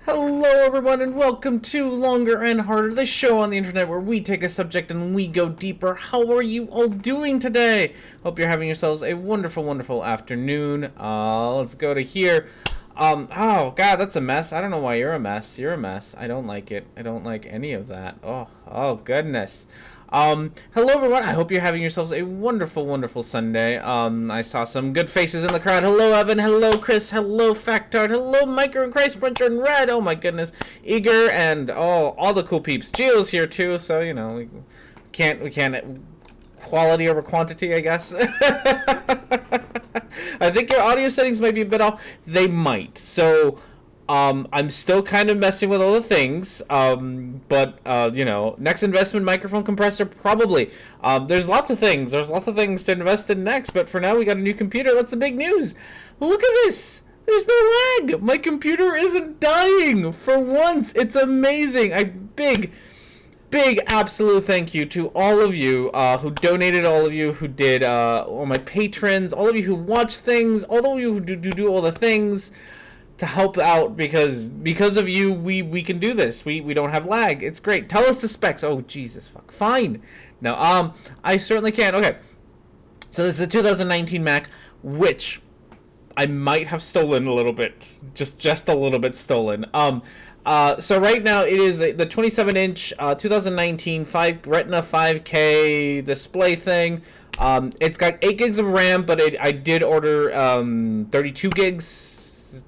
Hello everyone and welcome to Longer and Harder, the show on the internet where we take a subject and we go deeper. How are you all doing today? Hope you're having yourselves a wonderful afternoon. Let's go to here. Oh god, that's a mess. I don't know why you're a mess. You're a mess. I don't like it. I don't like any of that. Oh goodness. Hello everyone, I hope you're having yourselves a wonderful Sunday. I saw some good faces in the crowd. Hello Evan, hello Chris, hello Factard, hello Micro and Christ Puncher and Red, oh my goodness, Eager, and all the cool peeps. Gio's here too, so you know, we can't quality over quantity, I guess. I think your audio settings might be a bit off. They might, so I'm still kind of messing with all the things, but you know, next investment microphone compressor, probably. There's lots of things to invest in next, but for now we got a new computer. That's the big news. Look at this. There's no lag. My computer isn't dying for once. It's amazing. Big absolute thank you to all of you who donated, all of you who did, all my patrons, all of you who watch things, all of you who do all the things to help out, because of you we can do this. We don't have lag. It's great. Tell us the specs. Oh Jesus fuck. Fine. No, I certainly can. Okay. So this is a 2019 Mac, which I might have stolen a little bit. Just a little bit stolen. So right now it is the 27-inch 2019 Retina 5K display thing. It's got 8 gigs of RAM, but I did order 32 gigs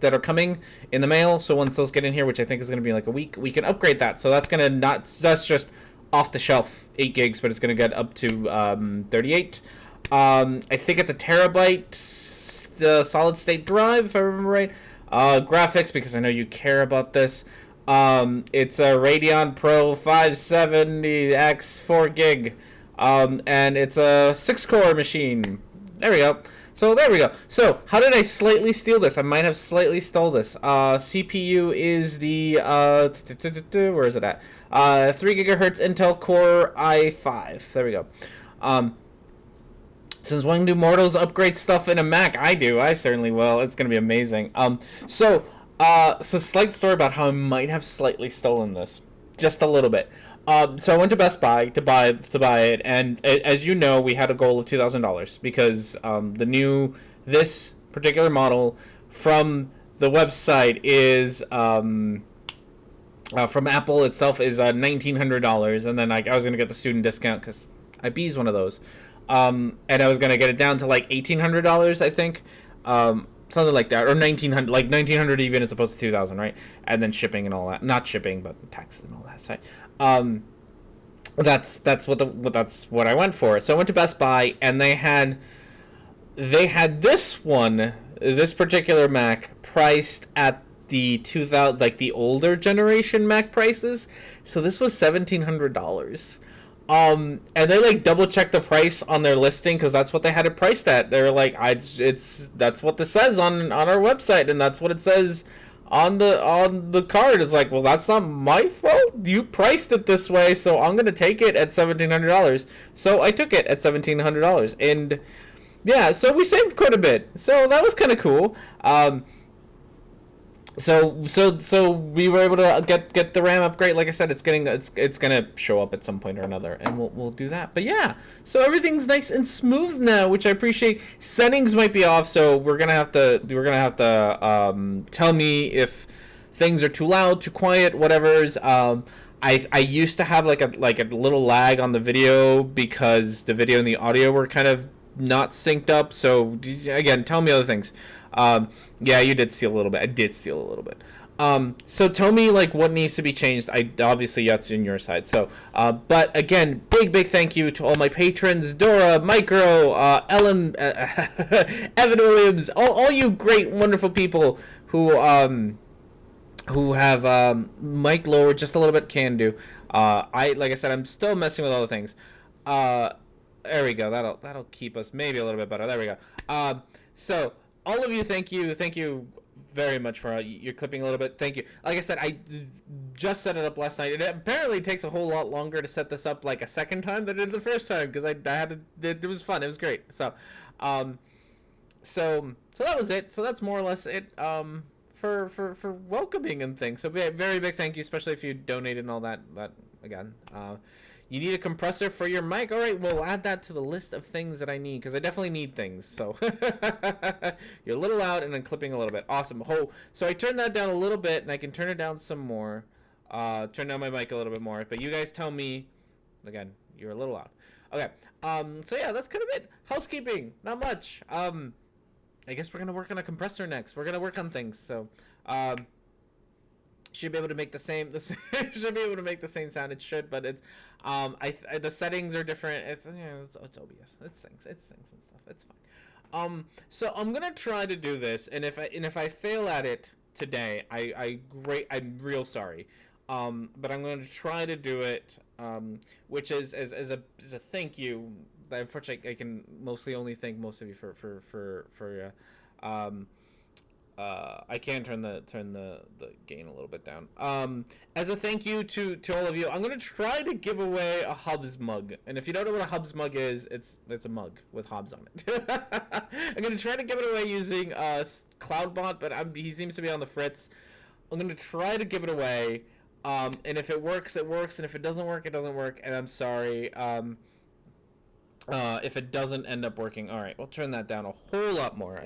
that are coming in the mail. So once those get in here, which I think is going to be like a week, we can upgrade that. So that's just off the shelf 8 gigs, but it's going to get up to 38. I think it's a terabyte solid state drive, if I remember right. Graphics, because I know you care about this. It's a Radeon Pro 570X 4 gig, and it's a 6-core machine. There we go. So there we go. So how did I slightly steal this? I might have slightly stole this. CPU is the where is it at? 3 gigahertz Intel Core i5. There we go. Since when do mortals upgrade stuff in a Mac? I do. I certainly will. It's gonna be amazing. So slight story about how I might have slightly stolen this, just a little bit. So I went to Best Buy to buy it, and as you know, we had a goal of $2,000 because this particular model from the website is from Apple itself is $1,900, and then I was gonna get the student discount because IB's one of those, and I was gonna get it down to like $1,800, I think. Something like that, or 1,900, like 1,900 even as opposed to 2,000, right? And then shipping and all that, not shipping, but taxes and all that. Sorry. That's what I went for. So I went to Best Buy, and they had this particular Mac priced at the 2000, like the older generation Mac prices. So this was $1,700. And they like double checked the price on their listing because that's what they had it priced at. They were like, that's what this says on our website, and that's what it says on the card. It's like, well, that's not my fault. You priced it this way, so I'm gonna take it at $1,700. So I took it at $1,700, and yeah, so we saved quite a bit. So that was kind of cool. So we were able to get the RAM upgrade. Like I said, it's gonna show up at some point or another, and we'll do that. But yeah, so everything's nice and smooth now, which I appreciate. Settings might be off, so we're gonna have to tell me if things are too loud, too quiet, whatever's. I used to have like a little lag on the video because the video and the audio were kind of not synced up. So again, tell me other things. Yeah, you did steal a little bit. I did steal a little bit. So tell me like what needs to be changed. Obviously that's on your side. So, but again, big thank you to all my patrons: Dora, Micro, Ellen, Evan Williams, all you great, wonderful people who have mic lowered just a little bit. Can do. Like I said, I'm still messing with all the things. There we go. That'll keep us maybe a little bit better. There we go. So all of you, thank you very much for your clipping a little bit. Thank you. Like I said, I just set it up last night. It apparently takes a whole lot longer to set this up like a second time than it did the first time because I had to. It was fun. It was great. So that was it. So that's more or less it. For welcoming and things. So very big thank you, especially if you donated and all that. That again, you need a compressor for your mic. All right, we'll add that to the list of things that I need because I definitely need things. So you're a little loud and then clipping a little bit. Awesome. Oh, so I turned that down a little bit and I can turn it down some more. Turn down my mic a little bit more. But you guys tell me. Again, you're a little loud. Okay. So yeah, that's kind of it. Housekeeping. Not much. I guess we're gonna work on a compressor next. We're gonna work on things, so should be able to make the same. Should be able to make the same sound. It should, but it's the settings are different. It's it's OBS. It syncs and stuff. It's fine. So I'm gonna try to do this, and if I fail at it today, I'm real sorry. But I'm going to try to do it, which is as a thank you. Unfortunately, I can mostly only thank most of you for I can turn the gain a little bit down. As a thank you to all of you, I'm going to try to give away a Hubs mug. And if you don't know what a Hubs mug is, it's a mug with Hubs on it. I'm going to try to give it away using Cloudbot, but he seems to be on the fritz. I'm going to try to give it away. And if it works, it works. And if it doesn't work, it doesn't work. And I'm sorry. If it doesn't end up working. All right, we'll turn that down a whole lot more.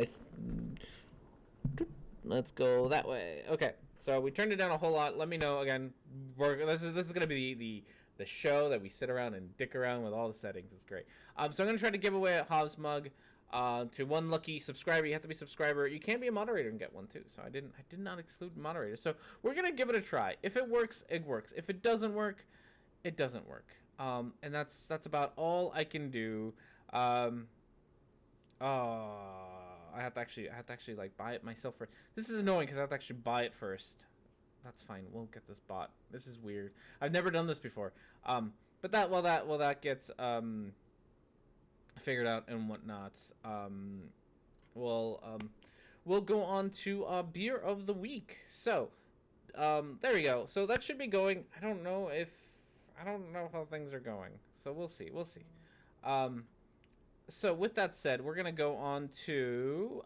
Let's go that way. Okay, so we turned it down a whole lot. Let me know again. This is gonna be the show that we sit around and dick around with all the settings. It's great. So I'm gonna try to give away a Hobbs mug to one lucky subscriber. You have to be a subscriber. You can be a moderator and get one too. So I did not exclude moderators. So we're gonna give it a try. If it works, it works. If it doesn't work, it doesn't work. And that's about all I can do. I have to actually like buy it myself first. This is annoying because I have to actually buy it first. That's fine. We'll get this bot. This is weird. I've never done this before. But that gets figured out and whatnot. We'll go on to beer of the week. So, there we go. So that should be going. I don't know how things are going. So we'll see. So with that said, we're gonna go on to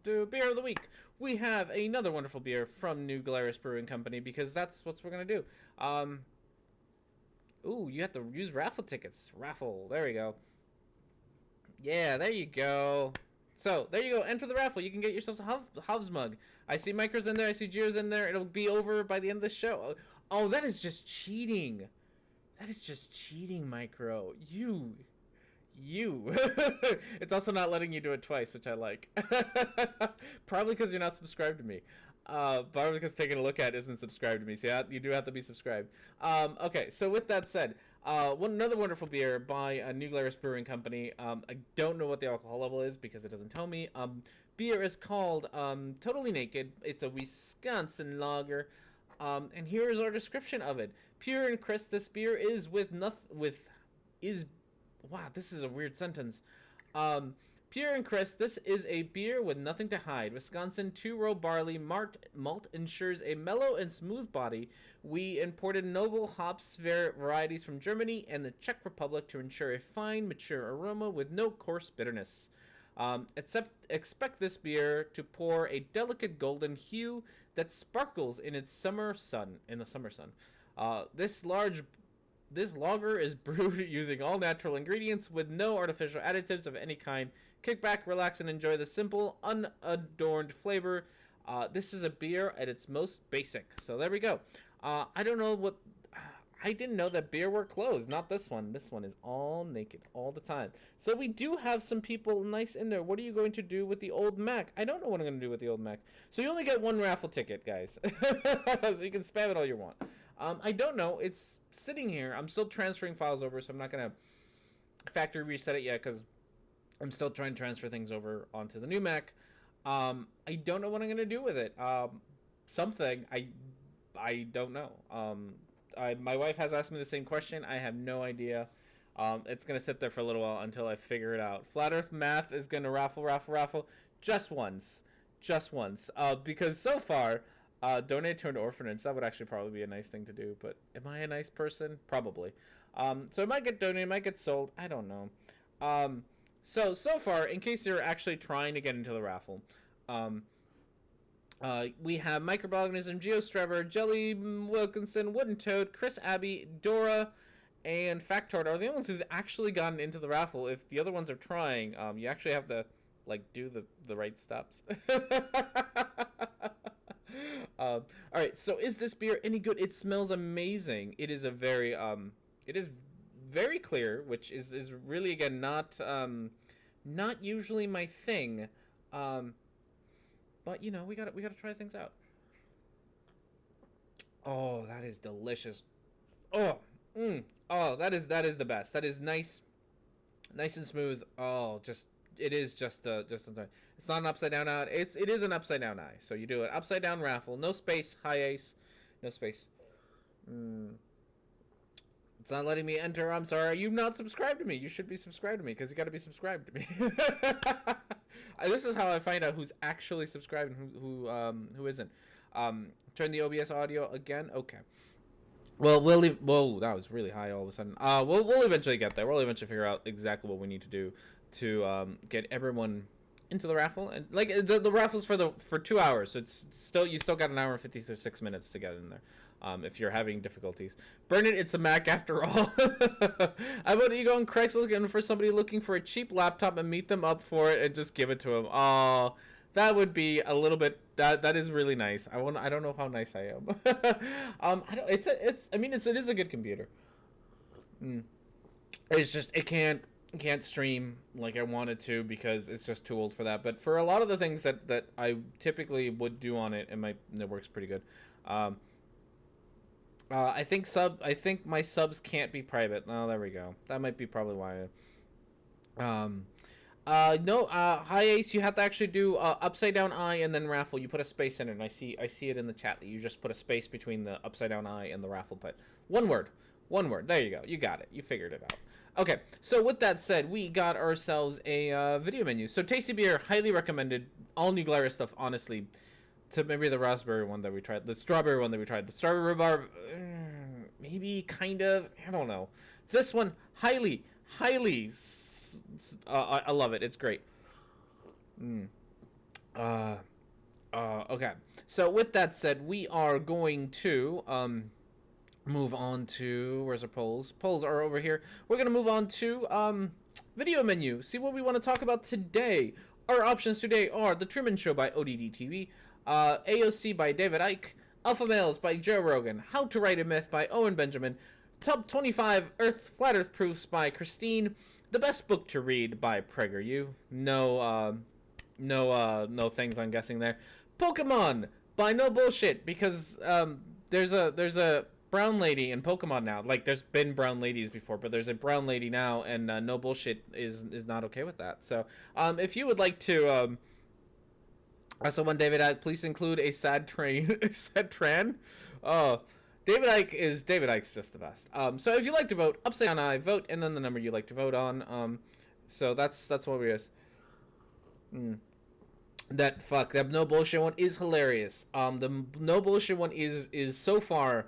beer of the week. We have another wonderful beer from New Glarus Brewing Company because that's what we're gonna do. Ooh, you have to use raffle tickets. Raffle. There we go. Yeah, there you go. So there you go. Enter the raffle. You can get yourself a Hubs mug. I see Micro's in there. I see Jiro's in there. It'll be over by the end of the show. Oh, that is just cheating. That is just cheating, Micro. You. It's also not letting you do it twice, which I like. Probably because you're not subscribed to me. Probably because taking a look at isn't subscribed to me. So yeah, you do have to be subscribed. Okay, so with that said, another wonderful beer by New Glarus Brewing Company. I don't know what the alcohol level is because it doesn't tell me. Beer is called Totally Naked. It's a Wisconsin lager. And here is our description of it. Pure and crisp, this beer is wow, this is a weird sentence. Pure and crisp, this is a beer with nothing to hide. Wisconsin 2-row barley malt ensures a mellow and smooth body. We imported noble hops varieties from Germany and the Czech Republic to ensure a fine, mature aroma with no coarse bitterness. Expect this beer to pour a delicate golden hue that sparkles in the summer sun. This lager is brewed using all natural ingredients with no artificial additives of any kind. Kick back, relax, and enjoy the simple, unadorned flavor. This is a beer at its most basic. So there we go. I don't know what... I didn't know that beer were closed. Not this one. This one is all naked all the time. So we do have some people nice in there. What are you going to do with the old Mac? I don't know what I'm going to do with the old Mac. So you only get one raffle ticket, guys. So you can spam it all you want. I don't know. It's sitting here. I'm still transferring files over, so I'm not going to factory reset it yet because I'm still trying to transfer things over onto the new Mac. I don't know what I'm going to do with it. Something. I don't know. My wife has asked me the same question. I have no idea. It's going to sit there for a little while until I figure it out. Flat Earth Math is going to raffle. Just once. just once. Because so far, donate to an orphanage. That would actually probably be a nice thing to do. But am I a nice person? Probably. So it might get donated, it might get sold. I don't know. So far, in case you're actually trying to get into the raffle, we have Microorganism, Geostreber, Jelly Wilkinson, Wooden Toad, Chris Abbey, Dora, and Factord are the only ones who've actually gotten into the raffle. If the other ones are trying, you actually have to like do the right steps. All right. So is this beer any good? It smells amazing. It is a very it is very clear, which is really again not usually my thing. But you know we gotta try things out. Oh, that is delicious. Oh, oh, that is the best. That is nice, nice and smooth. Oh, just it is just it's not an upside down eye. It is an upside down eye. So you do an upside down raffle, no space, high ace, no space. It's not letting me enter. I'm sorry. You've not subscribed to me. You should be subscribed to me because you got to be subscribed to me. This is how I find out who's actually subscribed and who isn't. Turn the OBS audio again. Okay. Well, we'll leave. Whoa, that was really high all of a sudden. We'll eventually get there. We'll eventually figure out exactly what we need to do to get everyone into the raffle. And like the raffle's for 2 hours, so it's still you still got an hour and 56 minutes to get in there. If you're having difficulties, burn it. It's a Mac after all. How about you go on Craigslist looking for somebody looking for a cheap laptop and meet them up for it and just give it to them? Oh, that would be a little bit. That is really nice. I don't know how nice I am. I don't. It is a good computer. It's just it can't stream like I wanted to because it's just too old for that. But for a lot of the things that I typically would do on it, it works pretty good. I think my subs can't be private. Oh, there we go. That might be probably why. No, high ace. You have to actually do upside down eye and then raffle. You put a space in it, and I see it in the chat that you just put a space between the upside down eye and the raffle put. One word. There you go. You got it. You figured it out. Okay. So with that said, we got ourselves a video menu. So tasty beer, highly recommended. All new Glarus stuff, honestly. To maybe the raspberry one that we tried, the strawberry one that we tried, the strawberry rhubarb, maybe kind of. I don't know. This one, highly. I love it. It's great. Okay. So with that said, we are going to move on to where's our polls? Polls are over here. We're gonna move on to video menu. See what we want to talk about today. Our options today are The Truman Show by ODD TV, AOC by David Icke, Alpha Males by Joe Rogan, How to Write a Myth by Owen Benjamin, Top 25 Flat Earth Proofs by Christine, The Best Book to Read by PragerU. No things I'm guessing there. Pokemon by No Bullshit, because there's a brown lady in Pokemon now. Like, there's been brown ladies before, but there's a brown lady now, and No Bullshit is not okay with that. So, if you would like to, also one David, please include a sad tran. Oh, David Icke's just the best. So if you like to vote, upside down eye, vote, and then the number you like to vote on. So that's what we is. That No Bullshit one is hilarious. The No Bullshit one is so far.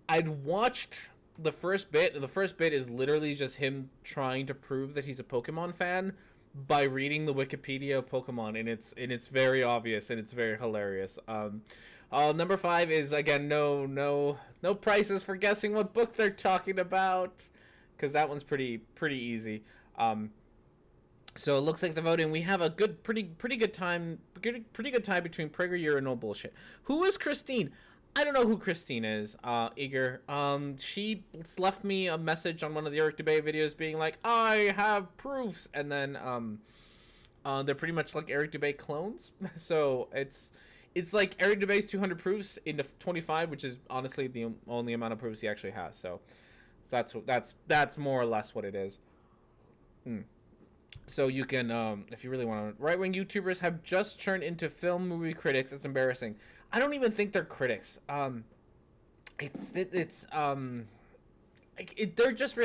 I'd watched the first bit, and the first bit is literally just him trying to prove that he's a Pokemon fan by reading the Wikipedia of Pokemon, and it's very obvious and it's very hilarious. Number 5 is again no prizes for guessing what book they're talking about, because that one's pretty easy. So it looks like the voting, we have a pretty good time between PragerU and No Bullshit. Who is Christine? I don't know who Christine is, Eager. She left me a message on one of the Eric Dubay videos being like, I have proofs, and then they're pretty much like Eric Dubay clones. So it's like Eric Dubay's 200 proofs into 25, which is honestly the only amount of proofs he actually has. So that's more or less what it is. So you can, if you really want to, right-wing YouTubers have just turned into film movie critics. It's embarrassing. I don't even think they're critics. They're just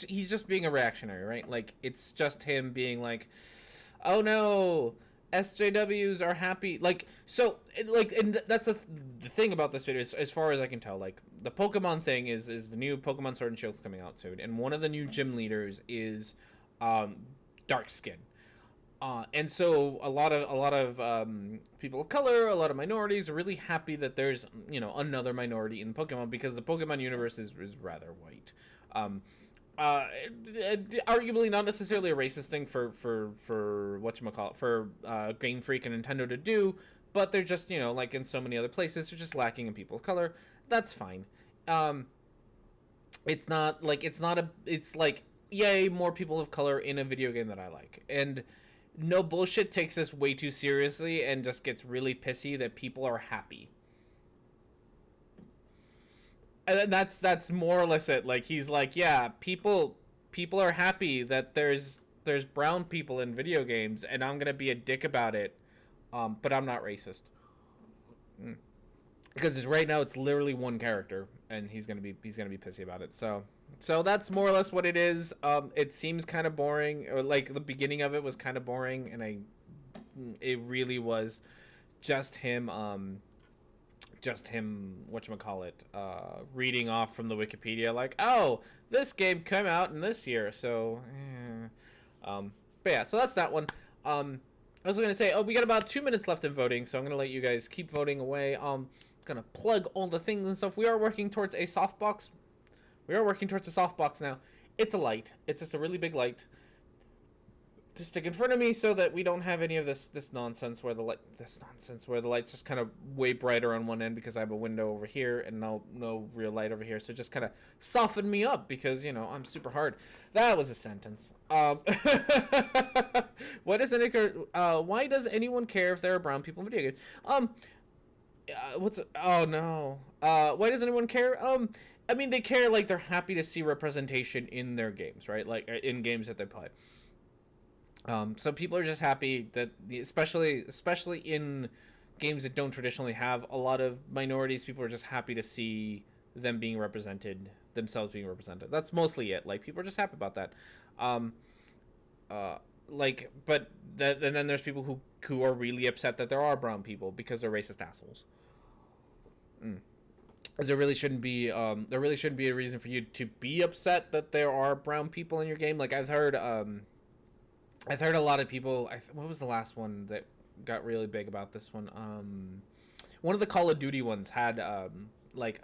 he's just being a reactionary, right? Like, it's just him being like, oh no, SJWs are happy. Like, so, like, and that's the thing about this video, as far as I can tell. Like, the Pokemon thing is the new Pokemon Sword and Shield coming out soon, and one of the new gym leaders is dark skin. And so a lot of people of color, a lot of minorities are really happy that there's another minority in Pokemon, because the Pokemon universe is rather white. Arguably not necessarily a racist thing for whatchamacallit, for Game Freak and Nintendo to do, but they're just, like in so many other places, they're just lacking in people of color. That's fine. It's like, yay, more people of color in a video game that I like. And no bullshit takes this way too seriously and just gets really pissy that people are happy. And that's more or less it. Like, he's like, yeah, people are happy that there's brown people in video games, and I'm gonna be a dick about it, but I'm not racist. Because right now it's literally one character, and he's gonna be pissy about it. So that's more or less what it is. It seems kind of boring, or like the beginning of it was kind of boring, and it really was just him whatchamacallit, reading off from the Wikipedia, like, oh, this game came out in this year, so but yeah, so that's that one. I was gonna say, we got about 2 minutes left in voting, so I'm gonna let you guys keep voting away. Gonna plug all the things and stuff. We are working towards a softbox now. It's a light. It's just a really big light to stick in front of me, so that we don't have any of this nonsense where the light's just kind of way brighter on one end because I have a window over here and no real light over here. So just kind of soften me up, because I'm super hard. That was a sentence. Why does anyone care if there are brown people in video games? Oh no. Why does anyone care? I mean, they care, like, they're happy to see representation in their games, right? Like, in games that they play. So people are just happy that, especially in games that don't traditionally have a lot of minorities, people are just happy to see themselves being represented. That's mostly it. Like, people are just happy about that. And then there's people who are really upset that there are brown people, because they're racist assholes. Because there really shouldn't be a reason for you to be upset that there are brown people in your game. Like, I've heard a lot of people. What was the last one that got really big about this one? One of the Call of Duty ones had like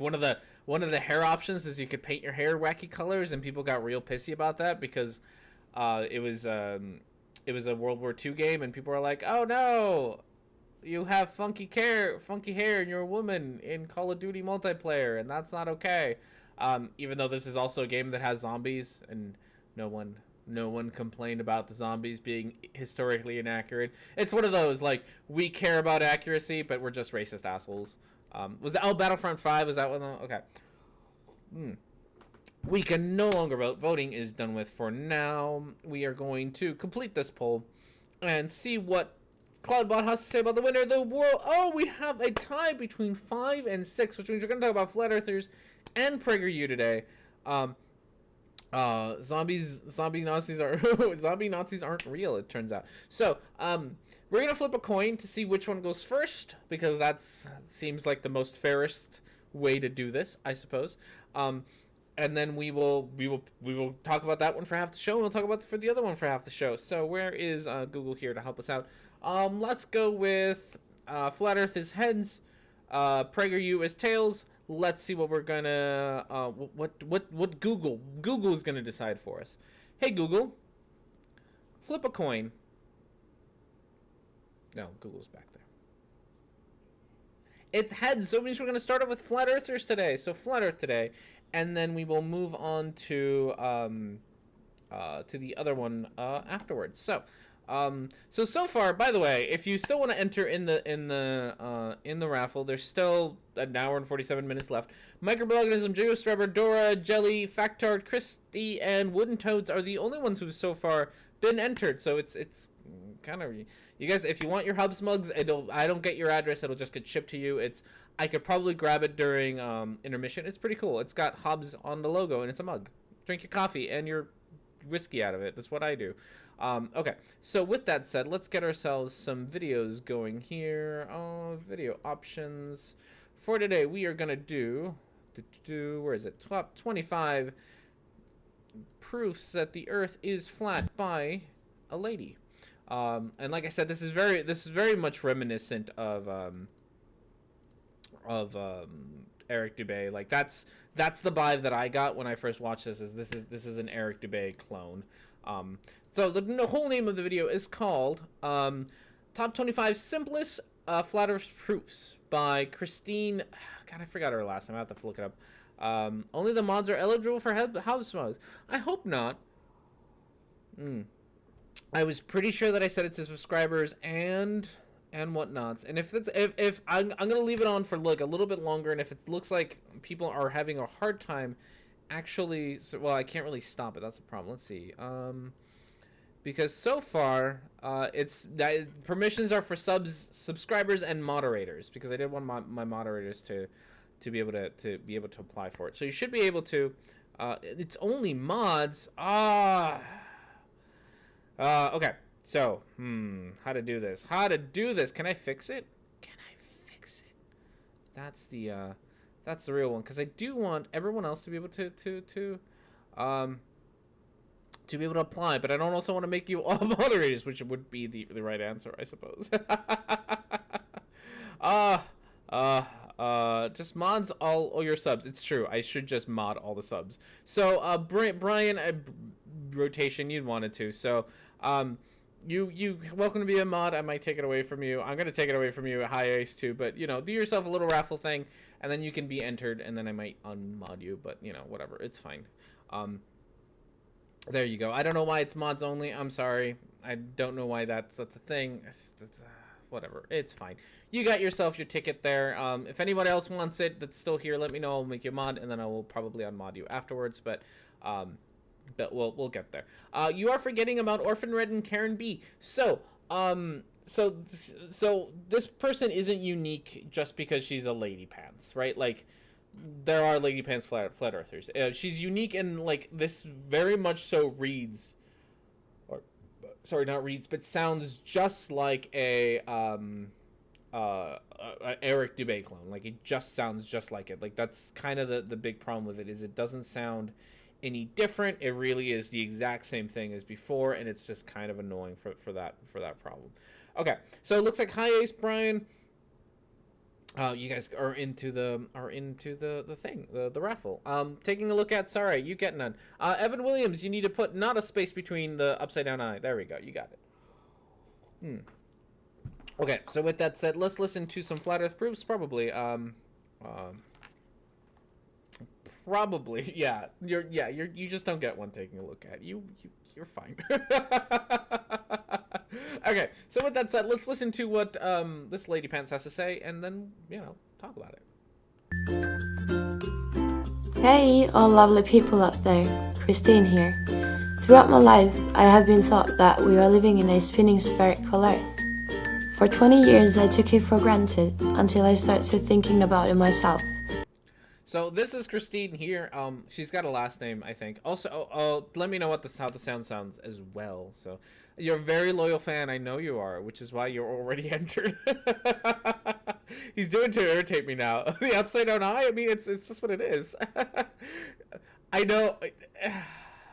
one of the hair options is you could paint your hair wacky colors, and people got real pissy about that, because it was a World War II game, and people were like, oh no, you have funky hair, and you're a woman in Call of Duty multiplayer, and that's not okay. Even though this is also a game that has zombies, and no one complained about the zombies being historically inaccurate. It's one of those, like, we care about accuracy, but we're just racist assholes. Battlefront 5, was that one? Okay. We can no longer vote. Voting is done with for now. We are going to complete this poll and see what Cloudbot has to say about the winner of the world. Oh, we have a tie between 5 and 6, which means we're going to talk about Flat Earthers and PragerU today. Zombie Nazis aren't real, it turns out. So, we're gonna flip a coin to see which one goes first, because that seems like the most fairest way to do this, I suppose. And then we will talk about that one for half the show, and we'll talk about for the other one for half the show. So where is Google here to help us out? Let's go with Flat Earth is heads, PragerU is tails. Let's see what we're gonna what Google's gonna decide for us. Hey Google, flip a coin. No, Google's back there. It's heads, so it means we're gonna start off with Flat Earthers today. So Flat Earth today, and then we will move on to the other one afterwards. So far, by the way, if you still want to enter in the raffle, there's still an hour and 47 minutes left. Microorganism, Geostrebber, Dora, Jelly, Factard, Christy, and Wooden Toads are the only ones who've so far been entered. So it's kind of, you guys, if you want your Hubs mugs, I don't get your address, it'll just get shipped to you. I could probably grab it during intermission. It's pretty cool. It's got Hubs on the logo, and it's a mug. Drink your coffee and your whiskey out of it. That's what I do. Okay, so with that said, let's get ourselves some videos going here. Video options. For today, we are going to do, where is it? Top 25 proofs that the Earth is flat by a lady. And like I said, this is very much reminiscent of Eric Dubé. Like that's the vibe that I got when I first watched this. This is an Eric Dubé clone. So the whole name of the video is called Top 25 Simplest Flat Earth Proofs by Christine. God, I forgot her last name. I have to look it up. Only the mods are eligible for house mods. I hope not. I was pretty sure that I said it to subscribers and whatnots. And if I'm gonna leave it on for like a little bit longer, and if it looks like people are having a hard time actually, well, I can't really stop it. That's the problem. Let's see. Because so far, it's that permissions are for subscribers and moderators. Because I did want my moderators to be able to apply for it. So you should be able to. It's only mods. Okay. So, how to do this? Can I fix it? That's the real one, because I do want everyone else to be able to be able to apply, but I don't also want to make you all moderators, which would be the right answer, I suppose. Just mods all your subs. It's true. I should just mod all the subs. So, Brian, rotation, you'd wanted to. So, you welcome to be a mod. I might take it away from you. I'm gonna take it away from you at high ace too, but you know, do yourself a little raffle thing, and then you can be entered, and then I might unmod you, but you know, whatever, it's fine. There you go. I don't know why it's mods only. I'm sorry. I don't know why that's a thing. Whatever, it's fine. You got yourself your ticket there. If anyone else wants it that's still here, let me know. I'll make you a mod, and then I will probably unmod you afterwards, but we'll get there. You are forgetting about Orphan Red and Karen B. So this person isn't unique just because she's a lady pants, right? Like, there are lady pants flat earthers. She's unique, and like this very much so reads, or sorry, not reads, but sounds just like a Eric Dubé clone. Like, it just sounds just like it. Like, that's kind of the big problem with it, is it doesn't sound any different. It really is the exact same thing as before, and it's just kind of annoying for that problem. Okay, so it looks like high ace, Brian. You guys are into the thing, the raffle. Taking a look at, sorry, you get none. Evan Williams, you need to put not a space between the upside down eye. There we go, you got it. Okay, so with that said, let's listen to some flat earth proofs. Probably yeah. You just don't get one taking a look at. You're fine. Okay, so with that said, let's listen to what this lady pants has to say, and then, you know, talk about it. Hey, all lovely people out there. Christine here. Throughout my life, I have been taught that we are living in a spinning spherical Earth. For 20 years, I took it for granted until I started thinking about it myself. So this is Christine here. She's got a last name, I think. Also, let me know how the sound sounds as well. So you're a very loyal fan. I know you are, which is why you're already entered. He's doing to irritate me now. The upside down eye. I mean, it's just what it is. I know.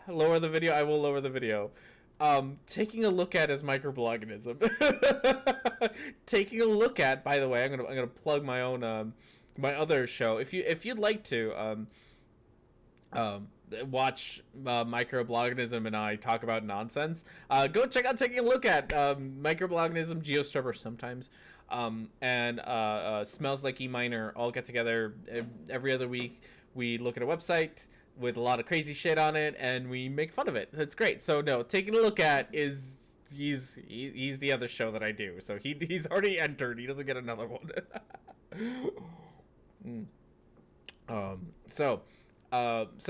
Lower the video. I will lower the video. Taking a look at is microbloganism. Taking a look at. By the way, I'm gonna plug my own. My other show. If you'd like to watch microbloganism and I talk about nonsense, go check out Taking a Look at Microbloganism, Geostrubber sometimes, and Smells Like E Minor all get together every other week. We look at a website with a lot of crazy shit on it, and we make fun of it. It's great. So no, Taking a Look at is he's the other show that I do. So he's already entered. He doesn't get another one. So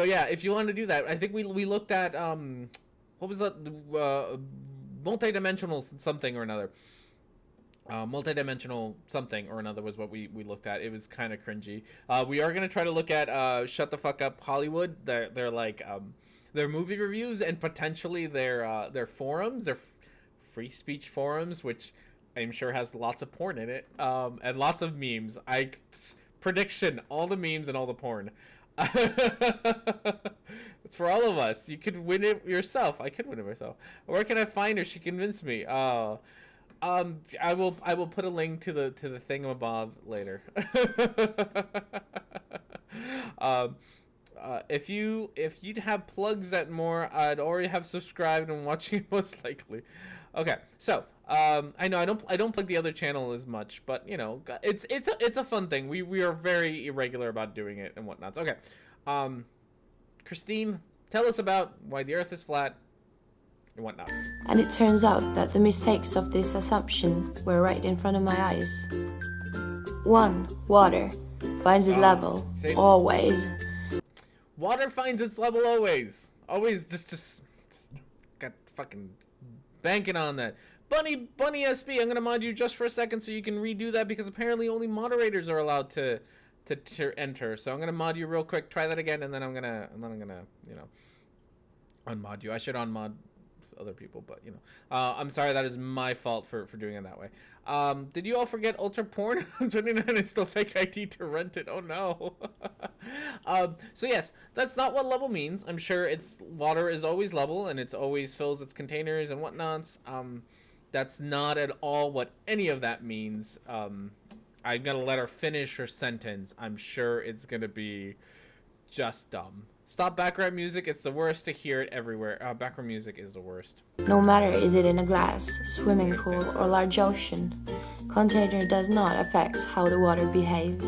yeah, if you want to do that, I think we looked at what was that, multidimensional something or another. Multidimensional something or another was what we looked at. It was kind of cringy. We are gonna try to look at Shut the Fuck Up Hollywood. They're like their movie reviews and potentially their forums, their free speech forums, which I'm sure has lots of porn in it, and lots of memes. Prediction: all the memes and all the porn. It's for all of us. You could win it yourself. I could win it myself. Where can I find her? She convinced me. I will put a link to the thingamabob later. If you'd have plugs that more, I'd already have subscribed and watching most likely. Okay, so I know I don't plug the other channel as much, but you know it's a fun thing. We are very irregular about doing it and whatnot. Okay, Christine, tell us about why the Earth is flat and whatnot. And it turns out that the mistakes of this assumption were right in front of my eyes. 1. Water finds its level always. Water finds its level always. Always just got fucking banking on that. Bunny SB, I'm gonna mod you just for a second so you can redo that because apparently only moderators are allowed to enter. So I'm gonna mod you real quick. Try that again, and then I'm gonna you know unmod you. I should unmod other people, but you know, I'm sorry, that is my fault for doing it that way. Did you all forget ultra porn? 29 is still fake ID to rent it. Oh no. So yes, that's not what level means. I'm sure it's water is always level and it's always fills its containers and whatnots. That's not at all what any of that means. I'm gonna let her finish her sentence. I'm sure it's gonna be just dumb. Stop background music. It's the worst to hear it everywhere. Background music is the worst. No matter is it in a glass, swimming pool, or large ocean, container does not affect how the water behaves.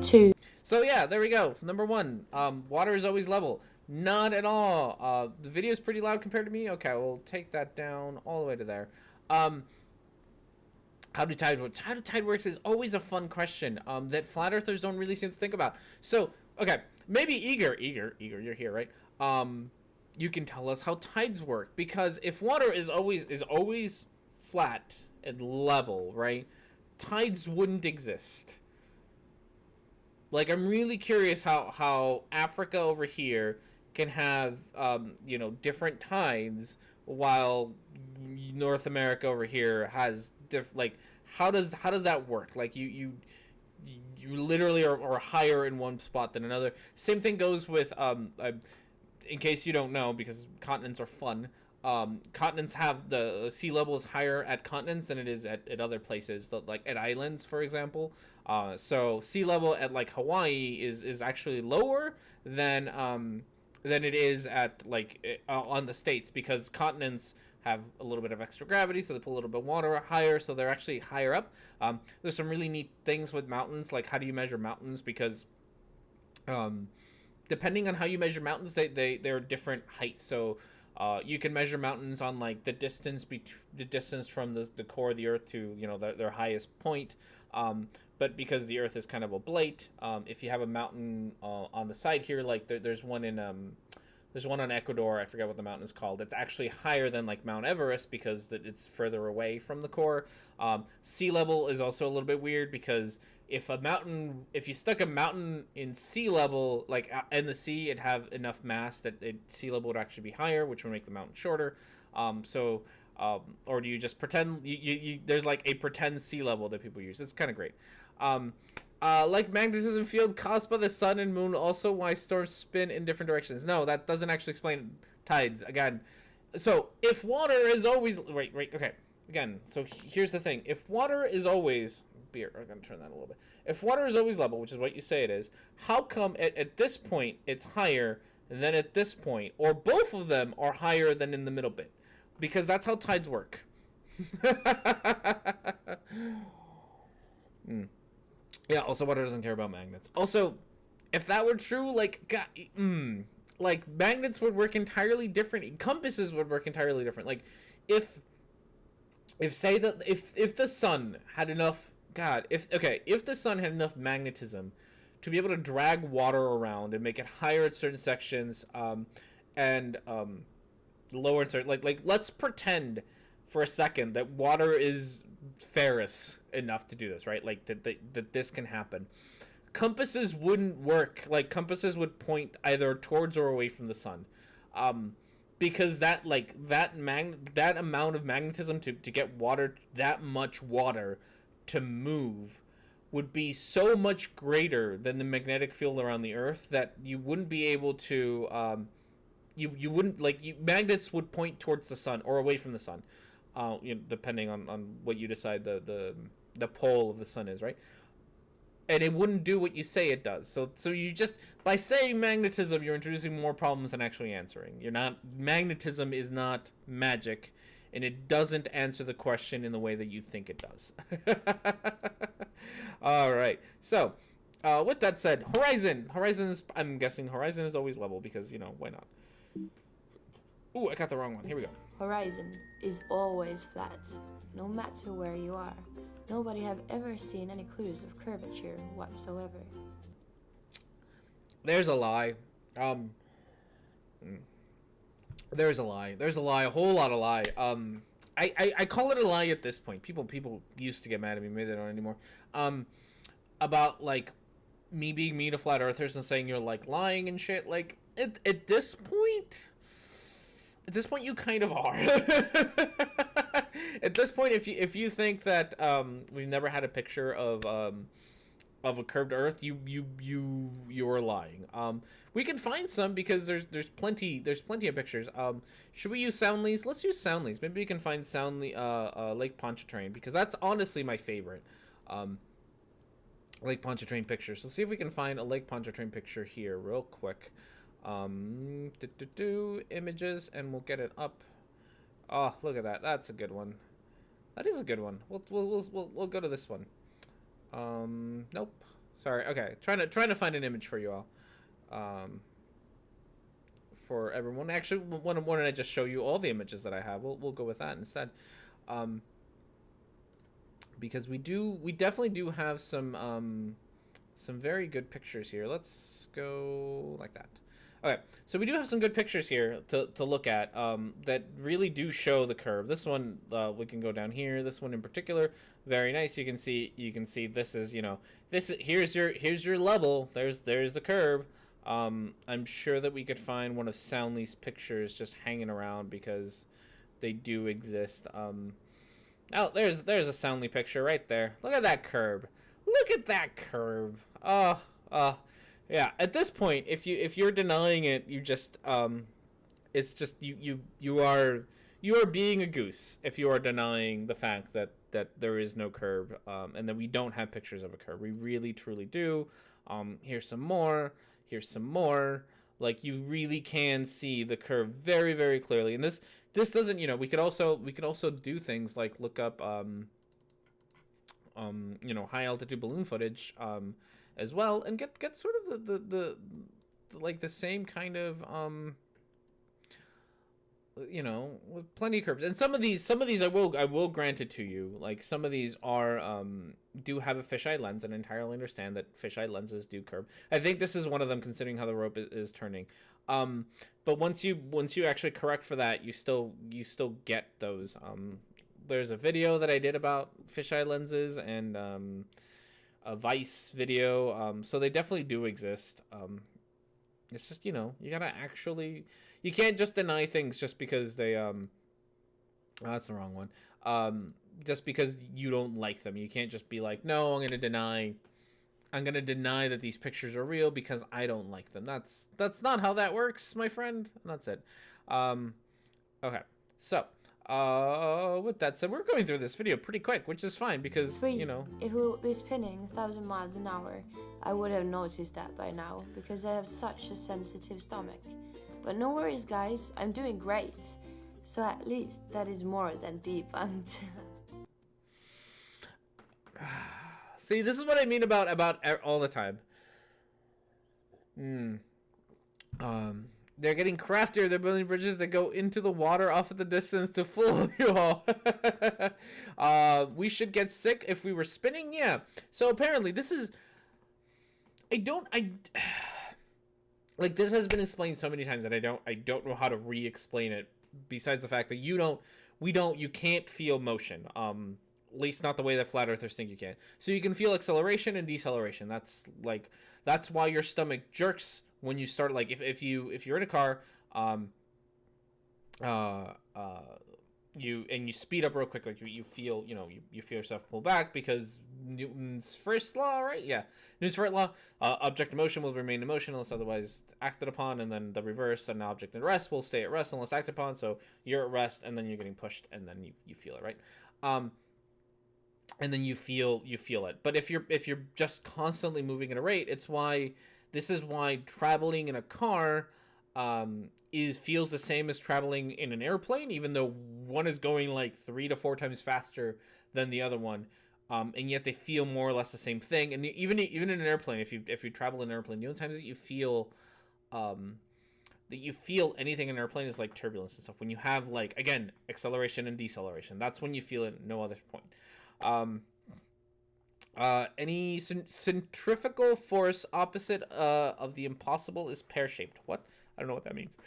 2. So yeah, there we go. Number 1, water is always level. Not at all. The video is pretty loud compared to me. Okay, we'll take that down all the way to there. How do tide work? How do tide works is always a fun question that flat earthers don't really seem to think about. So, okay, maybe Eager, you're here, right? You can tell us how tides work, because if water is always flat and level, right? Tides wouldn't exist. Like, I'm really curious how Africa over here can have you know, different tides while North America over here has like how does that work? Like you literally are higher in one spot than another. Same thing goes with in case you don't know, because continents are fun. Continents have the sea level is higher at continents than it is at other places, like at islands, for example. So sea level at like Hawaii is actually lower than it is at like on the states, because continents have a little bit of extra gravity, so they pull a little bit of water higher, so they're actually higher up. There's some really neat things with mountains, like how do you measure mountains, because depending on how you measure mountains, they're different heights. So you can measure mountains on like the distance from the core of the earth to, you know, their highest point. But because the earth is kind of oblate, if you have a mountain on the side here, like there's one on Ecuador, I forget what the mountain is called, it's actually higher than like Mount Everest because it's further away from the core. Sea level is also a little bit weird, because if you stuck a mountain in sea level, like in the sea, it'd have enough mass that sea level would actually be higher, which would make the mountain shorter. Or do you just pretend there's like a pretend sea level that people use? It's kind of great. Like magnetism field caused by the sun and moon, also why storms spin in different directions. No, that doesn't actually explain tides. Again, so if water is always okay. Again, so here's the thing: if water is always I'm gonna turn that a little bit. If water is always level, which is what you say it is, how come at this point it's higher than at this point, or both of them are higher than in the middle bit? Because that's how tides work. Yeah, also water doesn't care about magnets. Also, if that were true, like like magnets would work entirely different. Compasses would work entirely different. Like if the sun had enough if the sun had enough magnetism to be able to drag water around and make it higher at certain sections, and lower at certain, like let's pretend for a second that water is ferrous enough to do this, right? Like that this can happen. compasses wouldn't work. Like, compasses would point either towards or away from the sun. Because that that amount of magnetism to get water, that much water to move, would be so much greater than the magnetic field around the Earth that you wouldn't be able to you wouldn't magnets would point towards the sun or away from the sun, depending on what you decide the pole of the sun is, right? And it wouldn't do what you say it does. So you just, by saying magnetism, you're introducing more problems than actually answering. You're not Magnetism is not magic, and it doesn't answer the question in the way that you think it does. All right. So, with that said, Horizon is, I'm guessing Horizon is always level because, why not? Ooh, I got the wrong one. Here we go. Horizon is always flat, no matter where you are. Nobody have ever seen any clues of curvature whatsoever. There's a lie. There's a lie. There's a lie. A whole lot of lie. I call it a lie at this point. People used to get mad at me. Maybe they don't anymore. About like me being mean to flat earthers and saying you're like lying and shit. Like at this point, you kind of are. At this point, if you think that we've never had a picture of a curved Earth, you're lying. We can find some because there's plenty of pictures. Should we use Soundlies? Let's use Soundlies. Maybe we can find Lake Pontchartrain, because that's honestly my favorite. Lake Pontchartrain picture. So see if we can find a Lake Pontchartrain picture here real quick. Images, and we'll get it up. Oh, look at that. That's a good one. That is a good one. We'll go to this one. Nope. Sorry. Okay. Trying to find an image for you all. For everyone. Actually, why don't I just show you all the images that I have? We'll go with that instead. Because we definitely do have some very good pictures here. Let's go like that. Okay, so we do have some good pictures here to look at that really do show the curve. This one, we can go down here. This one in particular, very nice. You can see this is, here's your level. There's the curve. I'm sure that we could find one of Soundly's pictures just hanging around because they do exist. Oh, there's a Soundly picture right there. Look at that curve. Look at that curve. Yeah, at this point, if you're denying it, you just it's just you are being a goose if you are denying the fact that there is no curve, and that we don't have pictures of a curve. We really truly do. Here's some more. Here's some more. Like, you really can see the curve very, very clearly. And this doesn't, we could also do things like look up high altitude balloon footage as well, and get sort of the same kind of with plenty of curves. And some of these I will grant it to you. Like, some of these are do have a fisheye lens, and entirely understand that fisheye lenses do curve. I think this is one of them, considering how the rope is turning. But once you actually correct for that, you still get those. There's a video that I did about fisheye lenses, and a Vice video. So they definitely do exist. It's just, you gotta actually, you can't just deny things just because they, that's the wrong one. Just because you don't like them. You can't just be like, no, I'm gonna deny that these pictures are real because I don't like them. That's not how that works, my friend. And that's it. Okay. So, with that said, we're going through this video pretty quick, which is fine because, If we would be spinning 1,000 miles an hour, I would have noticed that by now, because I have such a sensitive stomach. But no worries, guys, I'm doing great. So at least that is more than debunked. See, this is what I mean about all the time. They're getting craftier. They're building bridges that go into the water off at the distance to fool you all. We should get sick if we were spinning. Yeah. So apparently this is. Like, this has been explained so many times that I don't know how to re-explain it. Besides the fact that you can't feel motion. At least not the way that flat earthers think you can. So you can feel acceleration and deceleration. That's why your stomach jerks when you start, like if you're in a car, uh, uh, you speed up real quick, like you feel, you feel yourself pull back because Newton's first law, right? Yeah, Newton's first law. Object in motion will remain in motion unless otherwise acted upon, and then the reverse, an object in rest will stay at rest unless acted upon. So you're at rest, and then you're getting pushed, and then you feel it, right? And then you feel it. But if you're just constantly moving at a rate, this is why traveling in a car feels the same as traveling in an airplane, even though one is going like 3 to 4 times faster than the other one, and yet they feel more or less the same thing. And even in an airplane, if you travel in an airplane, the only times that you feel anything in an airplane is like turbulence and stuff. When you have, like, again, acceleration and deceleration, that's when you feel it. No other point. Any centrifugal force opposite of the impossible is pear-shaped. What? I don't know what that means.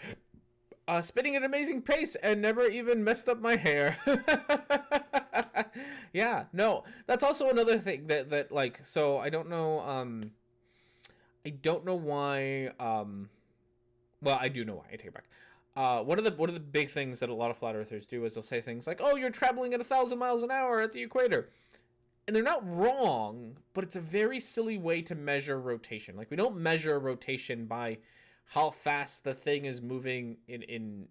Spinning at an amazing pace and never even messed up my hair. Yeah, no, that's also another thing that like, so I don't know why, well, I do know why. I take it back. One of the big things that a lot of flat earthers do is they'll say things like, "Oh, you're traveling at 1,000 miles an hour at the equator," and they're not wrong, but it's a very silly way to measure rotation. Like, we don't measure rotation by how fast the thing is moving in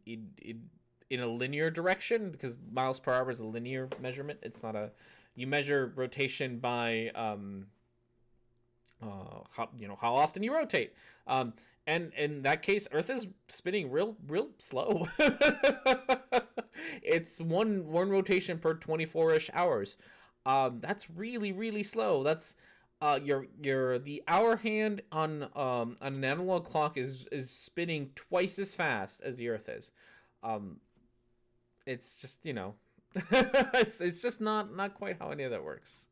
a linear direction, because miles per hour is a linear measurement. It's not a. You measure rotation by how often you rotate. And in that case, Earth is spinning real slow. It's one rotation per 24-ish hours. That's really slow. That's the hour hand on an analog clock is spinning twice as fast as the Earth is. It's just, it's just not quite how any of that works.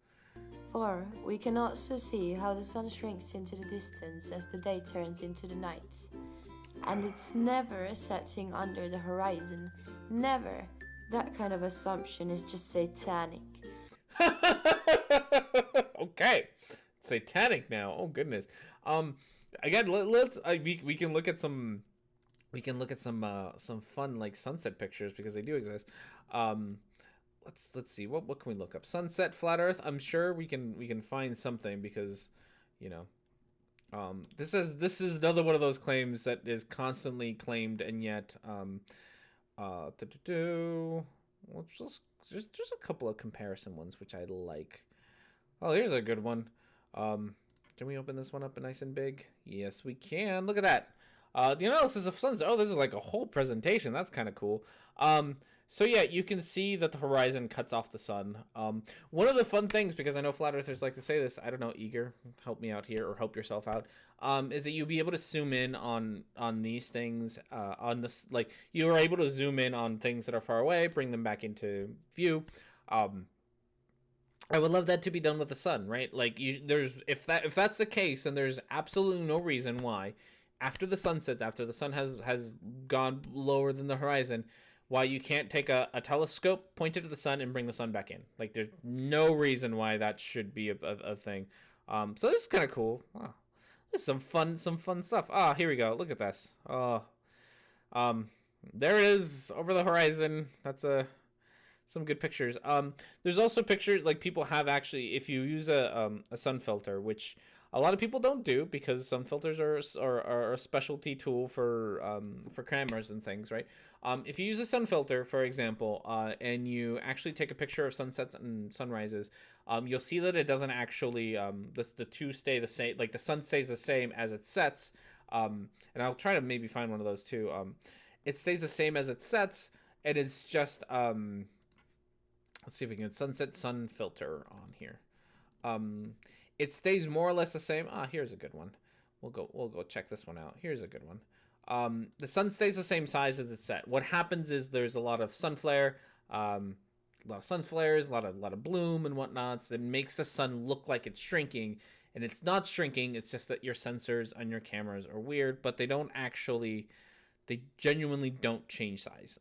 4. We can also see how the sun shrinks into the distance as the day turns into the night. And it's never setting under the horizon. Never. That kind of assumption is just satanic. Okay. Satanic now. Oh goodness. Again, let's we can look at some fun, like, sunset pictures, because they do exist. Let's see, what can we look up? Sunset flat Earth. I'm sure we can find something, because this is another one of those claims that is constantly claimed, and yet well, just a couple of comparison ones which I like. Oh, here's a good one. Can we open this one up nice and big? Yes, we can. Look at that. The analysis of suns. Oh, this is like a whole presentation. That's kind of cool. So yeah, you can see that the horizon cuts off the sun. One of the fun things, because I know flat earthers like to say this, I don't know, Eager, help me out here, or help yourself out, is that you'll be able to zoom in on these things, on this, like, you are able to zoom in on things that are far away, bring them back into view. I would love that to be done with the sun, right? Like, if that's the case, then there's absolutely no reason why, after the sun sets, after the sun has gone lower than the horizon, why you can't take a telescope, point it at the sun, and bring the sun back in. Like, there's no reason why that should be a thing. So this is kind of cool. Oh, this is some fun stuff. Ah, here we go. Look at this. Oh, there it is over the horizon. That's some good pictures. There's also pictures, like, people have actually, if you use a sun filter, which a lot of people don't do, because sun filters are a specialty tool for cameras and things, right? If you use a sun filter, for example, and you actually take a picture of sunsets and sunrises, you'll see that it doesn't actually, the two stay the same, like the sun stays the same as it sets, and I'll try to maybe find one of those too. It stays the same as it sets, and it's just, let's see if we can get sunset sun filter on here. It stays more or less the same. Here's a good one. We'll go check this one out. Here's a good one. The sun stays the same size as it's set. What happens is there's a lot of sun flare, a lot of sun flares, a lot of bloom and whatnot. So it makes the sun look like it's shrinking, and it's not shrinking. It's just that your sensors on your cameras are weird, but they genuinely don't change size.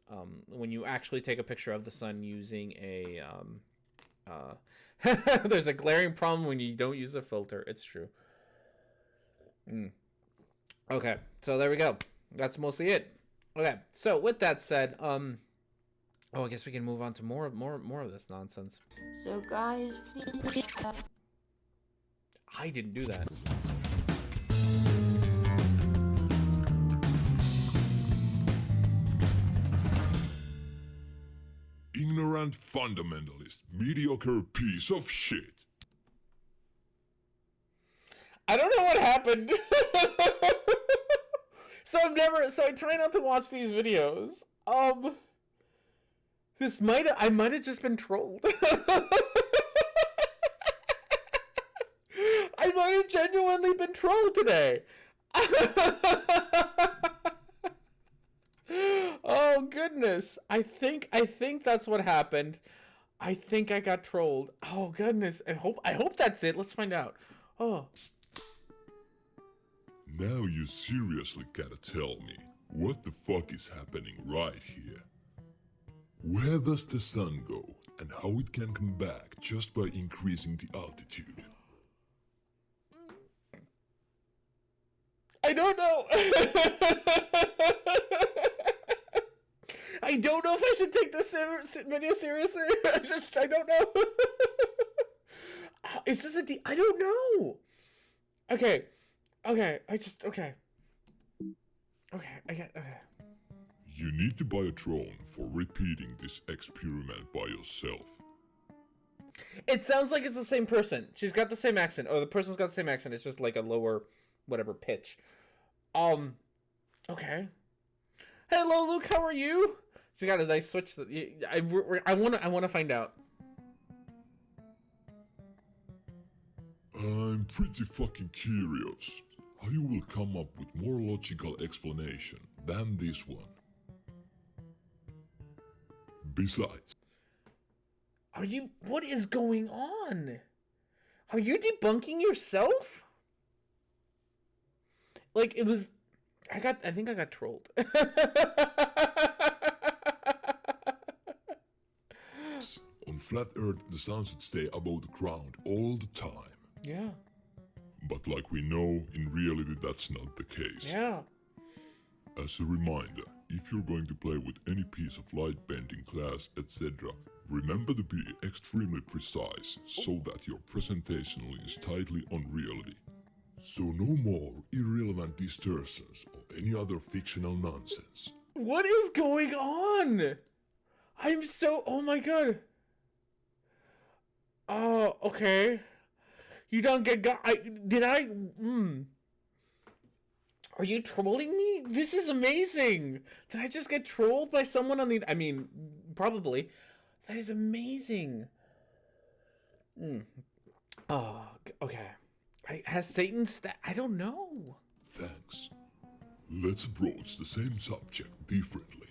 When you actually take a picture of the sun using a There's a glaring problem when you don't use a filter. It's true. Okay, so there we go. That's mostly it. Okay, so with that said, I guess we can move on to more of this nonsense. So guys, please. I didn't do that. Ignorant fundamentalist, mediocre piece of shit. I don't know what happened. So I try not to watch these videos. I might have just been trolled. I might have genuinely been trolled today. Oh goodness. I think that's what happened. I think I got trolled. Oh goodness. I hope that's it. Let's find out. Oh. Now you seriously gotta tell me, what the fuck is happening right here? Where does the sun go, and how it can come back just by increasing the altitude? I don't know. I don't know if I should take this video seriously. I don't know. Is this I don't know. Okay. Okay. Okay. You need to buy a drone for repeating this experiment by yourself. It sounds like it's the same person. She's got the same accent. Oh, the person's got the same accent. It's just like a lower, whatever pitch. Okay. Hello, Luke. How are you? She got a nice switch. I want to find out. I'm pretty fucking curious how you will come up with more logical explanation than this one. Besides, what is going on? Are you debunking yourself? Like, it was, I think I got trolled. on flat Earth, the sun should stay above the ground all the time. Yeah. But like we know, in reality that's not the case. Yeah. As a reminder, if you're going to play with any piece of light bending, glass, etc., remember to be extremely precise so that your presentation leans tightly on reality. So no more irrelevant distortions or any other fictional nonsense. What is going on? Oh my god. Oh, okay. You don't get Are you trolling me? This is amazing. Did I just get trolled by someone on the... I mean, probably. That is amazing. Oh, okay. Has Satan I don't know. Thanks. Let's approach the same subject differently.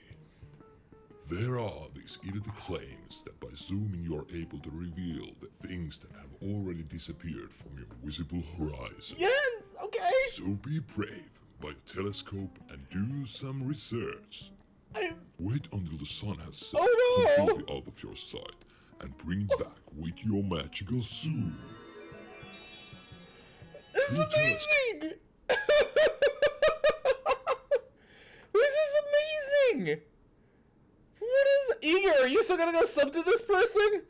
There are these idiotic claims that by zooming you are able to reveal the things that have already disappeared from your visible horizon. Yes! Okay! So be brave, buy a telescope and do some research. Wait until the sun has set completely out of your sight and bring it back with your magical zoom. This is amazing! This is amazing! What is... Igor, are you still gonna go sub to this person?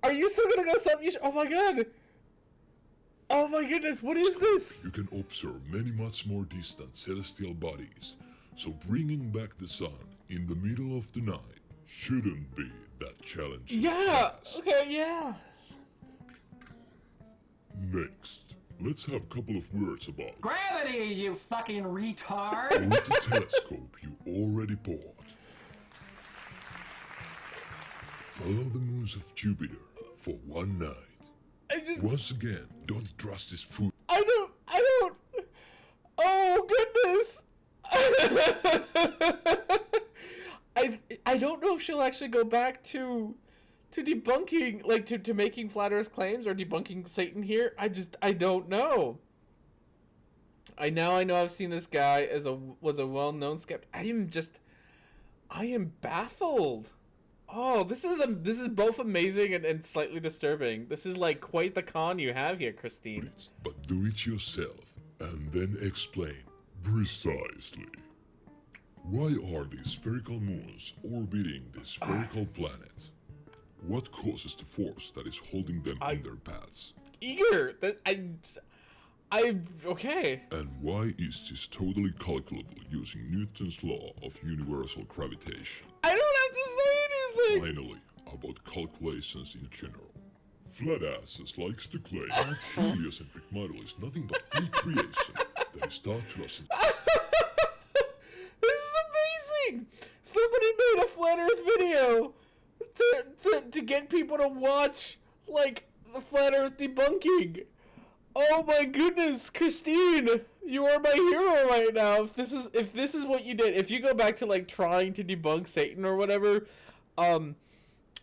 Are you still gonna go sub? Oh my god! Oh my goodness, what is this? You can observe many much more distant celestial bodies, so bringing back the sun in the middle of the night shouldn't be that challenging. Yeah! Okay, yeah. Next, let's have a couple of words about gravity, you fucking retard! or the telescope you already bought. Follow the moons of Jupiter for one night. Once again, don't trust this fool. I don't. Oh goodness. I don't know if she'll actually go back to debunking, like to making flat Earth claims or debunking Satan here. I don't know. I know I've seen this guy was a well-known skeptic. I am baffled. Oh, this is both amazing and slightly disturbing. This is like quite the con you have here, Christine. But do it yourself, and then explain precisely. Why are these spherical moons orbiting this spherical planet? What causes the force that is holding them in their paths? Eager! Okay. And why is this totally calculable using Newton's law of universal gravitation? I don't have to say anything! Finally, about calculations in general. Flat asses likes to claim that heliocentric model is nothing but free creation that is taught to us in... This is amazing! Somebody made a flat earth video to get people to watch, like, the flat earth debunking. Oh my goodness, Christine, you are my hero right now. If this is what you did, if you go back to like trying to debunk Satan or whatever, I'm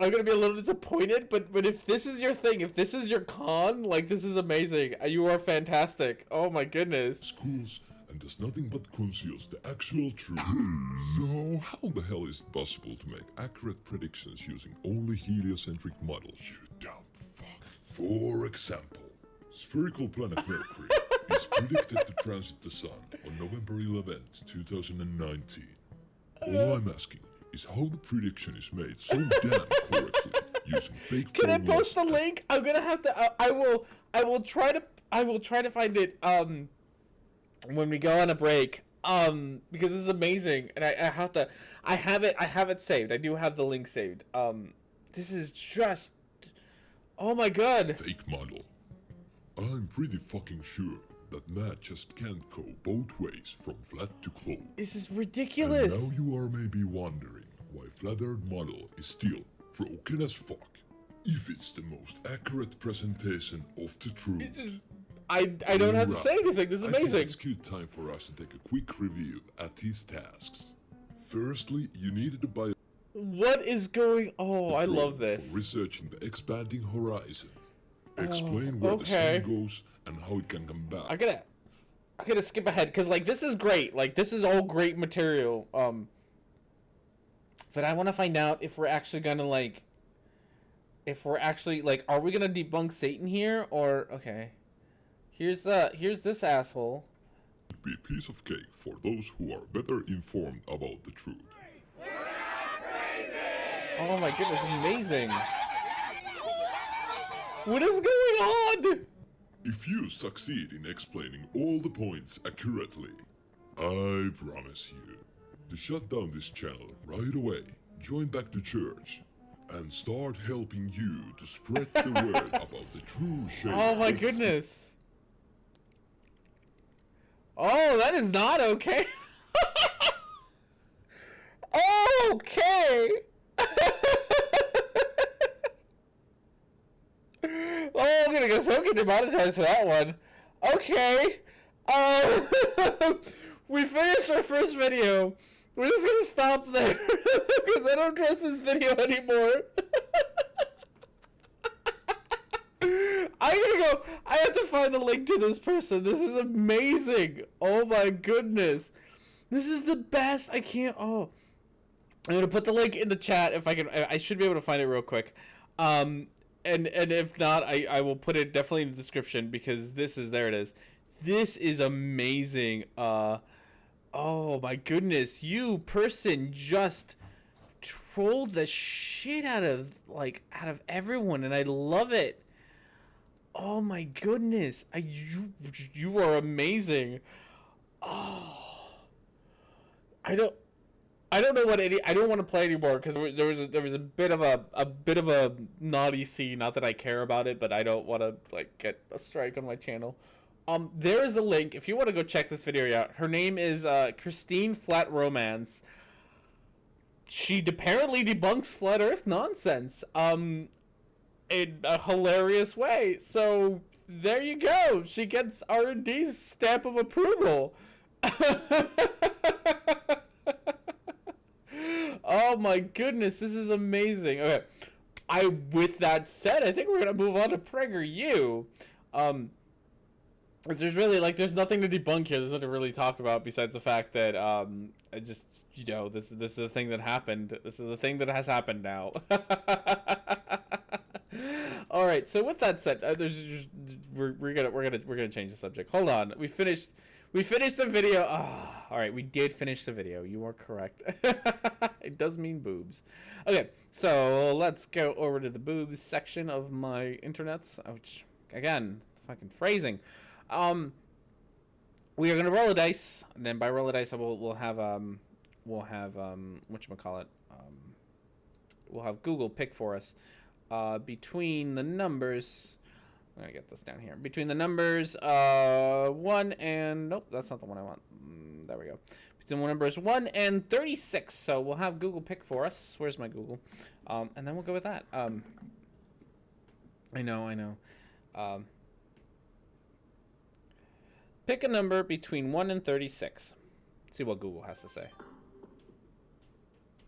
gonna be a little disappointed. But if this is your thing, if this is your con, like this is amazing. You are fantastic. Oh my goodness. Schools and does nothing but conceals the actual truth. So how the hell is it possible to make accurate predictions using only heliocentric models? You dumb fuck. For example, spherical planet Mercury is predicted to transit the Sun on November 11th, 2019. All I'm asking is how the prediction is made so damn correctly using fake. Can I post the link? I'm gonna have to. I will try to find it. When we go on a break. Because this is amazing, and I have it saved. I do have the link saved. This is just. Oh my god. Fake model. I'm pretty fucking sure that math just can't go both ways from flat to closed. This is ridiculous. And now you are maybe wondering why flat earth model is still broken as fuck. If it's the most accurate presentation of the truth. It's just, I don't have to say anything. This is I think amazing. it's good time for us to take a quick review at these tasks. Firstly, you needed to buy. What is going? Oh, I love this. For researching the expanding horizon. Explain where the sun goes and how it can come back. I gotta skip ahead because like this is great. Like this is all great material. But I want to find out if we're actually gonna like. If we're actually like, are we gonna debunk Satan here or okay? Here's this asshole. It'd be a piece of cake for those who are better informed about the truth. Oh my goodness, amazing. What is going on? If you succeed in explaining all the points accurately, I promise you to shut down this channel right away, join back to church, and start helping you to spread the word about the true shape. Oh my goodness. Oh, that is not okay. Okay. Oh, I'm gonna get so demonetized for that one. Okay. We finished our first video. We're just gonna stop there because I don't trust this video anymore. I have to find the link to this person. This is amazing. Oh my goodness. This is the best. I can't. Oh. I'm gonna put the link in the chat if I can. I should be able to find it real quick. And if not, I will put it definitely in the description because there it is. This is amazing. Oh my goodness, you person just trolled the shit out of everyone, and I love it. Oh my goodness, you are amazing. Oh, I don't know what I don't want to play anymore because there was a bit of a naughty scene. Not that I care about it, but I don't want to like get a strike on my channel. There is the link if you want to go check this video out. Her name is Christine Flat Romance. She apparently debunks flat Earth nonsense. In a hilarious way. So there you go. She gets R&D's stamp of approval. Oh my goodness, this is amazing. Okay, with that said, I think we're gonna move on to PragerU. There's really there's nothing to debunk here. There's nothing to really talk about besides the fact that I just this is a thing that happened. This is a thing that has happened now. All right. So with that said, we're gonna change the subject. Hold on. We finished the video. Oh, all right. We did finish the video. You are correct. It does mean boobs. Okay. So let's go over to the boobs section of my internets. Which again, fucking phrasing. We are gonna roll a dice, and then by roll a dice, we'll have whatchamacallit, we'll have Google pick for us between the numbers. I'm gonna get this down here. Between the numbers 1 and nope, that's not the one I want. There we go. Between the numbers 1 and 36. So we'll have Google pick for us. Where's my Google? And then we'll go with that. I know. Pick a number between 1 and 36. See what Google has to say.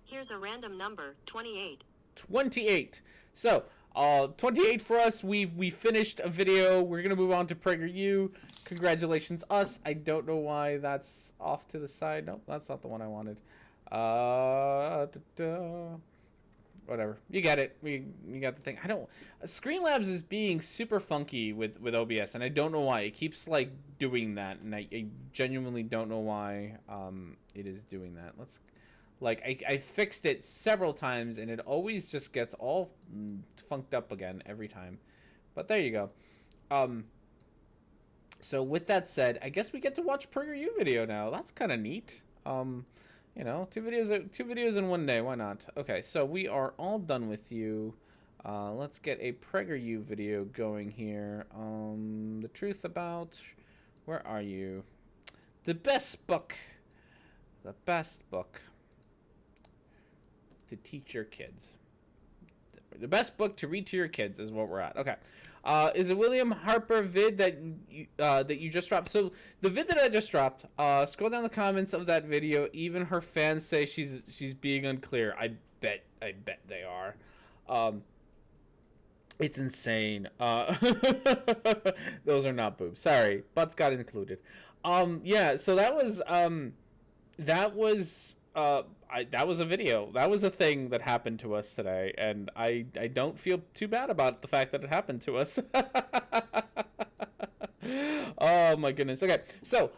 Here's a random number, 28. 28. So, 28 for us. We finished a video. We're gonna move on to PragerU. Congratulations, us. I don't know why that's off to the side. Nope, that's not the one I wanted. Whatever. You get it. You got the thing. Screenlabs is being super funky with OBS, and I don't know why. It keeps doing that, and I genuinely don't know why it is doing that. I fixed it several times, and it always just gets all funked up again every time. But there you go. So with that said, I guess we get to watch PragerU video now. That's kind of neat. You know, two videos in one day. Why not? Okay, so we are all done with you. Let's get a PragerU video going here. The truth about... Where are you? The best book. The best book to teach your kids. The best book to read to your kids is what we're at. Okay. Is it William Harper vid that you just dropped? So the vid that I just dropped, scroll down the comments of that video. Even her fans say she's being unclear. I bet they are. It's insane. Those are not boobs. Sorry. Butts got included. Yeah, so that was a video. That was a thing that happened to us today, and I don't feel too bad about the fact that it happened to us. Oh my goodness. Okay, so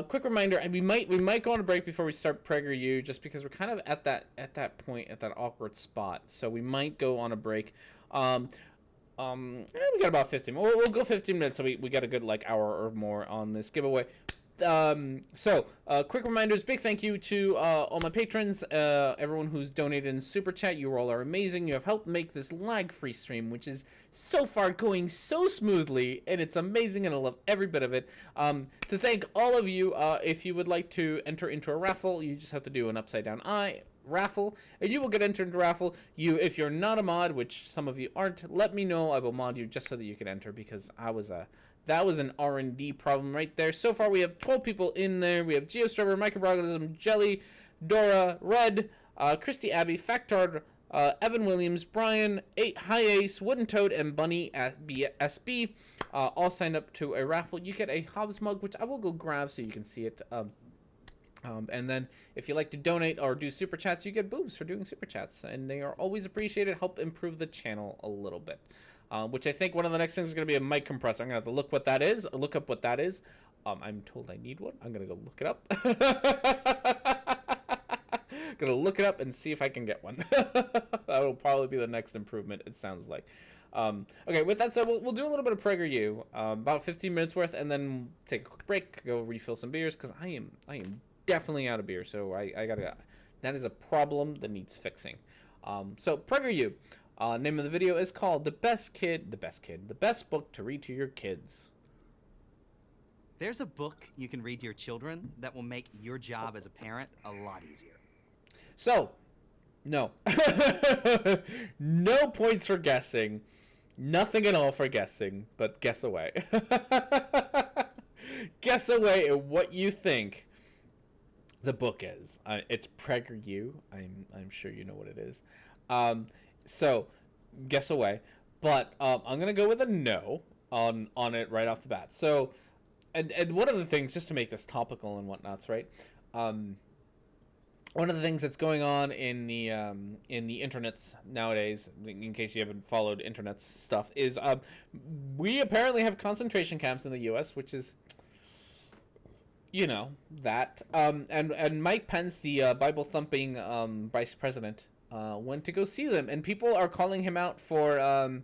quick reminder, and we might go on a break before we start PragerU, just because we're kind of at that point, at that awkward spot. So we might go on a break. We got about 15. We'll go 15 minutes, so we got a good hour or more on this giveaway. Quick reminders, big thank you to all my patrons, everyone who's donated in Super Chat. You all are amazing. You have helped make this lag-free stream, which is so far going so smoothly, and it's amazing, and I love every bit of it. To thank all of you, if you would like to enter into a raffle, you just have to do an upside-down eye raffle, and you will get entered into raffle. If you're not a mod, which some of you aren't, let me know. I will mod you just so that you can enter, because that was an R&D problem right there. So far, we have 12 people in there. We have GeoStormer, Microorganism, Jelly, Dora, Red, Christy Abbey, Factard, Evan Williams, Brian, High Ace, Wooden Toad, and Bunny at BSB. All signed up to a raffle. You get a Hobbs mug, which I will go grab so you can see it. And then if you like to donate or do super chats, you get boobs for doing super chats, and they are always appreciated. Help improve the channel a little bit. Which I think one of the next things is going to be a mic compressor. I'm going to have to look up what that is. I'm told I need one. I'm going to go look it up. Gonna look it up and see if I can get one. That will probably be the next improvement, it sounds like. Okay, with that said, we'll do a little bit of PragerU, about 15 minutes worth, and then take a quick break, go refill some beers, because I am definitely out of beer, so I gotta. That is a problem that needs fixing. So PragerU. Name of the video is called The Best Book to Read to Your Kids. There's a book you can read to your children that will make your job as a parent a lot easier. So, no. No points for guessing. Nothing at all for guessing, but guess away. Guess away at what you think the book is. It's PragerU. I'm sure you know what it is. So, guess away. But I'm going to go with a no on it right off the bat. So, and one of the things, just to make this topical and whatnots, right? One of the things that's going on in the internets nowadays, in case you haven't followed internet's stuff, is we apparently have concentration camps in the U.S., which is, you know, that. And Mike Pence, the Bible thumping vice president, went to go see them, and people are calling him out for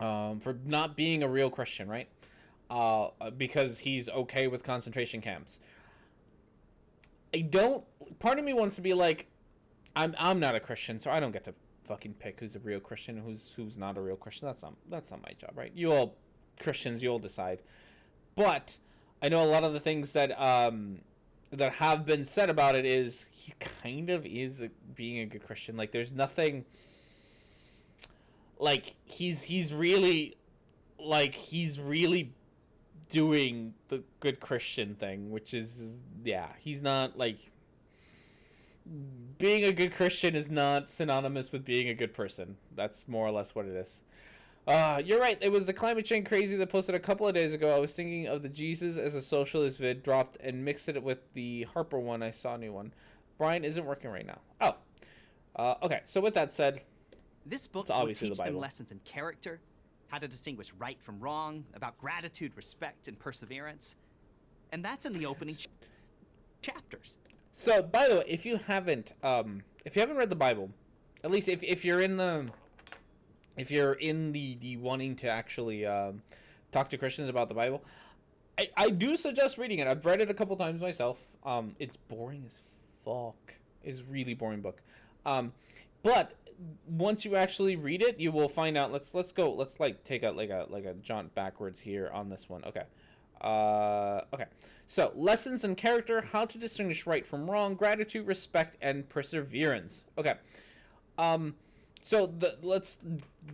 not being a real Christian, right? Because he's okay with concentration camps. Part of me wants to be like, I'm not a Christian, so I don't get to fucking pick who's a real Christian and who's not a real Christian. That's not my job, right? You all Christians, you all decide. But I know a lot of the things that that have been said about it is he kind of is being a good Christian. Like, there's nothing, like, he's really doing the good Christian thing, which is, yeah, he's not, like, being a good Christian is not synonymous with being a good person. That's more or less what it is. You're right, it was the Climate Change Crazy that posted a couple of days ago. I was thinking of the Jesus as a Socialist vid, dropped and mixed it with the Harper one. I saw a new one. Brian isn't working right now. Okay, so with that said, This book it's will obviously teach the them Bible. lessons in character, how to distinguish right from wrong, about gratitude, respect, and perseverance. And that's in the opening chapters. So, by the way, if you haven't read the Bible, at least if you're in the wanting to actually talk to Christians about the Bible, I do suggest reading it. I've read it a couple times myself. It's boring as fuck. It's a really boring book. But once you actually read it, you will find out. Let's like take a jaunt backwards here on this one. Okay. Okay. So, lessons in character, how to distinguish right from wrong, gratitude, respect, and perseverance. Okay. So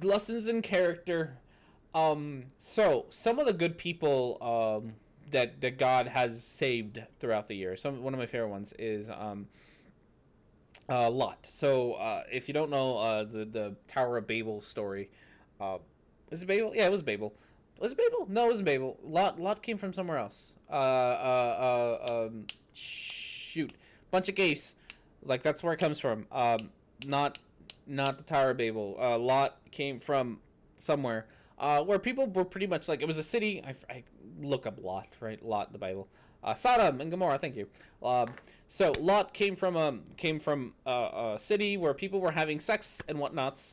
lessons in character. So some of the good people that God has saved throughout the year. One of my favorite ones is Lot. So if you don't know the Tower of Babel story, is it Babel? Yeah, it was Babel. Was it Babel? No, it wasn't Babel. Lot came from somewhere else. Shoot, bunch of geese. Like, that's where it comes from. Not the Tower of Babel. Lot came from somewhere where people were pretty much like, it was a city. I look up Lot, right? Lot, the Bible. Sodom and Gomorrah. Thank you. So Lot came from a city where people were having sex and whatnots.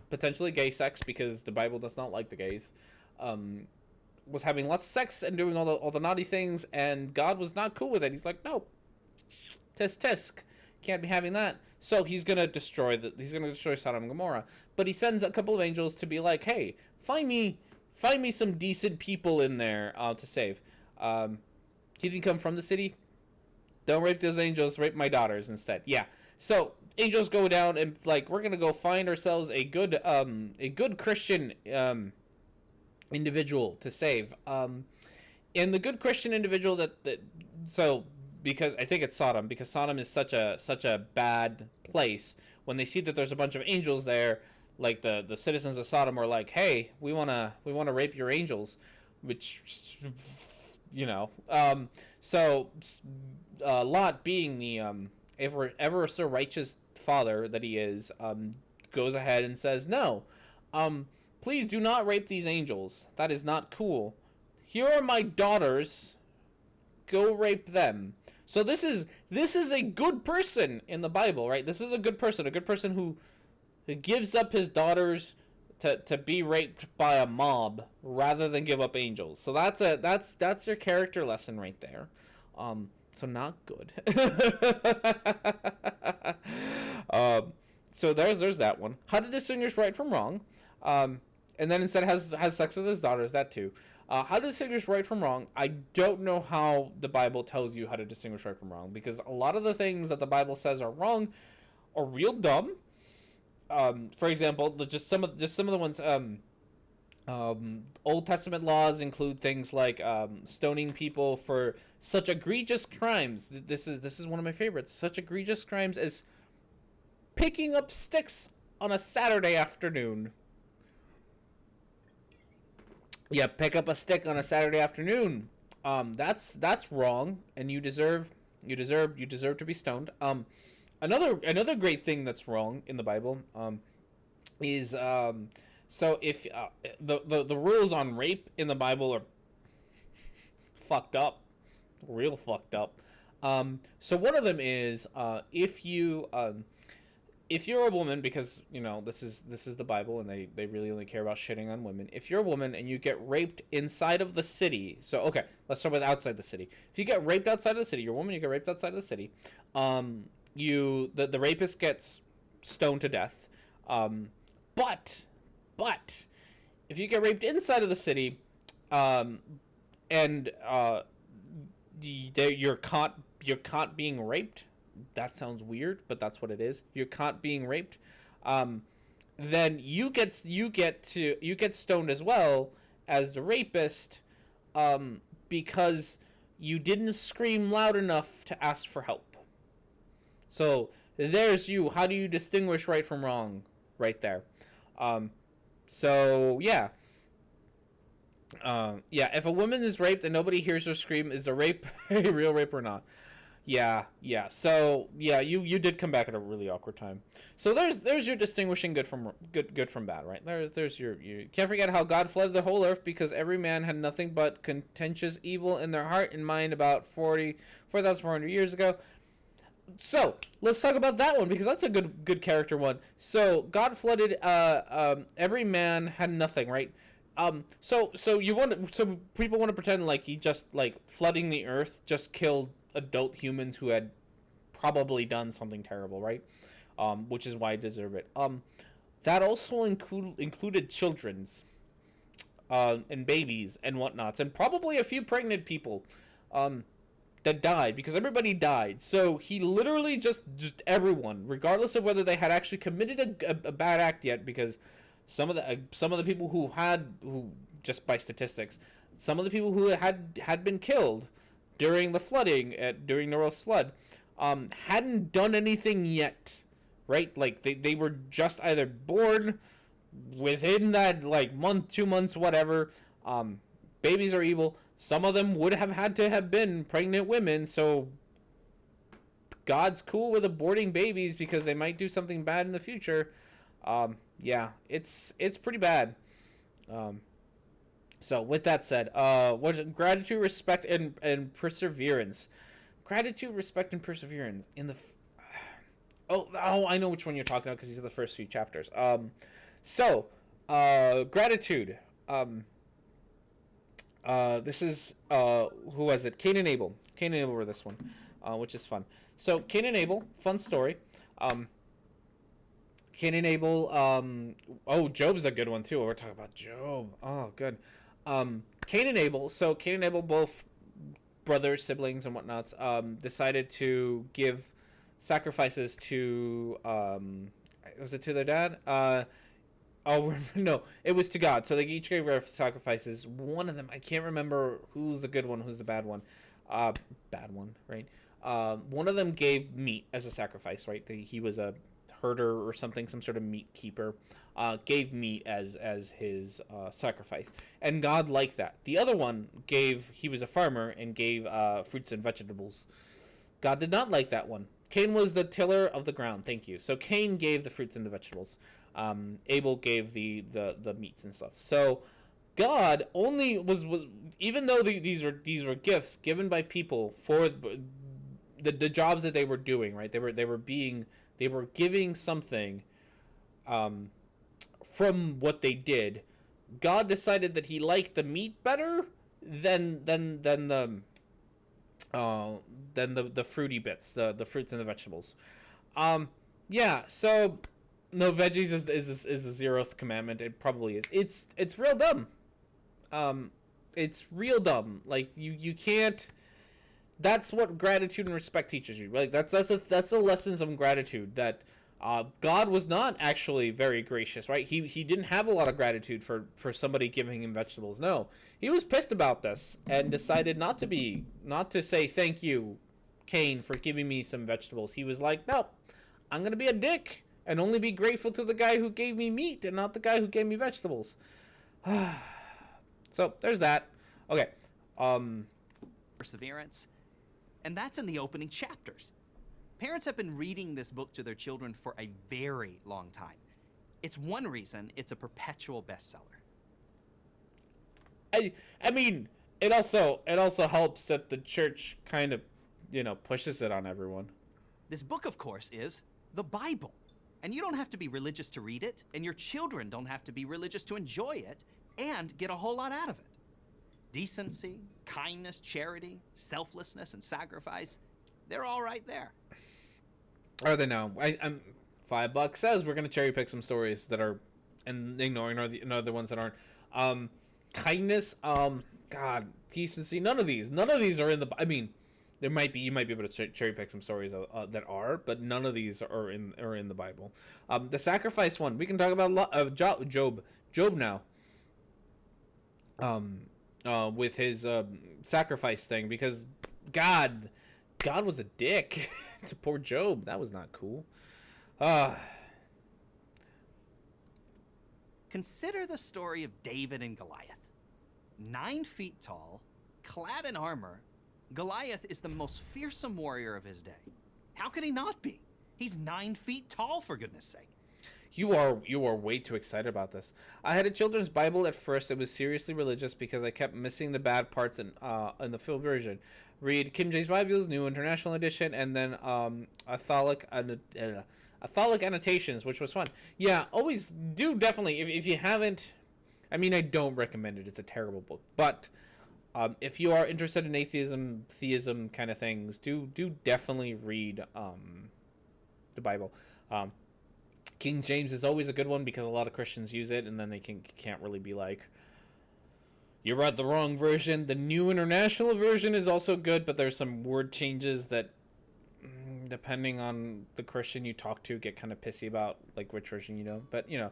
Potentially gay sex, because the Bible does not like the gays. Was having lots of sex and doing all the naughty things, and God was not cool with it. He's like, no, tisk. Can't be having that. So he's gonna destroy Sodom and Gomorrah. But he sends a couple of angels to be like, hey, find me some decent people in there to save. He didn't come from the city. Don't rape those angels. Rape my daughters instead. Yeah. So angels go down and, like, we're gonna go find ourselves a good Christian individual to save. And the good Christian individual because I think it's Sodom, because Sodom is such a bad place. When they see that there's a bunch of angels there, like the citizens of Sodom were like, hey, we wanna rape your angels, which, you know. So Lot, being the ever so righteous father that he is, goes ahead and says, no, please do not rape these angels. That is not cool. Here are my daughters. Go rape them. So this is a good person in the Bible, right? This is a good person who gives up his daughters to be raped by a mob rather than give up angels. So that's your character lesson right there. So not good. So there's that one. How to distinguish right from wrong. And then instead has sex with his daughters, that too. How to distinguish right from wrong. I don't know how the Bible tells you how to distinguish right from wrong, because a lot of the things that the Bible says are wrong are real dumb. For example, just some of the ones. Old Testament laws include things like stoning people for such egregious crimes. This is one of my favorites. Such egregious crimes as picking up sticks on a Saturday afternoon. Yeah, pick up a stick on a Saturday afternoon. That's wrong, and you deserve to be stoned. Another great thing that's wrong in the Bible is so if the rules on rape in the Bible are fucked up, real fucked up. So one of them is if you're a woman, because this is the Bible and they really only care about shitting on women. If you're a woman and you get raped inside of the city, so okay, let's start with outside the city. If you get raped outside of the city, you're a woman, you get raped outside of the city, the rapist gets stoned to death. But if you get raped inside of the city, and you're caught being raped. That sounds weird, but that's what it is. You're caught being raped. Then you get stoned as well as the rapist, because you didn't scream loud enough to ask for help. So there's you. How do you distinguish right from wrong? Right there. So yeah. If a woman is raped and nobody hears her scream, is the rape a real rape or not? Yeah. So yeah, you did come back at a really awkward time. So there's your distinguishing good from bad, right? There's your you can't forget how God flooded the whole earth because every man had nothing but contentious evil in their heart and mind about 4,400 years ago. So let's talk about that one because that's a good character one. So God flooded. Every man had nothing, right? So people want to pretend like he just like flooding the earth just killed adult humans who had probably done something terrible, right? Which is why I deserve it. That also included children's, and babies and whatnots, and probably a few pregnant people, that died because everybody died. So he literally just everyone, regardless of whether they had actually committed a bad act yet, because some of the people who just by statistics, some of the people who had been killed during the flooding during Noah's flood, hadn't done anything yet, right? Like they were just either born within that like month, 2 months, whatever. Babies are evil. Some of them would have had to have been pregnant women, so God's cool with aborting babies because they might do something bad in the future. Yeah, it's pretty bad. So with that said, what gratitude, respect, and perseverance. Gratitude, respect, and perseverance in the. Oh, I know which one you're talking about because these are the first few chapters. Gratitude. This is who was it? Cain and Abel. Cain and Abel were this one, which is fun. So Cain and Abel, fun story. Cain and Abel. Job's a good one too. We're talking about Job. Oh, good. Cain and Abel. So Cain and Abel, both brothers, siblings, and whatnots, decided to give sacrifices to. Was it to their dad? No, it was to God. So they each gave their sacrifices. One of them, I can't remember who's the good one, who's the bad one. Bad one, right? One of them gave meat as a sacrifice, right? He was a herder or something, some sort of meat keeper. Gave meat as his sacrifice, and God liked that. The other one he was a farmer and gave fruits and vegetables. God did not like that one. Cain was the tiller of the ground. Thank you. So Cain gave the fruits and the vegetables. Abel gave the meats and stuff. So God only was even though these were gifts given by people for the jobs that they were doing, right? They were giving something from what they did. God decided that he liked the meat better than the fruity bits, the fruits and the vegetables. Yeah, so no veggies is the 0th commandment. It probably is. It's real dumb. It's real dumb. Like you can't. That's what gratitude and respect teaches you. Like that's the lessons of gratitude. That God was not actually very gracious, right? He didn't have a lot of gratitude for somebody giving him vegetables. No, he was pissed about this and decided not to say thank you, Cain, for giving me some vegetables. He was like, nope, I'm gonna be a dick and only be grateful to the guy who gave me meat and not the guy who gave me vegetables. So there's that. Okay. Perseverance, and that's in the opening chapters. Parents have been reading this book to their children for a very long time. It's one reason it's a perpetual bestseller. I mean, it also helps that the church kind of, pushes it on everyone. This book, of course, is the Bible. And you don't have to be religious to read it, and your children don't have to be religious to enjoy it and get a whole lot out of it. Decency, kindness, charity, selflessness, and sacrifice, they're all right there. Are they now? I'm $5 says we're gonna cherry pick some stories that are, and ignoring other ones that aren't. Kindness, God, decency. None of these are in the. I mean, you might be able to cherry pick some stories that are, but none of these are in the Bible. The sacrifice one, we can talk about Job now. With his sacrifice thing, because God was a dick to poor Job. That was not cool. Consider the story of David and Goliath. 9 feet tall, clad in armor, Goliath is the most fearsome warrior of his day. How could he not be? He's 9 feet tall, for goodness sake. You are way too excited about this. I had a children's Bible at first. It was seriously religious because I kept missing the bad parts in the full version. Read King James Bible's New International Edition, and then Atholic annotations, which was fun. Yeah, always do definitely. If you haven't, I mean, I don't recommend it. It's a terrible book, but if you are interested in atheism, theism kind of things, do definitely read the Bible. King James is always a good one because a lot of Christians use it, and then they can't really be like, you read the wrong version. The New International Version is also good, but there's some word changes that, depending on the Christian you talk to, get kind of pissy about, like which version But no,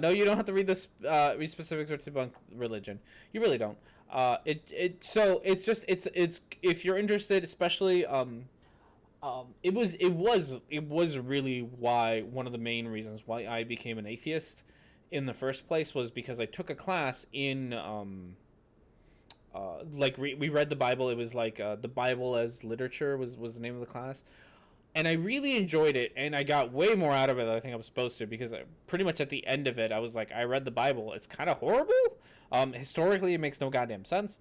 you don't have to read this read specifics or debunk religion. You really don't. It's if you're interested, especially it was really why one of the main reasons why I became an atheist in the first place was because I took a class in we read the Bible. It was like the Bible as literature was the name of the class, and I really enjoyed it, and I got way more out of it than I think I was supposed to, because pretty much at the end of it I was like, I read the Bible, it's kind of horrible. Historically it makes no goddamn sense.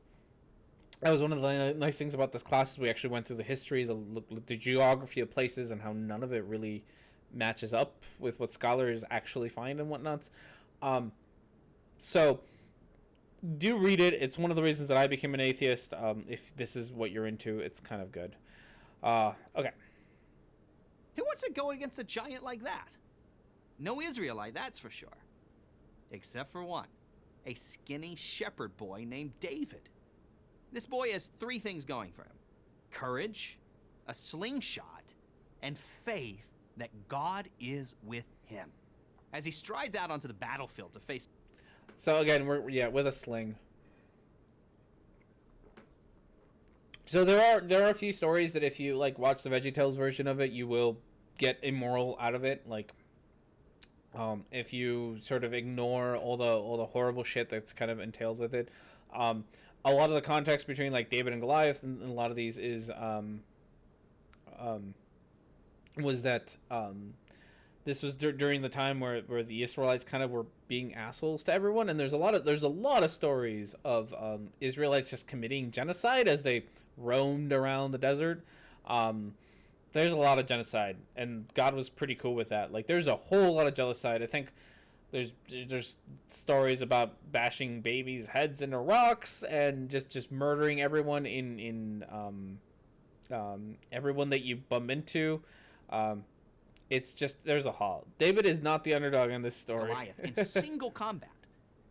That was one of the nice things about this class. We actually went through the history, the geography of places, and how none of it really matches up with what scholars actually find and whatnot. So do read it. It's one of the reasons that I became an atheist. If this is what you're into, it's kind of good. Okay. Who wants to go against a giant like that? No Israelite, that's for sure. Except for one. A skinny shepherd boy named David. This boy has 3 things going for him: courage, a slingshot, and faith that God is with him as he strides out onto the battlefield to face. So again, we're with a sling. So there are a few stories that if you watch the VeggieTales version of it, you will get a moral out of it. If you sort of ignore all the horrible shit that's kind of entailed with it. A lot of the context between David and Goliath and a lot of these is was that this was during the time where the Israelites kind of were being assholes to everyone, and there's a lot of stories of Israelites just committing genocide as they roamed around the desert. There's a lot of genocide, and God was pretty cool with that. There's a whole lot of genocide. I think there's stories about bashing babies' heads into rocks and just murdering everyone in everyone that you bump into. It's just, there's a haul. David is not the underdog in this story. Goliath in single combat.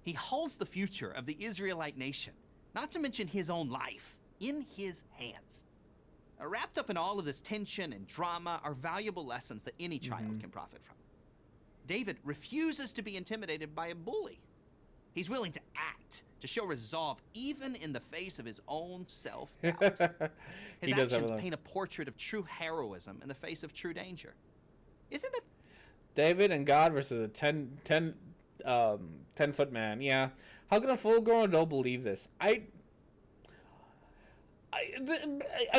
He holds the future of the Israelite nation, not to mention his own life, in his hands. Wrapped up in all of this tension and drama are valuable lessons that any child can profit from. David refuses to be intimidated by a bully. He's willing to act, to show resolve, even in the face of his own self-doubt. His actions paint a portrait of true heroism in the face of true danger. Isn't it? David and God versus a 10-foot man. Yeah. How can a full-grown adult believe this? I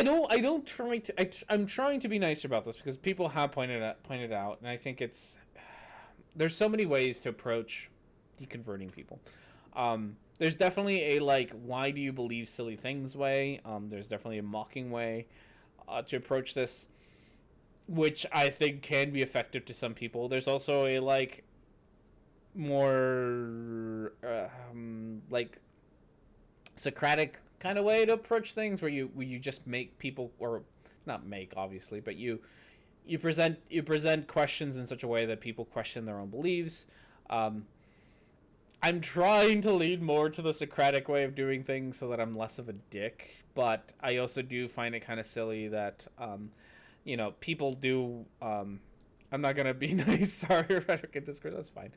don't try to. I'm trying to be nicer about this because people have pointed out, and I think there's so many ways to approach deconverting people. There's definitely a like, why do you believe silly things way. There's definitely a mocking way to approach this, which I think can be effective to some people. There's also a like more like Socratic kind of way to approach things where you just make people, or not make obviously, but you present questions in such a way that people question their own beliefs. I'm trying to lead more to the Socratic way of doing things so that I'm less of a dick, but I also do find it kind of silly that people do. I'm not gonna be nice. Sorry, Rhetoric and Discourse. That's fine.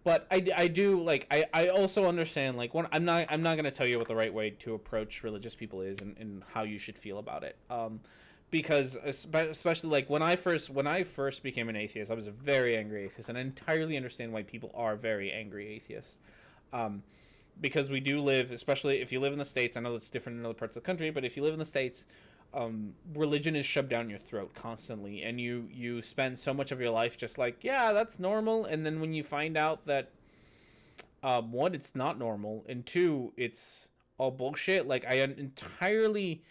But I do like I also understand like when I'm not gonna tell you what the right way to approach religious people is and how you should feel about it. Because especially like when I first became an atheist, I was a very angry atheist, and I entirely understand why people are very angry atheists. Because we do live, especially if you live in the States. I know it's different in other parts of the country, but if you live in the States, religion is shoved down your throat constantly, and you spend so much of your life just like, yeah, that's normal, and then when you find out that one, it's not normal, and two, it's all bullshit. Like I entirely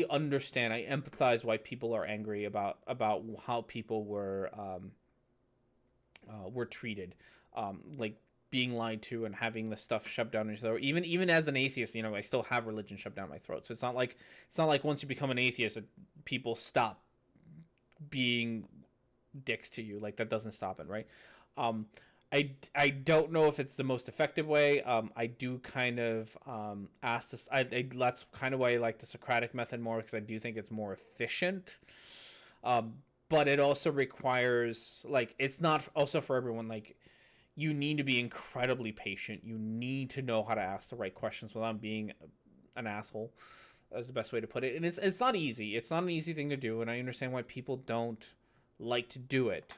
understand. I empathize why people are angry about how people were treated, like being lied to and having the stuff shoved down your throat. Even as an atheist, I still have religion shoved down my throat. So it's not like once you become an atheist, people stop being dicks to you. Like that doesn't stop it, right? I don't know if it's the most effective way. I do kind of ask this. That's kind of why I like the Socratic method more, because I do think it's more efficient. But it also requires, like, it's not also for everyone. Like, you need to be incredibly patient. You need to know how to ask the right questions without being an asshole. That's the best way to put it. And it's not easy. It's not an easy thing to do, and I understand why people don't like to do it.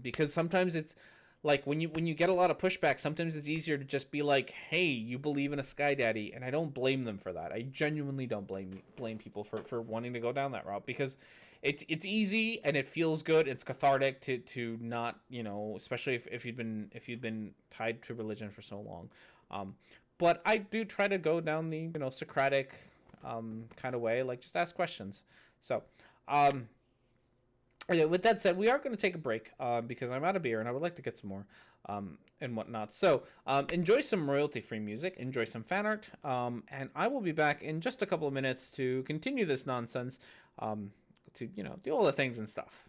Because sometimes it's like when you get a lot of pushback, sometimes it's easier to just be like, "Hey, you believe in a sky daddy," and I don't blame them for that. I genuinely don't blame people for wanting to go down that route, because it's easy and it feels good. It's cathartic to not, especially if you'd been tied to religion for so long. But I do try to go down the Socratic kind of way, like just ask questions. So. Okay, with that said, we are going to take a break because I'm out of beer and I would like to get some more and whatnot. So enjoy some royalty-free music, enjoy some fan art, and I will be back in just a couple of minutes to continue this nonsense, to do all the things and stuff.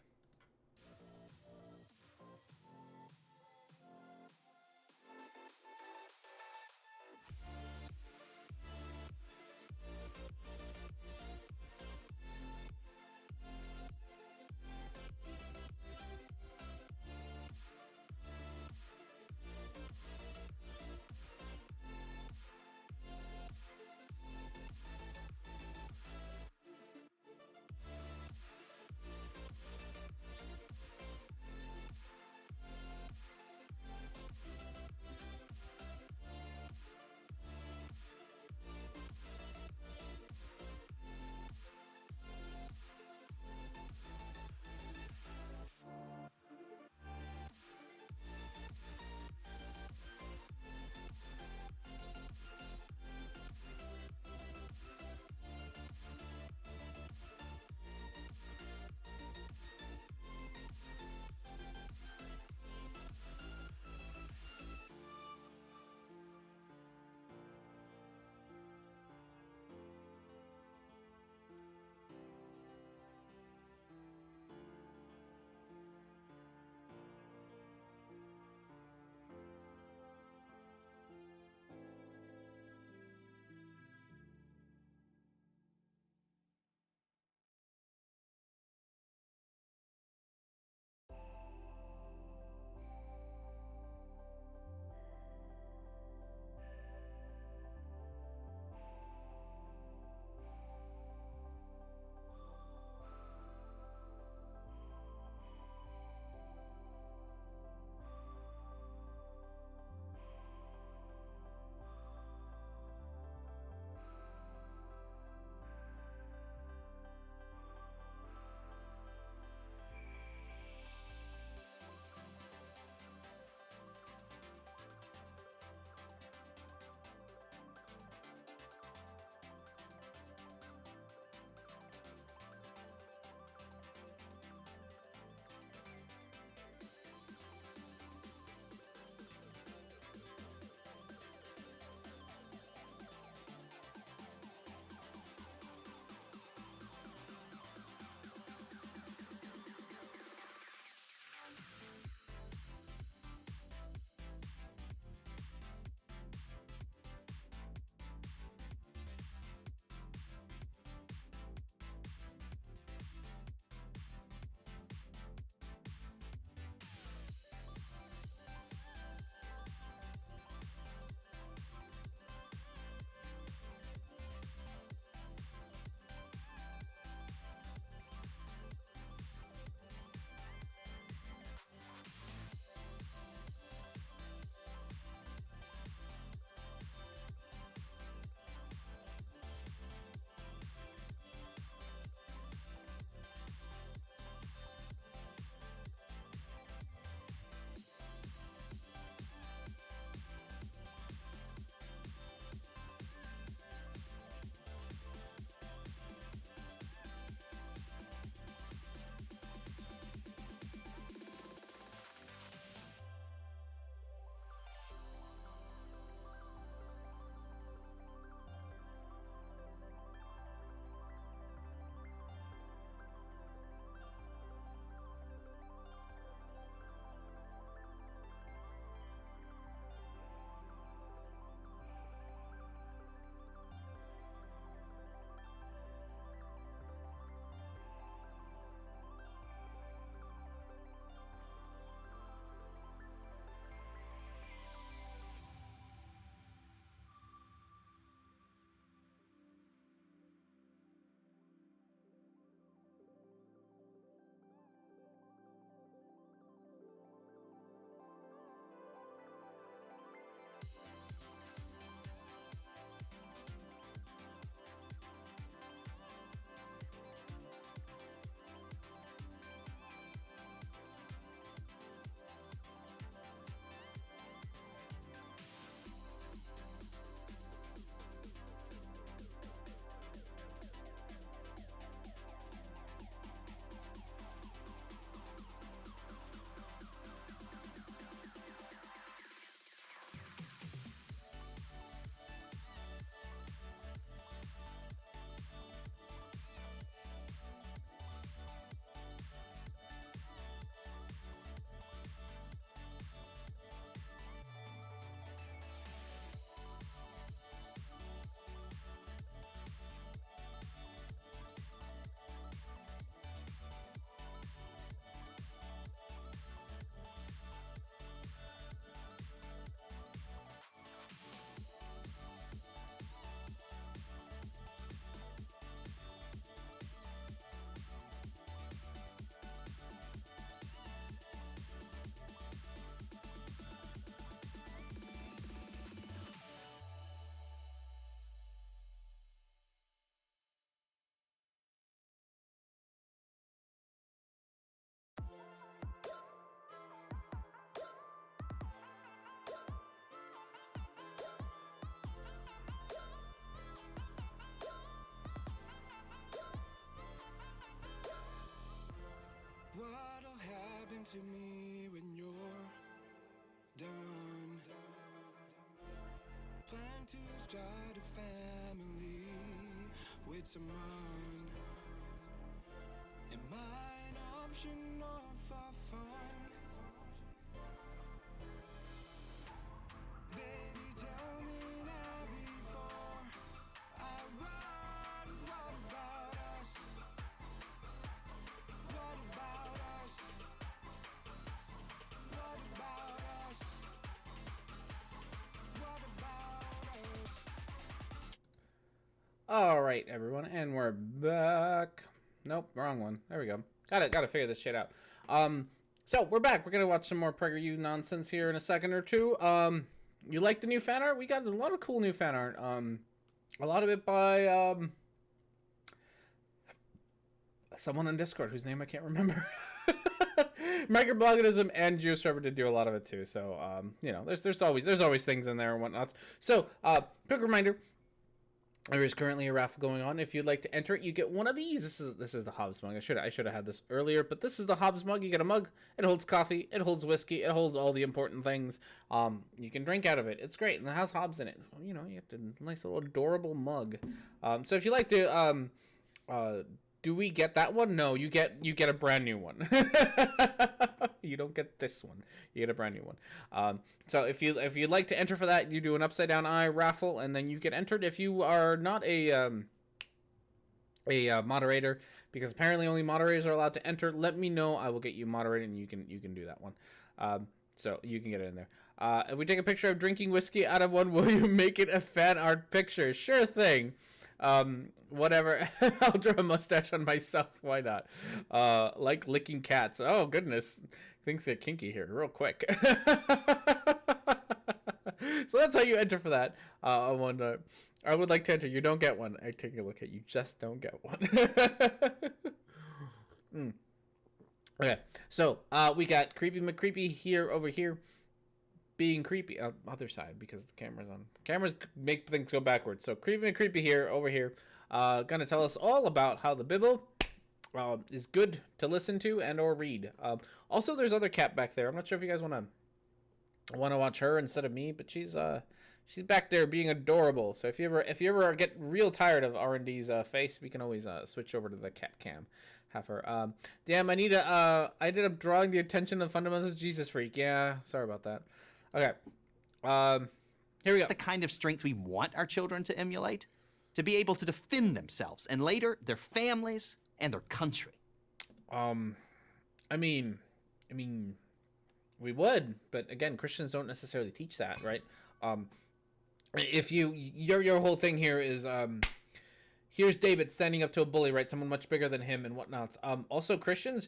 to me when you're done. Plan to start a family with someone. Am I an option or for fun? Baby, tell me now before I run. What about us? What about us? What about us? What about us? All right, everyone, and we're back. Nope, wrong one. There we go. Gotta figure this shit out. So we're back. We're gonna watch some more PragerU nonsense here in a second or two. You like the new fan art? We got a lot of cool new fan art. A lot of it by someone on Discord whose name I can't remember. Microbloganism and Geoserver did do a lot of it too. So you know, there's always things in there and whatnot. So quick reminder. There is currently a raffle going on. If you'd like to enter it, you get one of these. This is the Hobbs mug. I should have had this earlier, but this is the Hobbs mug. You get a mug. It holds coffee. It holds whiskey. It holds all the important things. You can drink out of it. It's great, and it has Hobbs in it. You know, you have a nice little adorable mug. So if you like to, do we get that one? No, you get a brand new one. You don't get this one. You get a brand new one. So if you'd like to enter for that, you do an upside down eye raffle, and then you get entered. If you are not a moderator, because apparently only moderators are allowed to enter, let me know. I will get you moderated, and you can do that one. So you can get it in there. If we take a picture of drinking whiskey out of one, will you make it a fan art picture? Sure thing. Whatever. I'll draw a mustache on myself. Why not? Like licking cats. Oh goodness, things get kinky here real quick. So that's how you enter for that. I would like to enter. You don't get one. I take a look at you. Just don't get one. Okay. So we got Creepy McCreepy here over here. Being creepy, other side, because the camera's on. Cameras make things go backwards. So Creepy and Creepy here, over here, gonna tell us all about how the Bible is good to listen to and or read. Also, there's other cat back there. I'm not sure if you guys wanna watch her instead of me, but she's back there being adorable. So if you ever get real tired of R&D's face, we can always switch over to the cat cam. Have her. Damn, I ended up drawing the attention of fundamentalist Jesus freak. Yeah, sorry about that. Okay, here we go. The kind of strength we want our children to emulate, to be able to defend themselves and later their families and their country. I mean, we would, but again, Christians don't necessarily teach that, right? If your whole thing here is here's David standing up to a bully, right? Someone much bigger than him and whatnot. Also, Christians,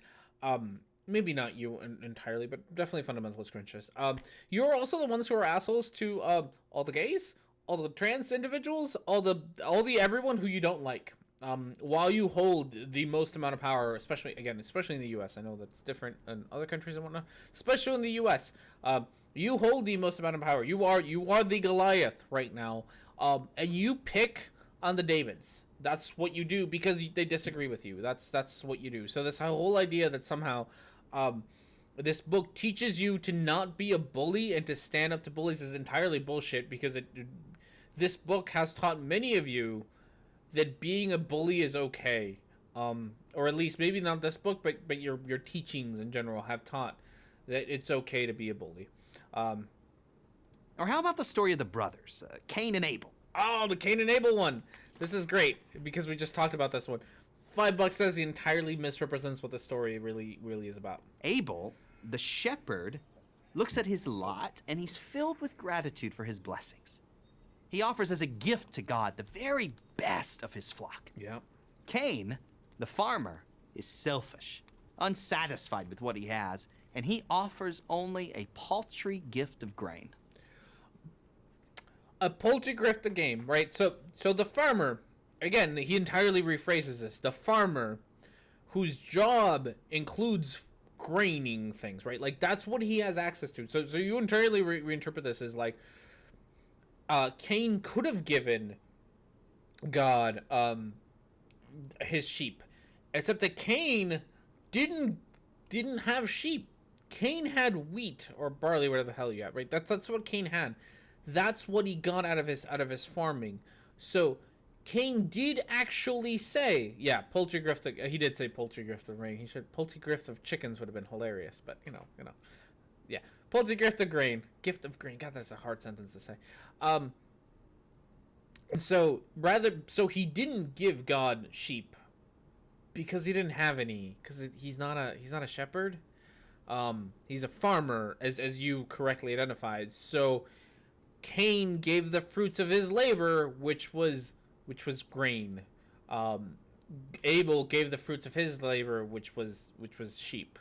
maybe not you entirely, but definitely fundamentalist Christians. You're also the ones who are assholes to all the gays, all the trans individuals, all the everyone who you don't like. While you hold the most amount of power, especially in the U.S. I know that's different in other countries and whatnot. Especially in the U.S., you hold the most amount of power. You are the Goliath right now, and you pick on the Davids. That's what you do because they disagree with you. That's what you do. So this whole idea that somehow this book teaches you to not be a bully and to stand up to bullies is entirely bullshit, because this book has taught many of you that being a bully is okay. Or at least maybe not this book, but your teachings in general have taught that it's okay to be a bully. Or how about the story of the brothers, Cain and Abel? Oh, the Cain and Abel one. This is great because we just talked about this one. $5 says he entirely misrepresents what the story really is about. Abel, the shepherd, looks at his lot and he's filled with gratitude for his blessings. He offers as a gift to God the very best of his flock. Yeah. Cain, the farmer, is selfish, unsatisfied with what he has, and he offers only a paltry gift of grain. A paltry gift of game, right? So the farmer, again, he entirely rephrases this. The farmer, whose job includes graining things, right? Like, that's what he has access to. So you entirely reinterpret this as like, Cain could have given God his sheep, except that Cain didn't have sheep. Cain had wheat or barley, whatever the hell you got, right? That's what Cain had. That's what he got out of his farming. So Cain did actually say, yeah, poultry grift. He did say poultry grift of rain. He should poultry grift of chickens would have been hilarious, but you know, yeah, poultry gift of grain. Gift of grain. God, that's a hard sentence to say. So he didn't give God sheep because he didn't have any. Because he's not a shepherd. He's a farmer, as you correctly identified. So Cain gave the fruits of his labor, which was grain. Abel gave the fruits of his labor, which was sheep.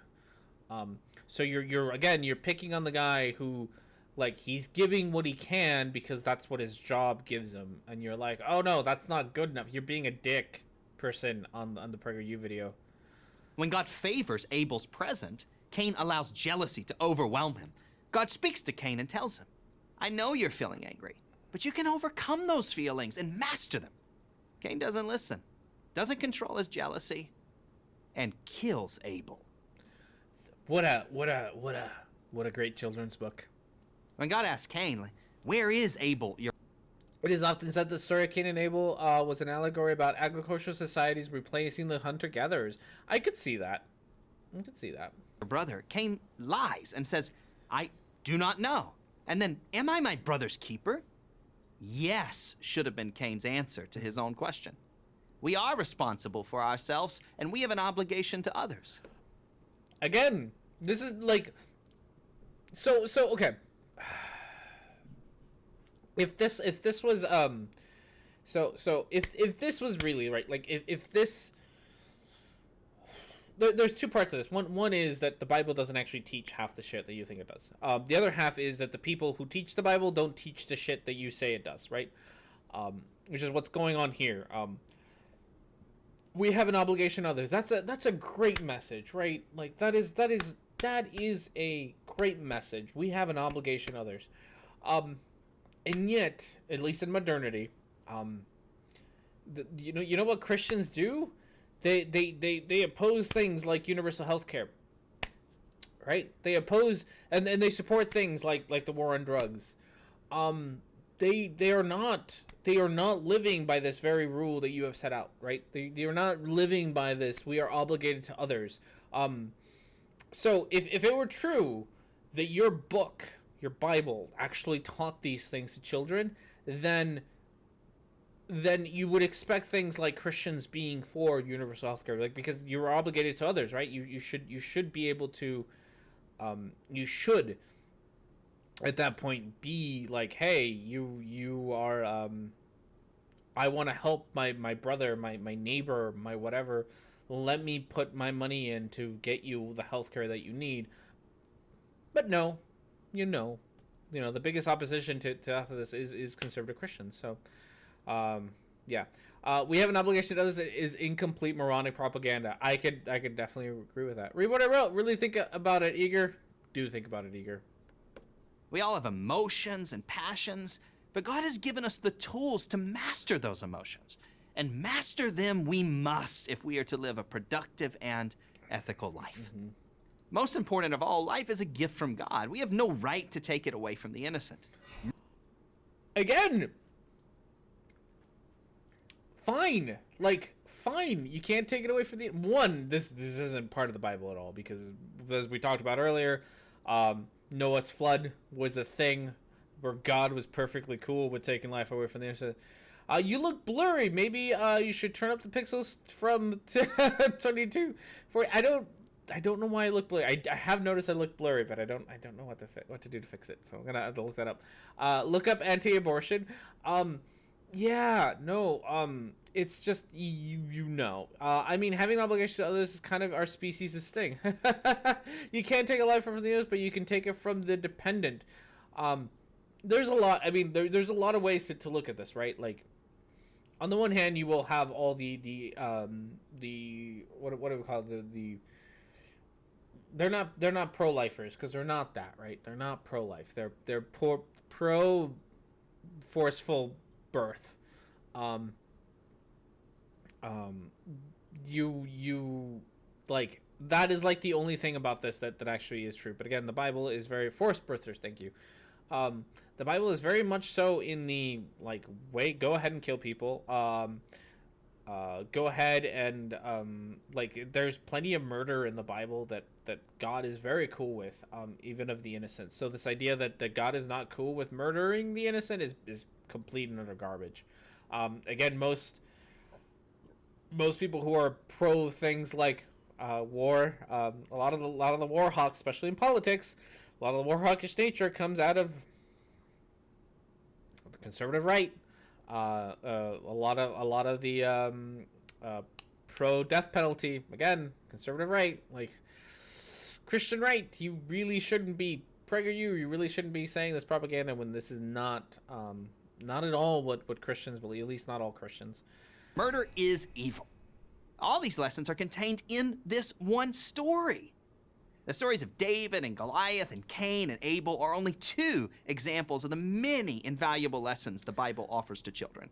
So you're picking on the guy who, like, he's giving what he can because that's what his job gives him, and you're like, oh no, that's not good enough. You're being a dick person on the PragerU video. When God favors Abel's present, Cain allows jealousy to overwhelm him. God speaks to Cain and tells him, I know you're feeling angry, but you can overcome those feelings and master them. Cain doesn't listen, doesn't control his jealousy, and kills Abel. What a great children's book. When God asked Cain, where is Abel, It is often said the story of Cain and Abel was an allegory about agricultural societies replacing the hunter-gatherers. I could see that. your brother? Cain lies and says, I do not know. And then, am I my brother's keeper? Yes, should have been Cain's answer to his own question. We are responsible for ourselves, and we have an obligation to others. Again, this is like, so okay. If this was if this was really right, like if this, there's two parts of this. One is that the Bible doesn't actually teach half the shit that you think it does. The other half is that the people who teach the Bible don't teach the shit that you say it does, right? Which is what's going on here. We have an obligation to others. That's a great message, right? Like that is a great message. We have an obligation to others. And yet, at least in modernity, you know what Christians do? They oppose things like universal health care, right? They oppose and they support things like the war on drugs. They are not living by this very rule that you have set out, right? They are not living by this. We are obligated to others. So if it were true that your book, your Bible, actually taught these things to children, then you would expect things like Christians being for universal healthcare, like, because you're obligated to others, right? You should be able to, you should at that point be like, hey, you are, I want to help my brother, my neighbor, my whatever. Let me put my money in to get you the healthcare that you need. But no, the biggest opposition to this is conservative Christians. So, yeah, we have an obligation to others that is incomplete moronic propaganda. I could definitely agree with that. Read what I wrote. Really think about it, Eager. Do think about it, Eager. We all have emotions and passions, but God has given us the tools to master those emotions. And master them we must if we are to live a productive and ethical life. Mm-hmm. Most important of all, life is a gift from God. We have no right to take it away from the innocent. Again, fine. You can't take it away from the one. This isn't part of the Bible at all, because as we talked about earlier, Noah's flood was a thing where God was perfectly cool with taking life away from the innocent. You look blurry. Maybe you should turn up the pixels from 22. I don't know why I look blurry. I have noticed I look blurry, but I don't know what to do to fix it. So I'm gonna have to look that up. Look up anti-abortion. It's just I mean, having an obligation to others is kind of our species' thing. You can't take a life from the others, but you can take it from the dependent. There's a lot. I mean, there's a lot of ways to look at this, right? Like, on the one hand, you will have all the what do we call it? They're not pro-lifers, because they're not that, right? They're not pro-life. They're pro forceful birth. You like, that is like the only thing about this that actually is true. But again, the Bible is very forced birthers. Thank you. The Bible is very much so in the like, wait, go ahead and kill people. Go ahead and like, there's plenty of murder in the Bible that God is very cool with, even of the innocent. So this idea that God is not cool with murdering the innocent is complete and utter garbage. Again, most people who are pro things like war, a lot of the war hawks, especially in politics, a lot of the war hawkish nature comes out of the conservative right. A lot of the pro death penalty, again, conservative right, like Christian right. You really shouldn't be PragerU. You really shouldn't be saying this propaganda when this is not at all what Christians believe. At least not all Christians. Murder is evil. All these lessons are contained in this one story. The stories of David and Goliath and Cain and Abel are only two examples of the many invaluable lessons the Bible offers to children.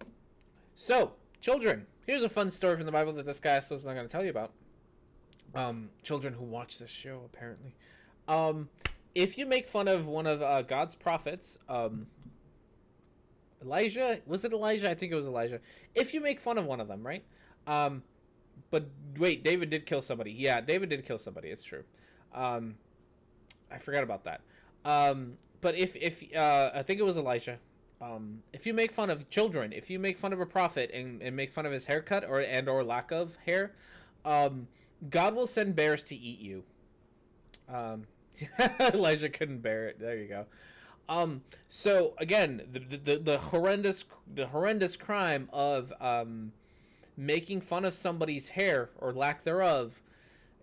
So, children, here's a fun story from the Bible that this guy was not going to tell you about. Children who watch this show, apparently. If you make fun of one of God's prophets, Elijah, was it Elijah? I think it was Elijah. If you make fun of one of them, right? But wait, David did kill somebody. Yeah, David did kill somebody. It's true. I forgot about that. But if I think it was Elijah. If you make fun of children, if you make fun of a prophet and make fun of his haircut or lack of hair, God will send bears to eat you. Elijah couldn't bear it. There you go. So again, the horrendous crime of making fun of somebody's hair or lack thereof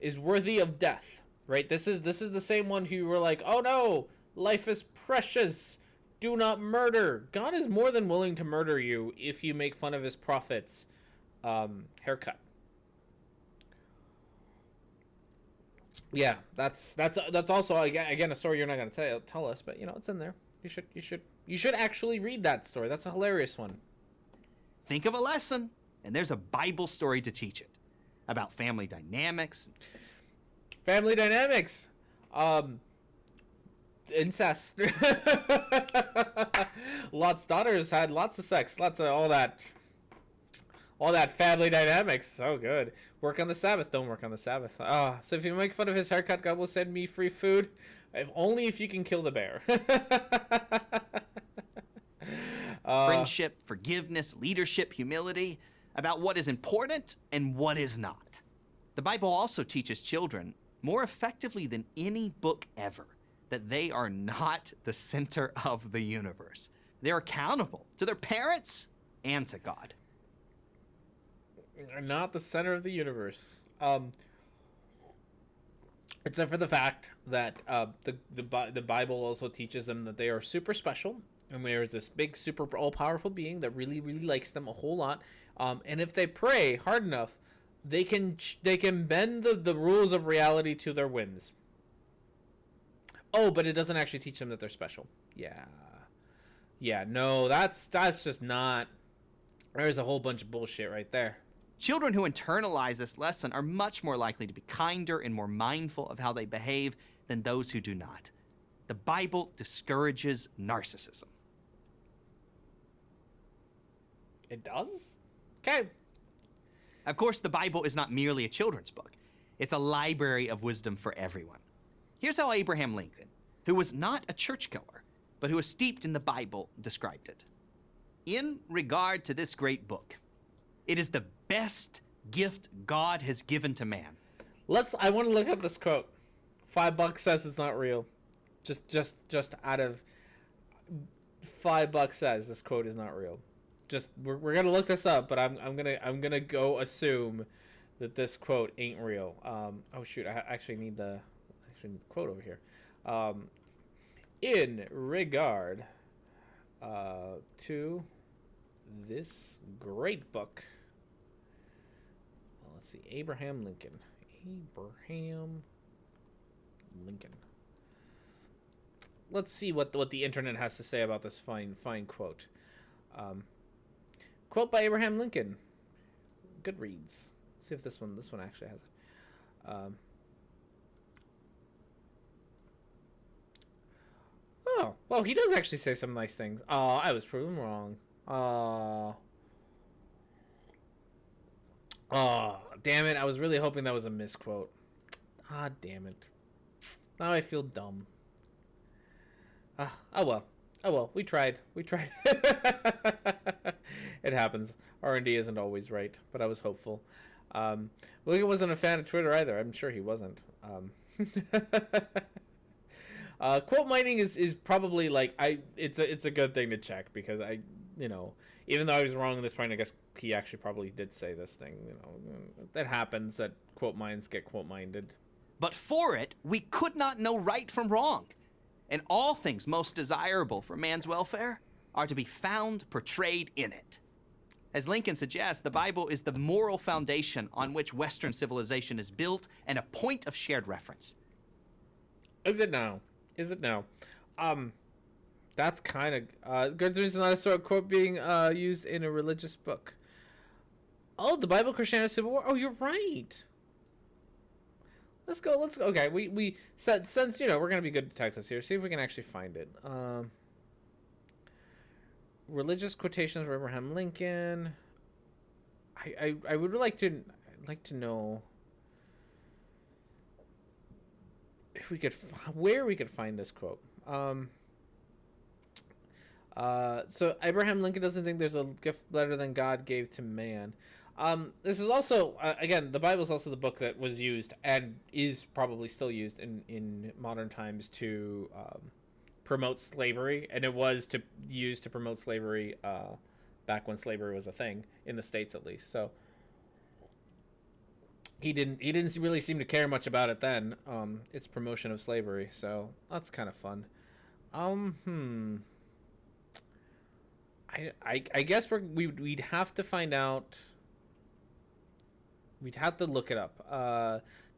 is worthy of death. Right? This is the same one who were like, oh no, life is precious. Do not murder. God is more than willing to murder you if you make fun of his prophet's haircut. Yeah, that's also again a story you're not going to tell us, but it's in there. You should actually read that story. That's a hilarious one. Think of a lesson, and there's a Bible story to teach it about family dynamics. Family dynamics. Incest. Lot's daughters had lots of sex, lots of all that family dynamics. So good. Work on the Sabbath. Don't work on the Sabbath. So if you make fun of his haircut, God will send me free food. Only if you can kill the bear. Friendship, forgiveness, leadership, humility, about what is important and what is not. The Bible also teaches children, more effectively than any book ever, that they are not the center of the universe. They're accountable to their parents and to God. They're not the center of the universe. Except for the fact that the Bible also teaches them that they are super special, and there's this big, super all-powerful being that really, really likes them a whole lot. And if they pray hard enough, they can bend the rules of reality to their whims. Oh, but it doesn't actually teach them that they're special. Yeah, no, that's just not. There's a whole bunch of bullshit right there. Children who internalize this lesson are much more likely to be kinder and more mindful of how they behave than those who do not. The Bible discourages narcissism. It does? Okay. Of course, the Bible is not merely a children's book. It's a library of wisdom for everyone. Here's how Abraham Lincoln, who was not a churchgoer, but who was steeped in the Bible, described it. In regard to this great book, it is the best gift God has given to man. I want to look up this quote. $5 says it's not real. Just out of $5 says this quote is not real. We're gonna look this up, but I'm gonna go assume that this quote ain't real. Oh shoot, I actually need the quote over here. In regard to this great book. Well, let's see, Abraham Lincoln. Let's see what the internet has to say about this fine quote. Quote by Abraham Lincoln. Goodreads. Let's see if this one actually has it. Oh, well, he does actually say some nice things. Oh, I was proven wrong. Oh, damn it. I was really hoping that was a misquote. Ah, damn it. Now I feel dumb. Oh well. Oh well. We tried. We tried. It happens. R&D isn't always right, but I was hopeful. William wasn't a fan of Twitter either. I'm sure he wasn't. Quote mining is probably like it's a good thing to check because even though I was wrong at this point, I guess he actually probably did say this thing. That happens, that quote mines get quote minded. But for it, we could not know right from wrong. And all things most desirable for man's welfare are to be found portrayed in it. As Lincoln suggests, the Bible is the moral foundation on which Western civilization is built and a point of shared reference. Is it now? Is it now? That's kind of good reason I saw a quote being used in a religious book. Oh, the Bible, Christianity, Civil War. Oh, you're right. Let's go. Okay, we said, since we're gonna be good detectives here. See if we can actually find it. Religious quotations from Abraham Lincoln. I would like to know if we could where we could find this quote. So Abraham Lincoln doesn't think there's a gift better than God gave to man. This is also, again, the Bible is also the book that was used and is probably still used in modern times to promote slavery, and it was used to promote slavery back when slavery was a thing in the States, at least. So he didn't really seem to care much about it then. Its promotion of slavery, so that's kind of fun. I guess we'd have to find out. We'd have to look it up.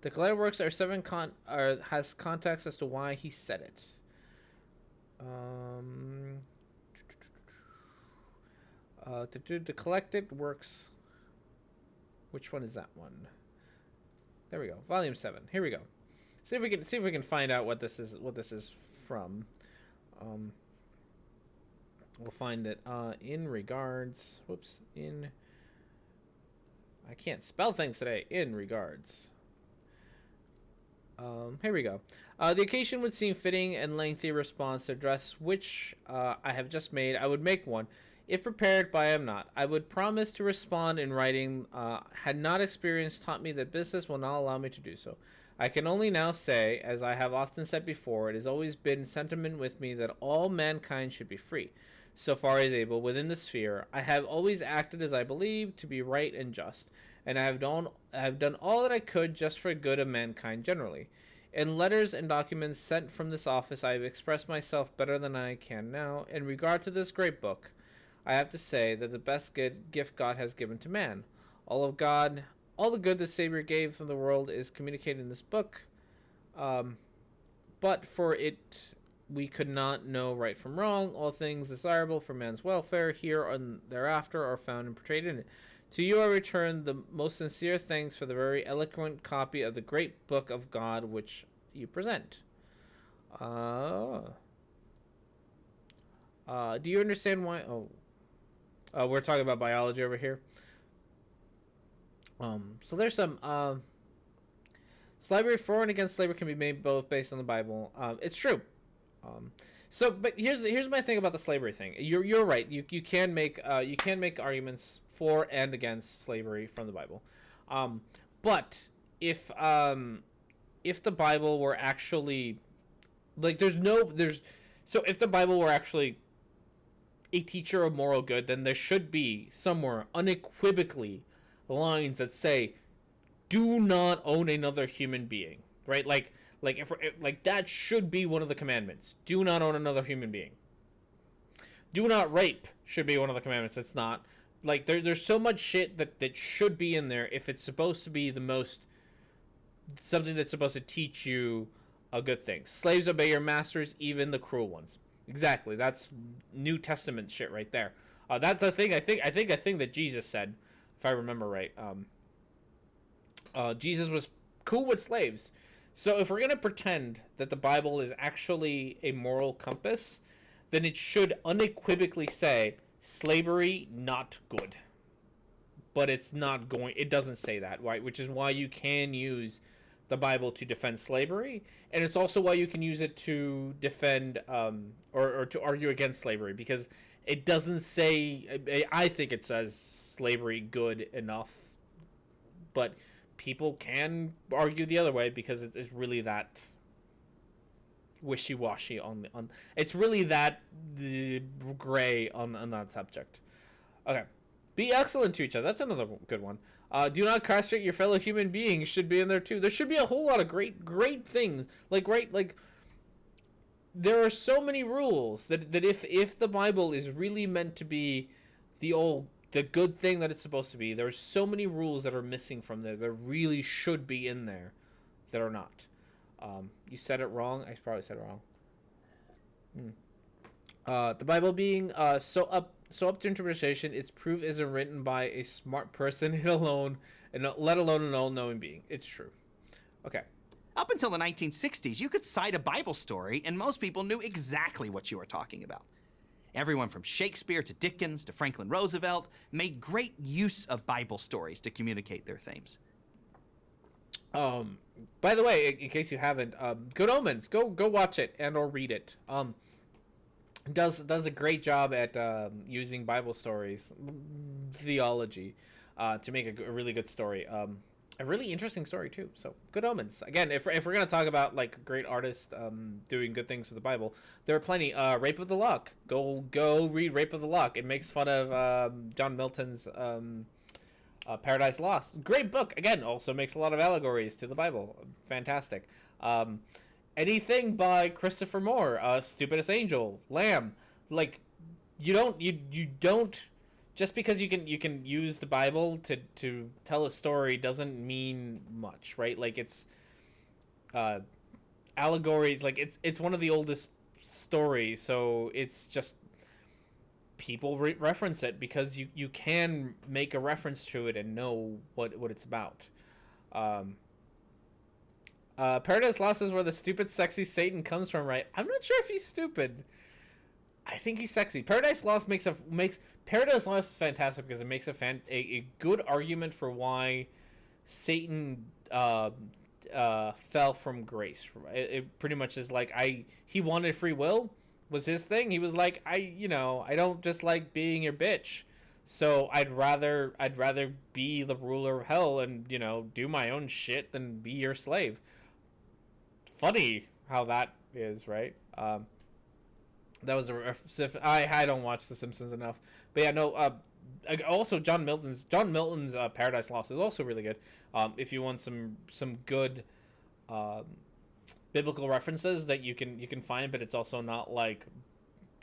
The Collider works are has context as to why he said it. The collected works. Which one is that one? There we go. Volume 7. Here we go. See if we can find out what this is from. We'll find it in regards. Whoops. I can't spell things today. In regards. Here we go. The occasion would seem fitting and lengthy response to address which I have just made. I would make one. If prepared, but I am not. I would promise to respond in writing. Had not experience taught me that business will not allow me to do so. I can only now say, as I have often said before, it has always been sentiment with me that all mankind should be free, so far as able, within the sphere. I have always acted as I believe to be right and just, and I have done all that I could just for the good of mankind generally. In letters and documents sent from this office, I have expressed myself better than I can now. In regard to this great book, I have to say that the best gift God has given to man. All the good the Savior gave from the world is communicated in this book. But for it, we could not know right from wrong. All things desirable for man's welfare here and thereafter are found and portrayed in it. To you I return the most sincere thanks for the very eloquent copy of the great book of God which you present. Do you understand why? We're talking about biology over here. So there's some slavery for and against slavery can be made both based on the Bible. It's true. But here's my thing about the slavery thing. You're right. You can make arguments for and against slavery from the Bible. But if the Bible were actually like if the Bible were actually a teacher of moral good, then there should be somewhere unequivocally lines that say, "Do not own another human being." Right? Like if that should be one of the commandments. Do not own another human being. Do not rape should be one of the commandments. It's not. Like there's so much shit that should be in there if it's supposed to be something that's supposed to teach you a good thing. Slaves, obey your masters, even the cruel ones. Exactly. That's New Testament shit right there. That's a thing. I think a thing that Jesus said, if I remember right. Jesus was cool with slaves. So if we're going to pretend that the Bible is actually a moral compass, then it should unequivocally say slavery not good. But it's not going, it doesn't say that, right? Which is why you can use the Bible to defend slavery, and it's also why you can use it to defend or to argue against slavery, because it doesn't say, I think it says slavery good enough, but people can argue the other way because it's really that wishy-washy on it's really that gray on that subject. Okay. Be excellent to each other. That's another good one. Do not castrate your fellow human beings should be in there too. There should be a whole lot of great things. Like there are so many rules that if the Bible is really meant to be the good thing that it's supposed to be, there are so many rules that are missing from there that really should be in there that are not. You said it wrong. I probably said it wrong. The Bible being so up to interpretation, its proof isn't written by a smart person let alone an all-knowing being. It's true. Okay. Up until the 1960s, you could cite a Bible story, and most people knew exactly what you were talking about. Everyone from Shakespeare to Dickens to Franklin Roosevelt made great use of Bible stories to communicate their themes. By the way, in case you haven't, Good Omens, go watch it and or read it. Does a great job at using Bible stories, theology, to make a really good story. A really interesting story too. So Good Omens. Again, if we're gonna talk about like great artists doing good things with the Bible, there are plenty. Rape of the Lock. Go read Rape of the Lock. It makes fun of John Milton's Paradise Lost. Great book. Again, also makes a lot of allegories to the Bible. Fantastic. Anything by Christopher Moore, Stupidest Angel, Lamb. Like you don't just because you can use the Bible to tell a story doesn't mean much, right? Like it's allegories, like it's one of the oldest stories, so it's just people reference it because you can make a reference to it and know what it's about. Paradise Lost is where the stupid, sexy Satan comes from, right? I'm not sure if he's stupid. I think he's sexy. Paradise Lost makes Paradise Lost is fantastic because it makes a good argument for why Satan fell from grace. It pretty much is like he wanted free will was his thing. He was like I don't just like being your bitch. So I'd rather be the ruler of hell and do my own shit than be your slave. Funny how that is, right? That was I don't watch The Simpsons enough, but yeah, no. Also, John Milton's Paradise Lost is also really good. If you want some good biblical references that you can find, but it's also not like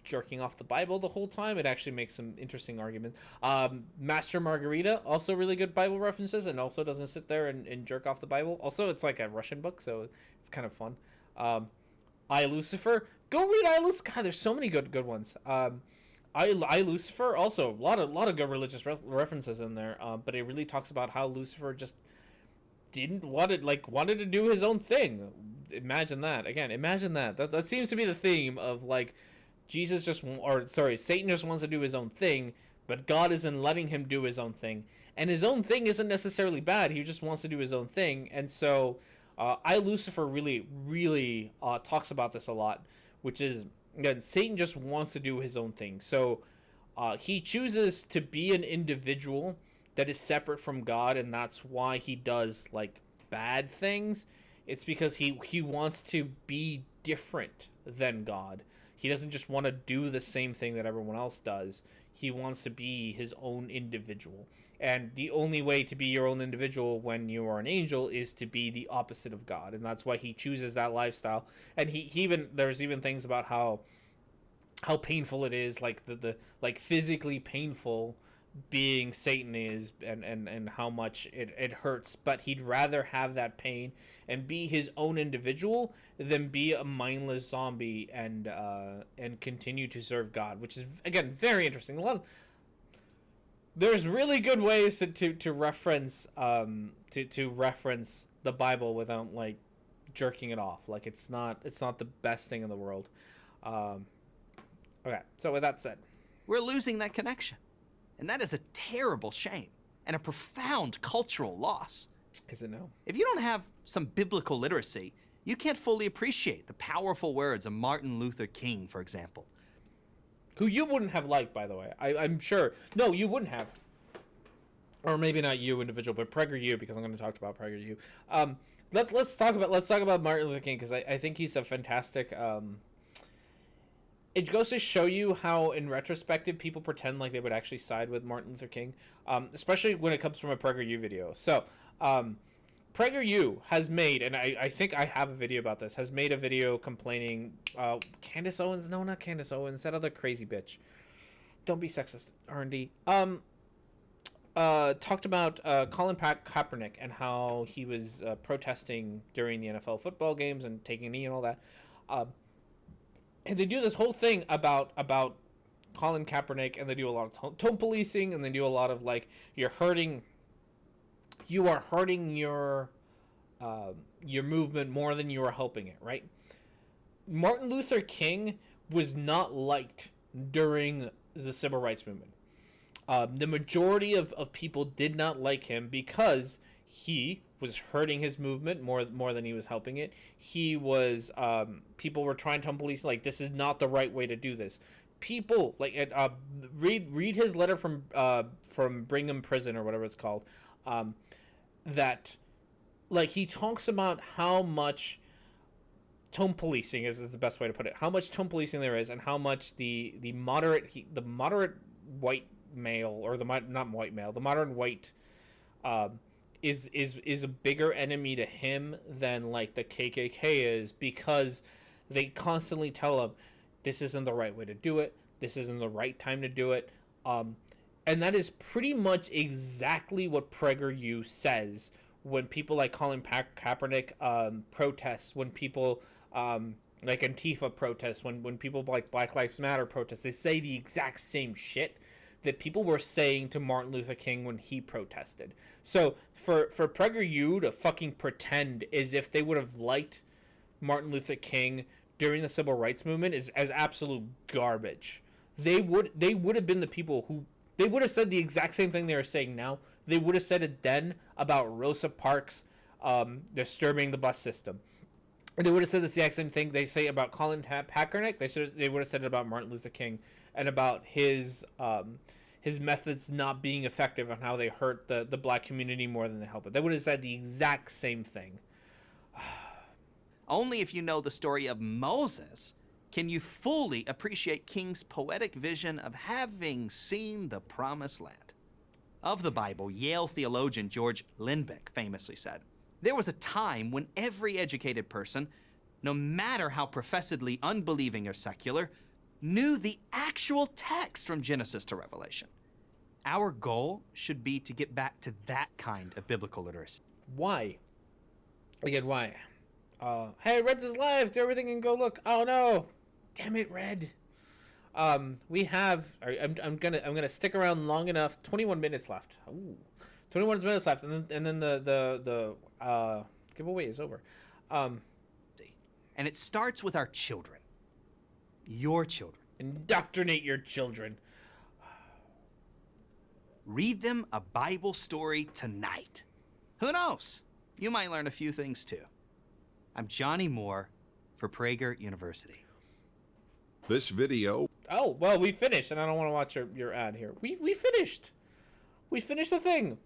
jerking off the Bible the whole time. It actually makes some interesting arguments. Master Margarita, also really good Bible references, and also doesn't sit there and jerk off the Bible. Also, it's like a Russian book, so it's kind of fun. I, Lucifer, go read I, Lucifer. God, there's so many good ones. I, Lucifer, also a lot of good religious references in there, but it really talks about how Lucifer just wanted to do his own thing. Imagine that. Again, imagine that. That seems to be the theme of like Satan just wants to do his own thing, but God isn't letting him do his own thing. And his own thing isn't necessarily bad. He just wants to do his own thing. And so I, Lucifer, really talks about this a lot, which is, again, Satan just wants to do his own thing. So he chooses to be an individual that is separate from God, and that's why he does like bad things. It's because he wants to be different than God. He doesn't just want to do the same thing that everyone else does. He wants to be his own individual. And the only way to be your own individual when you are an angel is to be the opposite of God. And that's why he chooses that lifestyle. And there's even things about how painful it is, like the physically painful being Satan is, and how much it hurts, but he'd rather have that pain and be his own individual than be a mindless zombie and continue to serve God, which is, again, very interesting. There's really good ways to reference to reference the Bible without like jerking it off. Like it's not the best thing in the world. Okay, so with that said, We're losing that connection. And that is a terrible shame and a profound cultural loss. is it no? If you don't have some biblical literacy, you can't fully appreciate the powerful words of Martin Luther King, for example. Who you wouldn't have liked, by the way. I'm sure. No, you wouldn't have. Or maybe not you individual, but PragerU, because I'm going to talk about PragerU. Let's talk about Martin Luther King, because I think he's a fantastic. It goes to show you how, in retrospective, people pretend like they would actually side with Martin Luther King, especially when it comes from a PragerU video. So, PragerU has made, and I think I have a video about this, has made a video complaining, Candace Owens, no, not Candace Owens, that other crazy bitch. Don't be sexist, R&D. Talked about Colin Kaepernick and how he was protesting during the NFL football games and taking a knee and all that. And they do this whole thing about Colin Kaepernick, and they do a lot of tone policing, and they do a lot of like, you are hurting your movement more than you are helping it, right? Martin Luther King was not liked during the civil rights movement. The majority of people did not like him because he was hurting his movement more than he was helping it. He was people were trying to police, like, this is not the right way to do this. People like read his letter from Brigham Prison or whatever it's called. That, like, he talks about how much tone policing is the best way to put it. How much tone policing there is, and how much the moderate white male, or the modern white is a bigger enemy to him than like the KKK is, because they constantly tell him this isn't the right way to do it, this isn't the right time to do it, and that is pretty much exactly what PragerU says when people like Colin Kaepernick protests, when people like Antifa protests, when people like Black Lives Matter protests. They say the exact same shit that people were saying to Martin Luther King when he protested. So for PragerU to fucking pretend as if they would have liked Martin Luther King during the civil rights movement is as absolute garbage. They would have been the people who, they would have said the exact same thing they are saying now. They would have said it then about Rosa Parks disturbing the bus system. They would have said the exact same thing they say about Colin Kaepernick. They would have said it about Martin Luther King and about his methods not being effective and how they hurt the black community more than they help it. They would have said the exact same thing. Only if you know the story of Moses can you fully appreciate King's poetic vision of having seen the promised land. Of the Bible, Yale theologian George Lindbeck famously said, "There was a time when every educated person, no matter how professedly unbelieving or secular, knew the actual text from Genesis to Revelation." Our goal should be to get back to that kind of biblical literacy. Why? Again, why? Hey, Red's is live. Do everything and go look. Oh no! Damn it, Red. We have. I'm gonna stick around long enough. 21 minutes left. Ooh. 21 minutes left, and then the giveaway is over. And it starts with our children. Your children. Indoctrinate your children. Read them a Bible story tonight. Who knows? You might learn a few things too. I'm Johnny Moore for Prager University. This video. Oh, well, we finished, and I don't want to watch your ad here. We finished. We finished the thing.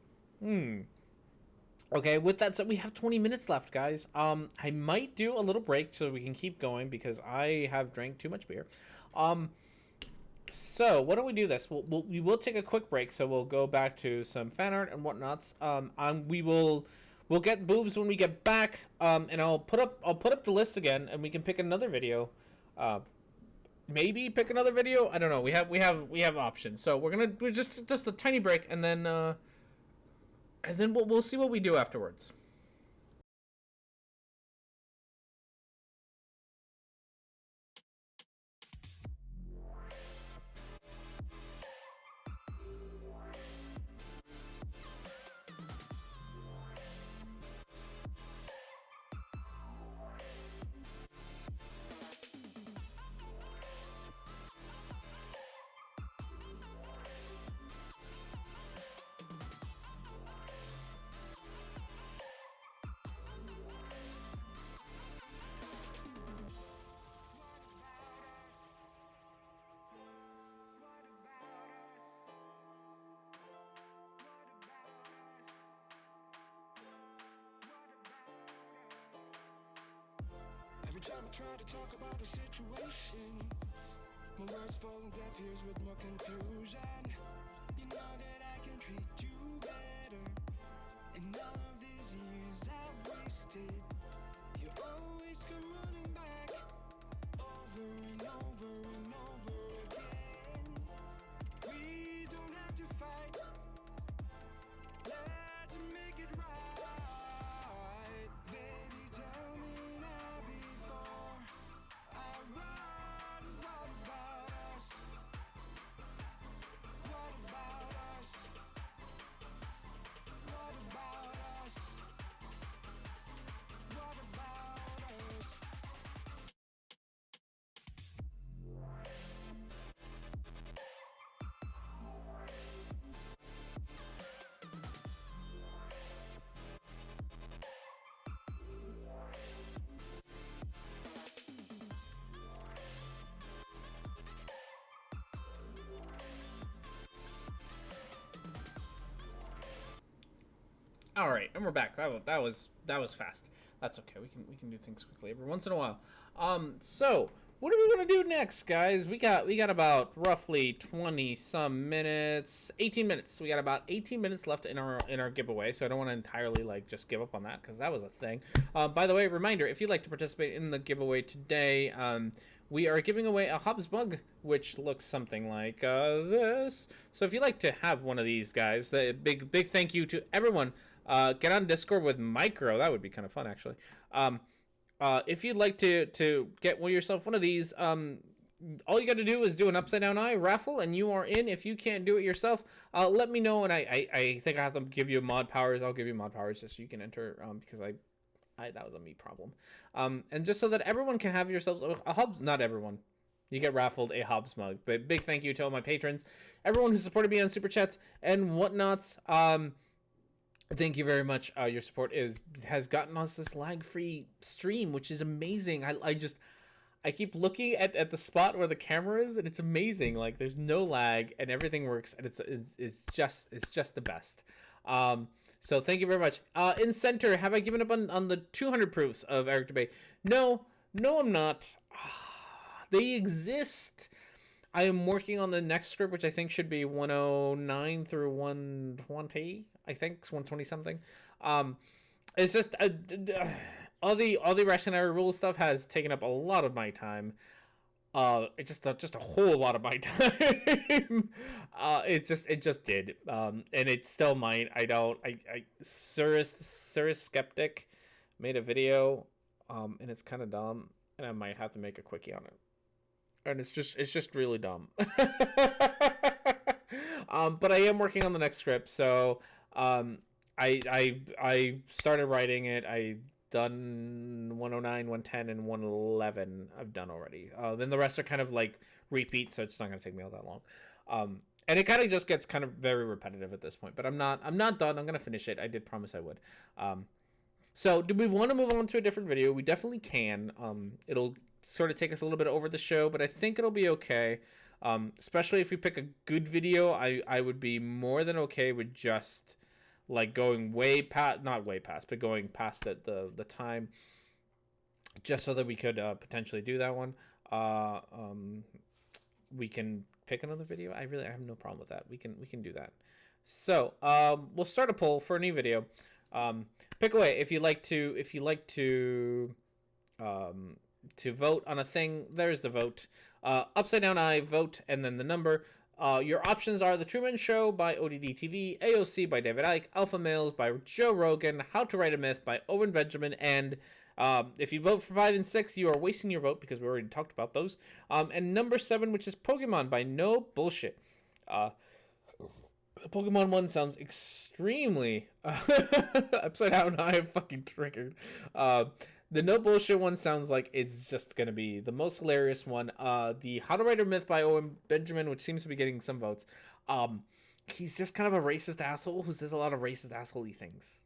Okay, with that said, we have 20 minutes left, guys. I might do a little break so we can keep going because I have drank too much beer. So why don't we do this? We will take a quick break, so we'll go back to some fan art and whatnots. We'll get boobs when we get back. And I'll put up the list again, and we can pick another video. Maybe pick another video. I don't know. We have options. So we're gonna do just a tiny break, and then we'll see what we do afterwards. try to talk about the situation. My words fall on deaf ears with more confusion. You know that I can treat you better. And all of these years I've wasted, you always come running back over and over and over again. We don't have to fight, let's make it right. Baby, tell me now before I run. What about us? What about us? What about us? What about us? All right, and we're back. That was fast. That's okay. We can do things quickly every once in a while. So what are we gonna do next, guys? We got about roughly 20 some minutes, 18 minutes. We got about 18 minutes left in our giveaway. So I don't want to entirely like just give up on that because that was a thing. By the way, reminder: if you'd like to participate in the giveaway today, we are giving away a Hobbs mug, which looks something like this. So if you'd like to have one of these, guys, the big thank you to everyone. Get on Discord with Micro. That would be kind of fun, actually. If you'd like to get yourself one of these, all you got to do is do an upside down eye raffle, and you are in. If you can't do it yourself, let me know, and I think I have to give you mod powers. I'll give you mod powers just so you can enter, because that was a me problem. And just so that everyone can have yourselves a Hobbs. Not everyone. You get raffled a Hobbs mug. But big thank you to all my patrons, everyone who supported me on Super Chats and whatnots. Thank you very much. Your support has gotten us this lag-free stream, which is amazing. I keep looking at the spot where the camera is, and it's amazing. Like, there's no lag, and everything works, and it's just the best. So thank you very much. In center, have I given up on the 200 proofs of Eric Debay? No, I'm not. They exist. I am working on the next script, which I think should be 109 through 120. I think it's 120 something. It's just all the rationary rule stuff has taken up a lot of my time. It's just a whole lot of my time. It just did. And it still might. Cirrus Skeptic made a video, and it's kind of dumb, and I might have to make a quickie on it. And it's just really dumb. But I am working on the next script, so I started writing it. I done 109, 110, and 111. I've done already. Then the rest are kind of like repeats, so it's not gonna take me all that long. And it kind of just gets kind of very repetitive at this point. But I'm not done. I'm gonna finish it. I did promise I would. So do we want to move on to a different video? We definitely can. It'll sort of take us a little bit over the show, but I think it'll be okay. Especially if we pick a good video, I would be more than okay with just like going not way past, but going past the time, just so that we could potentially do that one. We can pick another video. I have no problem with that. We can do that. So we'll start a poll for a new video. Pick away if you like to vote on a thing. There's the vote. Upside down eye, vote, and then the number. Your options are The Truman Show by ODD TV, AOC by David Icke, Alpha Males by Joe Rogan, How to Write a Myth by Owen Benjamin, and if you vote for 5 and 6, you are wasting your vote because we already talked about those. And number 7, which is Pokemon by No Bullshit. Pokemon 1 sounds extremely upside down. I am fucking triggered. The No Bullshit one sounds like it's just gonna be the most hilarious one. The How to Write a Myth by Owen Benjamin, which seems to be getting some votes. He's just kind of a racist asshole who says a lot of racist asshole-y things.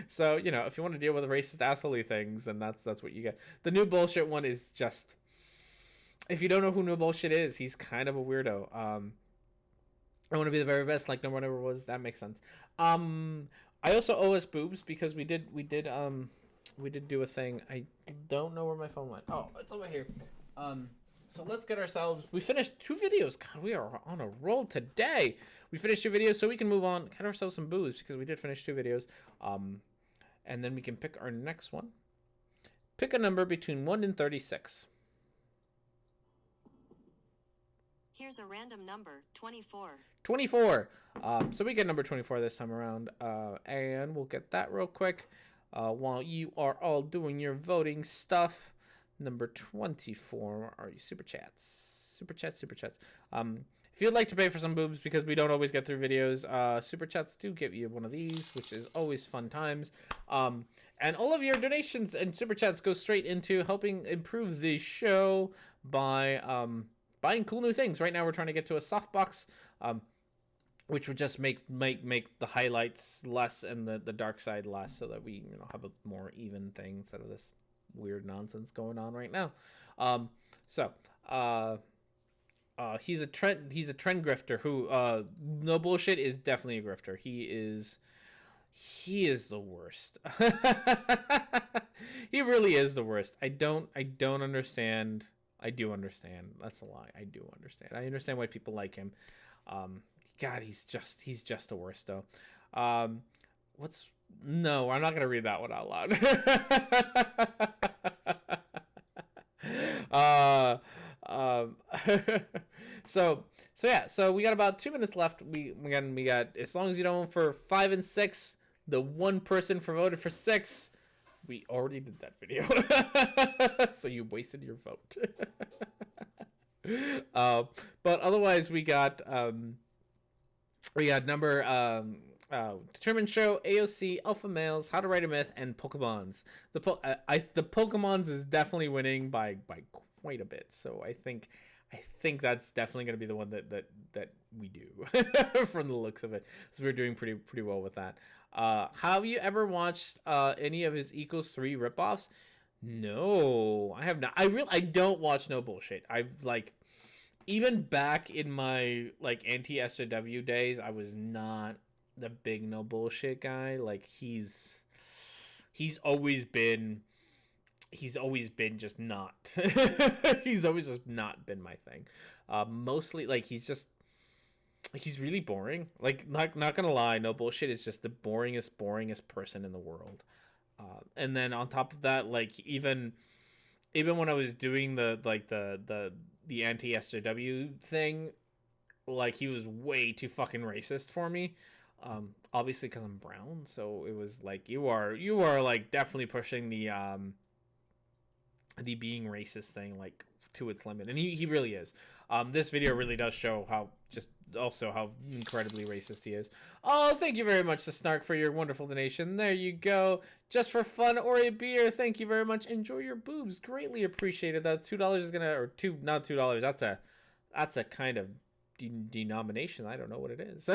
So, you know, if you want to deal with racist asshole-y things, then that's what you get. The New Bullshit one is just... If you don't know who No Bullshit is, he's kind of a weirdo. I want to be the very best, like no one ever was. That makes sense. I also owe us boobs because we did we did do a thing. I don't know where my phone went. Oh, it's over here. So let's get ourselves. We finished 2 videos. God, we are on a roll today. We finished 2 videos, so we can move on. Get ourselves some booze because we did finish 2 videos. And then we can pick our next one. Pick a number between 1 and 36. Here's a random number, 24. 24. So we get number 24 this time around. And we'll get that real quick. While you are all doing your voting stuff. Number 24. Where are you? Super chats. Super chats. If you'd like to pay for some boobs because we don't always get through videos, super chats do give you one of these, which is always fun times. And all of your donations and super chats go straight into helping improve the show by buying cool new things. Right now we're trying to get to a softbox, which would just make the highlights less and the dark side less, so that we have a more even thing instead of this weird nonsense going on right now. He's a trend grifter who no bullshit is definitely a grifter. He is the worst. He really is the worst. I don't understand. I do understand. That's a lie. I do understand. I understand why people like him. God, he's just the worst though. No, I'm not gonna read that one out loud. So we got about 2 minutes left. We got as long as you don't vote for 5 and 6, the one person for voted for 6. We already did that video, so you wasted your vote. But otherwise, we got number Determined Show, AOC, Alpha Males, How to Write a Myth, and Pokemons. The Pokemons is definitely winning by quite a bit. So I think that's definitely going to be the one that we do from the looks of it. So we're doing pretty well with that. Have you ever watched any of his Equals 3 ripoffs? No, I have not. I don't watch no bullshit. I've even back in my anti-SJW days, I was not the big no bullshit guy. He's always been just not. He's always just not been my thing. Mostly he's really boring. Not gonna lie, no bullshit is just the boringest person in the world. And then on top of that, even when I was doing the anti-SJW thing, he was way too fucking racist for me. Obviously because I'm brown, so it was you are definitely pushing the being racist thing to its limit, and he really is. This video really does show how incredibly racist he is. Oh, thank you very much to Snark for your wonderful donation. There you go. Just for fun or a beer. Thank you very much. Enjoy your boobs. Greatly appreciated. That $2 is gonna not $2. That's a kind of denomination. I don't know what it is.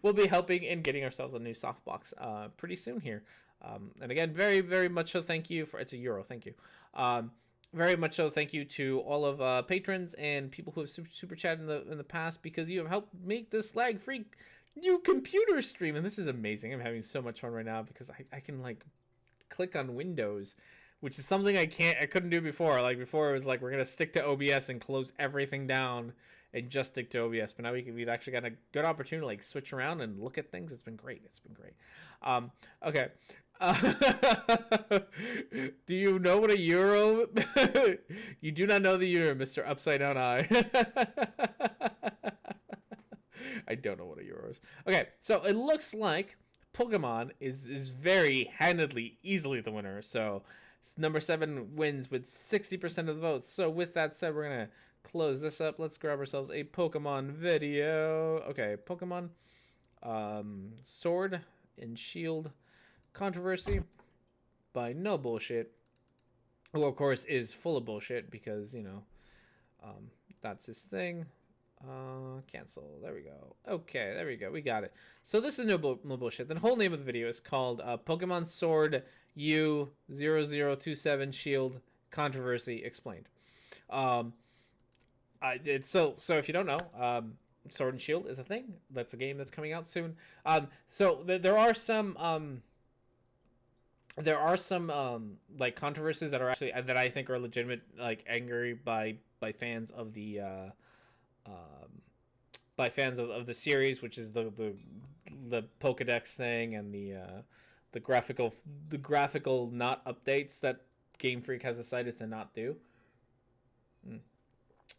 We'll be helping in getting ourselves a new softbox pretty soon here. And again, very, very much so thank you for, it's €1, thank you. Very much so thank you to all of patrons and people who have super chatted in the past, because you have helped make this lag-free new computer stream, and this is amazing. I'm having so much fun right now because I can click on Windows, which is something I couldn't do before. Before it was we're gonna stick to OBS and close everything down and just stick to OBS. But now we've actually got a good opportunity to switch around and look at things. It's been great. Okay. Do you know what a euro? You do not know the euro, Mr. Upside Down Eye. I don't know what a euro is. Okay, so it looks like Pokemon is very handedly, easily the winner. So number 7 wins with 60% of the votes. So with that said, we're gonna close this up. Let's grab ourselves a Pokemon video. Okay, Pokemon Sword and Shield controversy by No Bullshit, who of course is full of bullshit because that's his thing. Cancel. There we go. Okay, there we go. We got it. So this is no bullshit. The whole name of the video is called Pokemon Sword U0027 Shield Controversy Explained. So if you don't know, Sword and Shield is a thing. That's a game that's coming out soon. So there are some there are some like controversies that are actually that I think are legitimate, like angry by fans of the by fans of the series, which is the Pokedex thing and the graphical not updates that Game Freak has decided to not do.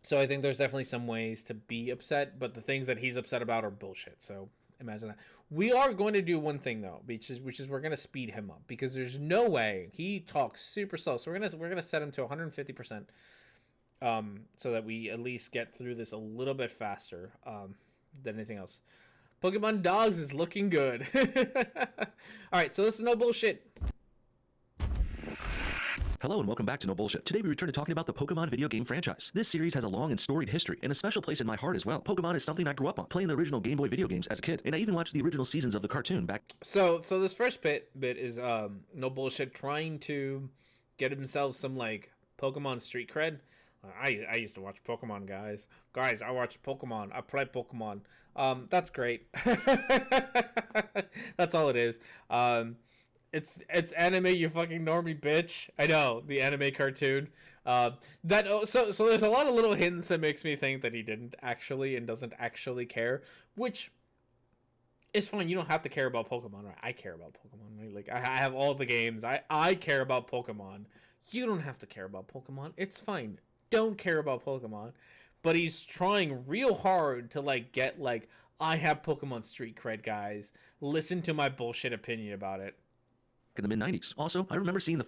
So I think there's definitely some ways to be upset, but the things that he's upset about are bullshit. So imagine that. We are going to do one thing though, which is we're going to speed him up because there's no way he talks super slow. So we're gonna set him to 150%, so that we at least get through this a little bit faster than anything else. Pokemon Dogs is looking good. All right, so this is no bullshit. Hello and welcome back to No Bullshit. Today we return to talking about the Pokemon video game franchise. This series has a long and storied history and a special place in my heart as well. Pokemon is something I grew up on, playing the original Game Boy video games as a kid, and I even watched the original seasons of the cartoon back. So this first bit is No Bullshit trying to get himself some like Pokemon street cred. I used to watch Pokemon, guys. I watch Pokemon. I play Pokemon. That's great. That's all it is. It's anime, you fucking normie bitch. I know, the anime cartoon. So there's a lot of little hints that makes me think that he didn't actually and doesn't actually care, which is fine. You don't have to care about Pokemon, right? I care about Pokemon, right? Like I have all the games. I care about Pokemon. You don't have to care about Pokemon. It's fine. Don't care about Pokemon. But he's trying real hard to like get like, I have Pokemon street cred, guys. Listen to my bullshit opinion about it. In the mid-90s. Also, I remember seeing the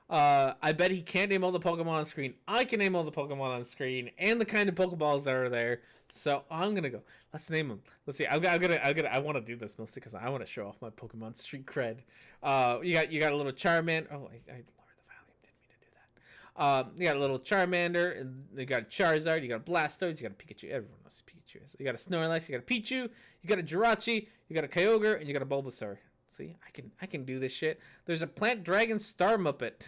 I bet he can't name all the Pokemon on screen. I can name all the Pokemon on screen and the kind of Pokeballs that are there. So I'm gonna go. Let's name them. Let's see. I want to do this mostly because I want to show off my Pokemon street cred. You got a little Charmander. Oh, I lowered the volume. Didn't mean to do that. You got a little Charmander, and you got a Charizard. You got a Blastoise. You got a Pikachu. Everyone knows who Pikachu is. You got a Snorlax. You got a Pichu. You got a Jirachi. You got a Kyogre, and you got a Bulbasaur. See, I can do this shit. There's a Plant Dragon Star Muppet.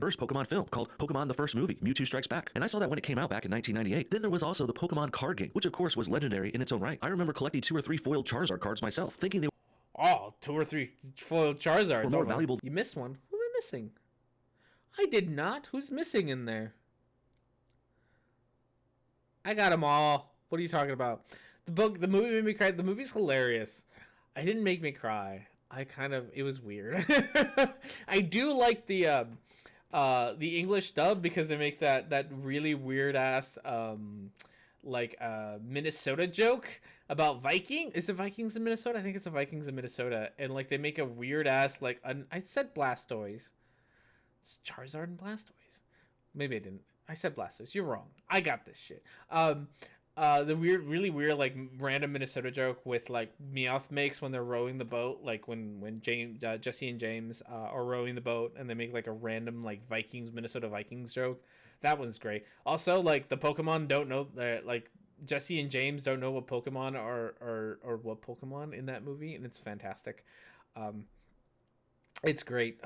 first Pokemon film called Pokemon the First Movie, Mewtwo Strikes Back. And I saw that when it came out back in 1998. Then there was also the Pokemon card game, which of course was legendary in its own right. I remember collecting 2 or 3 foiled Charizard cards myself, thinking they were 2 or 3 foiled Charizards. more valuable. You missed one. Who am I missing? I did not. Who's missing in there? I got them all. What are you talking about? The movie made me cry. The movie's hilarious. It didn't make me cry. It was weird. I do like the English dub because they make that really weird ass Minnesota joke about Viking. Is it Vikings in Minnesota? I think it's the Vikings in Minnesota, and like they make a weird ass I said Blastoise. It's Charizard and Blastoise. Maybe I didn't. I said Blastoise. You're wrong. I got this shit. The really weird, like random Minnesota joke with like Meowth makes when they're rowing the boat, like when Jesse and James are rowing the boat, and they make like a random like Minnesota Vikings joke. That one's great. Also, like the Pokemon don't know that, like Jesse and James don't know what Pokemon are what Pokemon in that movie, and it's fantastic. It's great.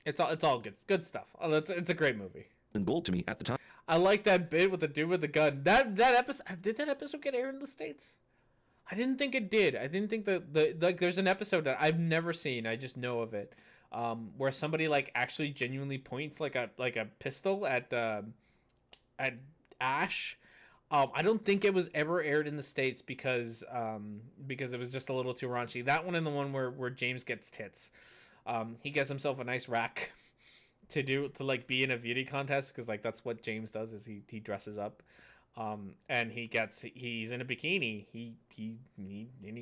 It's all good stuff. It's a great movie. And gold to me at the time. I like that bit with the dude with the gun. That episode, did that episode get aired in the States? I didn't think it did. I didn't think there's an episode that I've never seen. I just know of it, where somebody like actually genuinely points like a pistol at Ash. I don't think it was ever aired in the States because it was just a little too raunchy. That one and the one where James gets tits. He gets himself a nice rack to like be in a beauty contest because like that's what James does is he dresses up, and he's in a bikini. He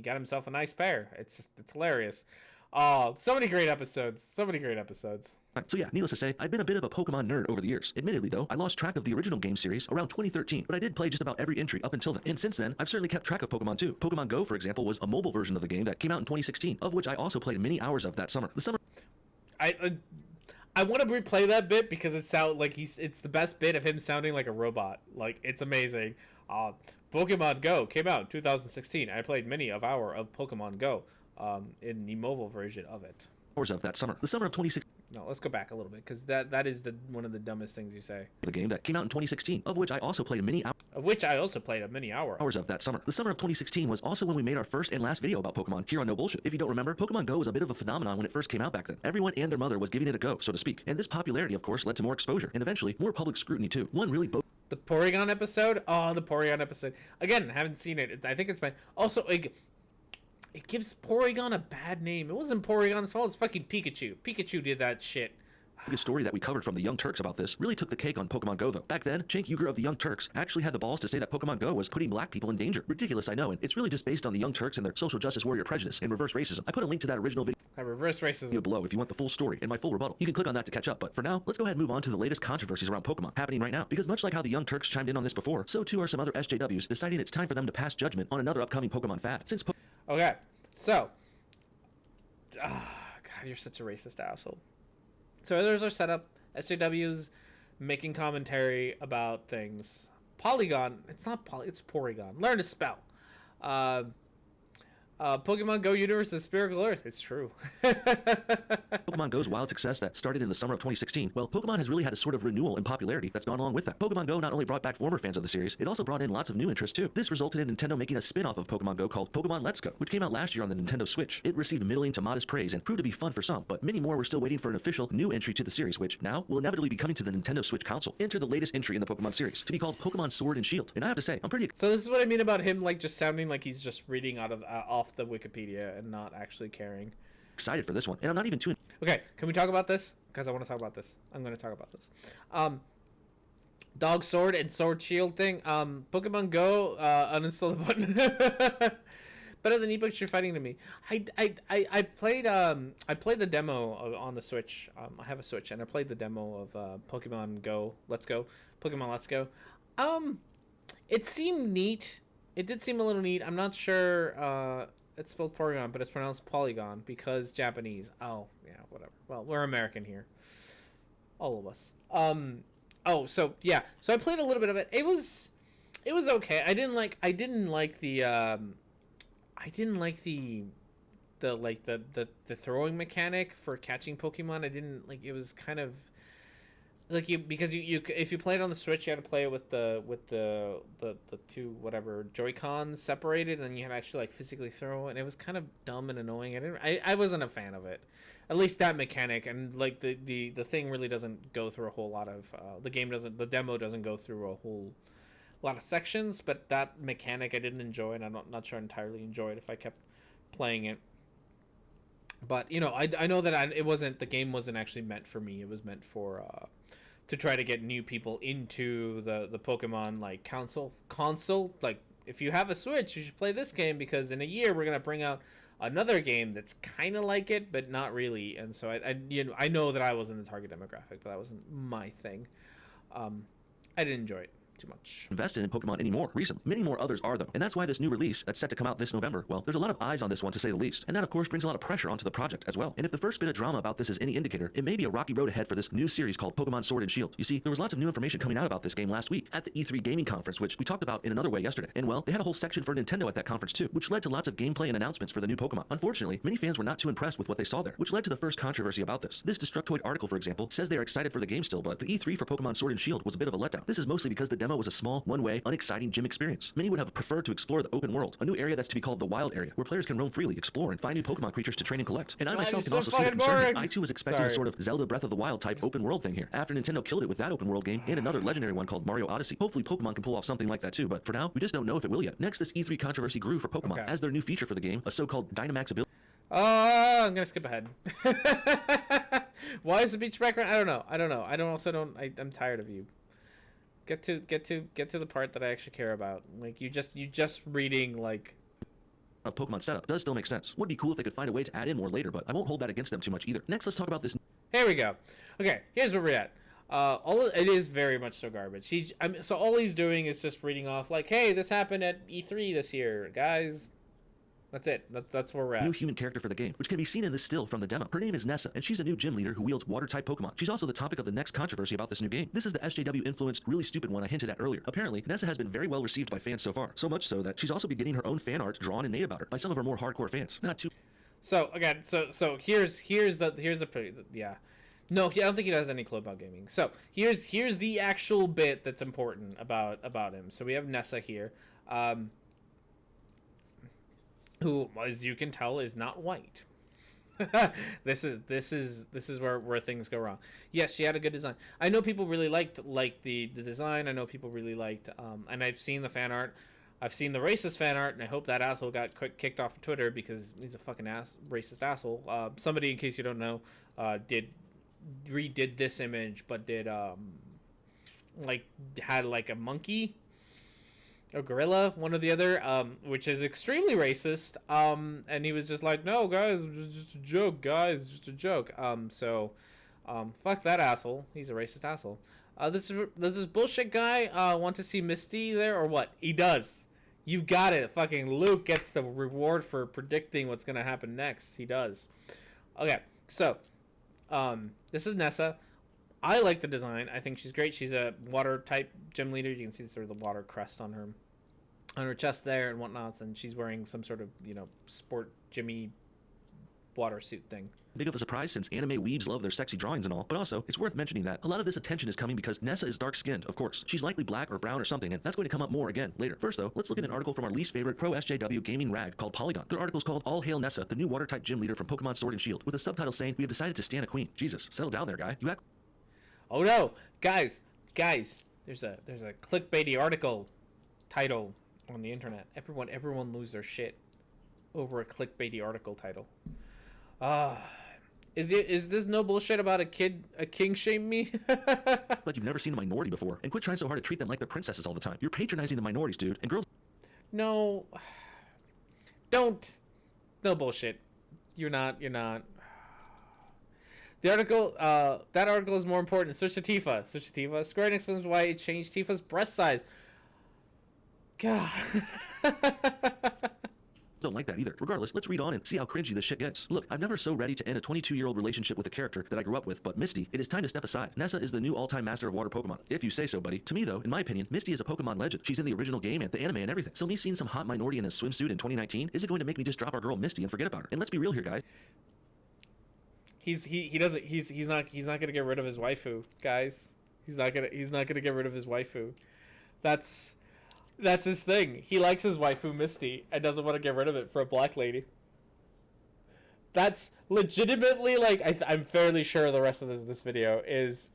got himself a nice pair. It's hilarious. Oh, so many great episodes. So yeah, needless to say, I've been a bit of a Pokemon nerd over the years. Admittedly, though, I lost track of the original game series around 2013, but I did play just about every entry up until then. And since then, I've certainly kept track of Pokemon too. Pokemon Go, for example, was a mobile version of the game that came out in 2016, of which I also played many hours of that summer. I want to replay that bit because it's the best bit of him sounding like a robot. Like, it's amazing. Pokemon Go came out in 2016. I played many of Pokemon Go in the mobile version of it. Hours of that summer. The summer of 2016. No, let's go back a little bit, because that is one of the dumbest things you say. The game that came out in 2016, of which I also played a mini hour. Hours of that summer. The summer of 2016 was also when we made our first and last video about Pokemon here on No Bullshit. If you don't remember, Pokemon Go was a bit of a phenomenon when it first came out back then. Everyone and their mother was giving it a go, so to speak. And this popularity, of course, led to more exposure, and eventually more public scrutiny too. One really The Porygon episode? Oh, the Porygon episode. Again, haven't seen it. I think it's fine. Also, it gives Porygon a bad name. It wasn't Porygon's fault. It's fucking Pikachu. Pikachu did that shit. The story that we covered from the Young Turks about this really took the cake on Pokemon Go, though. Back then, Cenk Uygur of the Young Turks actually had the balls to say that Pokemon Go was putting black people in danger. Ridiculous, I know, and it's really just based on the Young Turks and their social justice warrior prejudice and reverse racism. I put a link to that original video Reverse racism below if you want the full story and my full rebuttal. You can click on that to catch up, but for now, let's go ahead and move on to the latest controversies around Pokemon happening right now. Because much like how the Young Turks chimed in on this before, so too are some other SJWs deciding it's time for them to pass judgment on another upcoming Pokemon fad. Since Okay, so... God, you're such a racist asshole. So there's our setup. SJWs making commentary about things. Polygon, it's not it's Porygon. Learn to spell. Pokemon Go Universe is Spherical Earth. It's true. Pokemon Go's wild success that started in the summer of 2016, well, Pokemon has really had a sort of renewal in popularity that's gone along with that. Pokemon Go not only brought back former fans of the series, it also brought in lots of new interest too. This resulted in Nintendo making a spin-off of Pokemon Go called Pokemon Let's Go, which came out last year on the Nintendo Switch. It received middling to modest praise and proved to be fun for some, but many more were still waiting for an official new entry to the series, which now will inevitably be coming to the Nintendo Switch console. Enter the latest entry in the Pokemon series, to be called Pokemon Sword and Shield. And I have to say, I'm pretty So this is what I mean about him, like, just sounding like he's just reading out of off the Wikipedia and not actually caring. excited for this one, and I'm not even too... Okay, can we talk about this? Because I want to talk about this. I'm going to talk about this. Dog Sword and Sword Shield thing. Pokemon Go, uninstall the button. Better than ebooks you're fighting to me. I played the demo on the Switch. I have a Switch, and I played the demo of Pokemon Go. Pokemon Let's Go. It seemed neat. It did seem a little neat. I'm not sure. It's spelled Porygon, but it's pronounced Polygon because Japanese. Oh, yeah, whatever. Well, we're American here. All of us. Oh, so yeah. So I played a little bit of it. It was okay. I didn't like the throwing mechanic for catching Pokemon. I didn't like. It was kind of like because you if you play it on the Switch, you had to play it with the two whatever Joy-Cons separated, and then you had to actually like physically throw it, and it was kind of dumb and annoying. I wasn't a fan of it, at least that mechanic. And like the thing really doesn't go through a whole lot of the demo doesn't go through a whole lot of sections, but that mechanic I didn't enjoy, and I'm not sure I entirely enjoyed if I kept playing it. But you know, I know that the game wasn't actually meant for me. It was meant for to try to get new people into the Pokemon like console. Like, if you have a Switch, you should play this game, because in a year we're gonna bring out another game that's kind of like it, but not really. And so I know that I wasn't the target demographic, but that wasn't my thing. I didn't enjoy it too much. Invested in Pokemon anymore recently. Many more others are, though. And that's why this new release that's set to come out this November, well, there's a lot of eyes on this one, to say the least. And that, of course, brings a lot of pressure onto the project as well. And if the first bit of drama about this is any indicator, it may be a rocky road ahead for this new series called Pokemon Sword and Shield. You see, there was lots of new information coming out about this game last week at the E3 gaming conference, which we talked about in another way yesterday. And well, they had a whole section for Nintendo at that conference too, which led to lots of gameplay and announcements for the new Pokemon. Unfortunately, many fans were not too impressed with what they saw there, which led to the first controversy about this. This Destructoid article, for example, says they are excited for the game still, but the E3 for Pokemon Sword and Shield was a bit of a letdown. This is mostly because the demo was a small, one-way, unexciting gym experience. Many would have preferred to explore the open world, a new area that's to be called the Wild Area, where players can roam freely, explore, and find new Pokemon creatures to train and collect. And I myself can also see the concern. I too was expecting a sort of Zelda Breath of the Wild type open world thing here, after Nintendo killed it with that open world game and another legendary one called Mario Odyssey. Hopefully Pokemon can pull off something like that too, but for now, we just don't know if it will yet. Next, this E3 controversy grew for Pokemon as their new feature for the game, a so-called Dynamax ability. I'm gonna skip ahead. Why is the beach background? I don't know. I'm tired of you. Get to the part that I actually care about. Like, you just reading like of Pokemon setup does still make sense. Would be cool if they could find a way to add in more later, but I won't hold that against them too much either. Next, let's talk about this. Here we go. Okay, here's where we're at. It is very much so garbage. So all he's doing is just reading off like, hey, this happened at E3 this year, guys. That's it. That's where we're at. New human character for the game, which can be seen in this still from the demo. Her name is Nessa, and she's a new gym leader who wields water-type Pokemon. She's also the topic of the next controversy about this new game. This is the SJW-influenced, really stupid one I hinted at earlier. Apparently, Nessa has been very well received by fans so far, so much so that she's also been getting her own fan art drawn and made about her by some of her more hardcore fans. Not too. So again, so here's the yeah. No, I don't think he does any clue about gaming. So here's the actual bit that's important about him. So we have Nessa here, who, as you can tell, is not white. This is where things go wrong. Yes, she had a good design. I know people really liked the design. I know people really liked, and I've seen the fan art. I've seen the racist fan art, and I hope that asshole got kicked off of Twitter because he's a fucking racist asshole. Somebody, in case you don't know, redid this image, but did had like a monkey, a gorilla, one or the other, which is extremely racist. And he was just like, "No, guys, just a joke, guys, just a joke." Fuck that asshole. He's a racist asshole. Does this bullshit guy want to see Misty there or what? He does. You got it. Fucking Luke gets the reward for predicting what's gonna happen next. He does. Okay, so this is Nessa. I like the design. I think she's great. She's a water type gym leader. You can see sort of the water crest on her chest there and whatnot, and she's wearing some sort of, sport Jimmy water suit thing. Big of a surprise since anime weebs love their sexy drawings and all, but also, it's worth mentioning that a lot of this attention is coming because Nessa is dark-skinned, of course. She's likely black or brown or something, and that's going to come up more again later. First, though, let's look at an article from our least favorite pro-SJW gaming rag called Polygon. Their article's called All Hail Nessa, the new water-type gym leader from Pokemon Sword and Shield, with a subtitle saying, "We have decided to stand a queen." Jesus, settle down there, guy. You act... Oh no, guys, there's a clickbaity article title on the internet. Everyone lose their shit over a clickbaity article title. Is this no bullshit about a king shame me? like you've never seen a minority before, and quit trying so hard to treat them like they're princesses all the time. You're patronizing the minorities, dude, and girls... No. Don't. No bullshit. You're not. The article, that article is more important. Search Tifa. Square Enix explains why it changed Tifa's breast size. God. Don't like that either. Regardless, let's read on and see how cringy this shit gets. Look, I'm never so ready to end a 22-year-old relationship with a character that I grew up with, but Misty, it is time to step aside. Nessa is the new all-time master of water Pokemon. If you say so, buddy. To me, though, in my opinion, Misty is a Pokemon legend. She's in the original game and the anime and everything. So me seeing some hot minority in a swimsuit in 2019, is it going to make me just drop our girl Misty and forget about her? And let's be real here, guys. He's not gonna get rid of his waifu, guys. He's not gonna get rid of his waifu. That's his thing. He likes his waifu Misty and doesn't want to get rid of it for a black lady. That's legitimately, like, I'm fairly sure the rest of this video is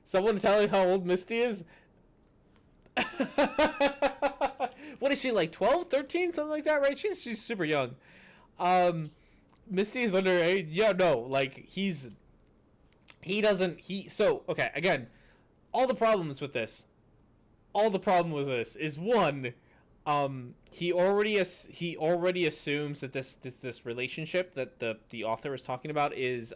someone telling how old Misty is. What is she, like 12, 13, something like that, right? She's super young. Misty is underage. Yeah, no, like okay, again, all the problems with this is one, he already assumes that this relationship that the author is talking about is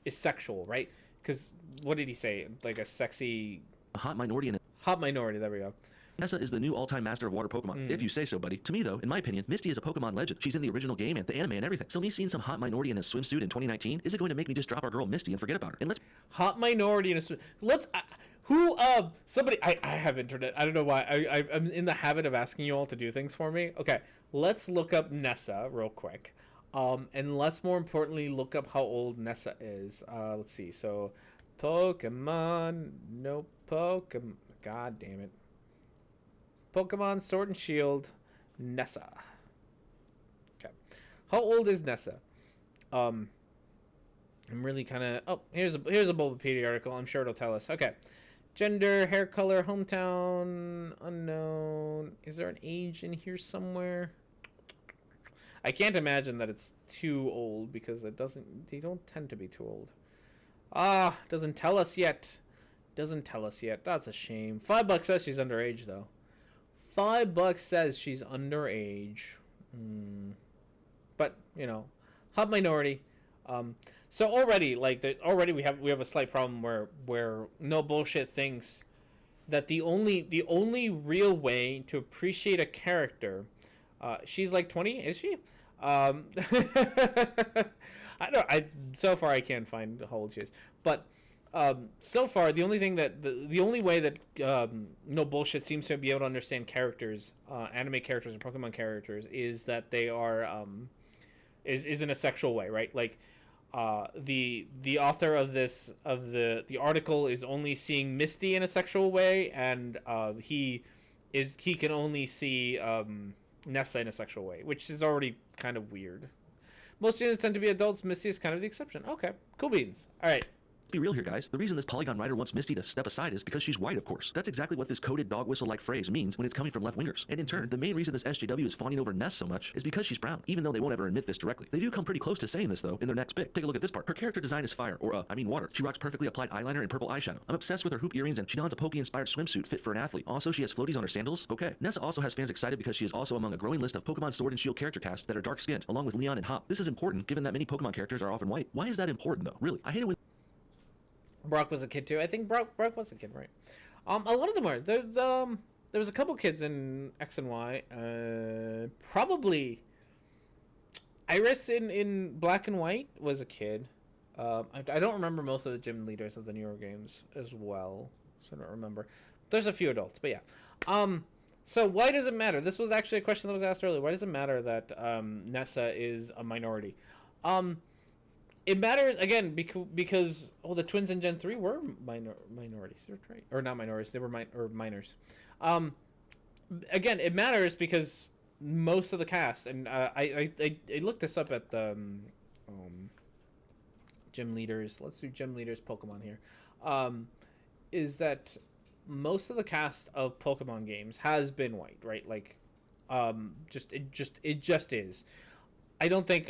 sexual, right? Because what did he say? Like a sexy hot minority. There we go. Nessa is the new all-time master of water Pokemon. If you say so, buddy. To me, though, in my opinion, Misty is a Pokemon legend. She's in the original game and the anime and everything. So me seeing some hot minority in a swimsuit in 2019, is it going to make me just drop our girl Misty and forget about her? And let's... Hot minority in a swim... Somebody... I have internet. I don't know why. I'm in the habit of asking you all to do things for me. Okay, let's look up Nessa real quick. And let's more importantly look up how old Nessa is. Let's see. So, Pokemon... No Pokemon... God damn it. Pokemon Sword and Shield, Nessa. Okay. How old is Nessa? I'm really kind of... Oh, here's a Bulbapedia article. I'm sure it'll tell us. Okay. Gender, hair color, hometown, unknown. Is there an age in here somewhere? I can't imagine that it's too old because they don't tend to be too old. Doesn't tell us yet. That's a shame. $5 says she's underage, though. $5 says she's underage. But, hot minority. So already, like, we have a slight problem where No Bullshit thinks that the only real way to appreciate a character, she's like 20, is she? So far I can't find how old she is, but so far the only thing that the only way that No Bullshit seems to be able to understand characters, anime characters or Pokemon characters, is that they are is in a sexual way, right? Like the author of the article is only seeing Misty in a sexual way, and he can only see Nessa in a sexual way, which is already kind of weird. Most students tend to be adults. Misty is kind of the exception. Okay, cool beans. All right. Be real here, guys. The reason this Polygon writer wants Misty to step aside is because she's white, of course. That's exactly what this coded dog whistle-like phrase means when it's coming from left-wingers. And in turn, the main reason this SJW is fawning over Ness so much is because she's brown, even though they won't ever admit this directly. They do come pretty close to saying this, though, in their next bit. Take a look at this part. Her character design is fire, or, water. She rocks perfectly applied eyeliner and purple eyeshadow. I'm obsessed with her hoop earrings, and she dons a Pokey-inspired swimsuit fit for an athlete. Also, she has floaties on her sandals. Okay. Nessa also has fans excited because she is also among a growing list of Pokemon Sword and Shield character cast that are dark-skinned, along with Leon and Hop. This is important, given that many Pokemon characters are often white. Why is that important, though? Really? I hate it when Brock was a kid too. I think Brock was a kid, right? A lot of them were. There was a couple kids in X and Y. Probably Iris in Black and White was a kid. I don't remember most of the gym leaders of the newer games as well, so I don't remember. There's a few adults, but yeah. So why does it matter? This was actually a question that was asked earlier. Why does it matter that Nessa is a minority? It matters, again, because the twins in Gen 3 were minorities, right? Or not minorities, they were minors. Again, it matters because most of the cast, and I looked this up at the Gym Leaders. Let's do Gym Leaders Pokemon here. Is that most of the cast of Pokemon games has been white, right? Like, it just is. I don't think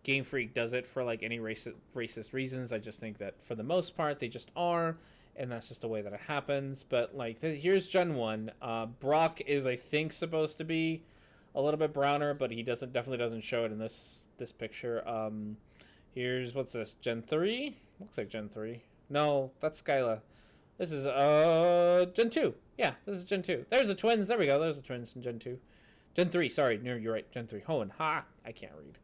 Game Freak does it for like any racist reasons. I just think that for the most part they just are, and that's just the way that it happens. But like, here's Gen 1. Brock is, I think, supposed to be a little bit browner, but he definitely doesn't show it in this picture. Here's, what's this, Gen 3? Looks like Gen 3. No, that's Skyla. This is Gen 2. Yeah, this is Gen 2. There's the twins. There we go. There's the twins in Gen 2. Gen 3, sorry. No, you're right. Gen 3. Hoenn. Ha! I can't read.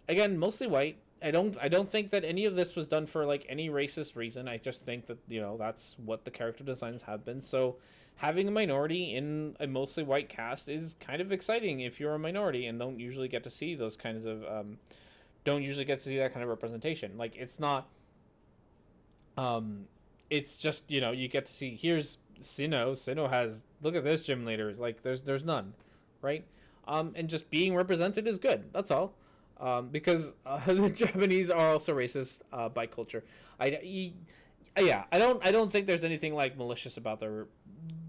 Again, mostly white. I don't think that any of this was done for like any racist reason. I just think that, that's what the character designs have been. So having a minority in a mostly white cast is kind of exciting if you're a minority and don't usually get to see those kinds of don't usually get to see that kind of representation. Like, it's not it's just, you get to see, here's Sinnoh has, look at this gym leader, like there's none, right? And just being represented is good. That's all. Because the Japanese are also racist by culture. I don't think there's anything like malicious about their,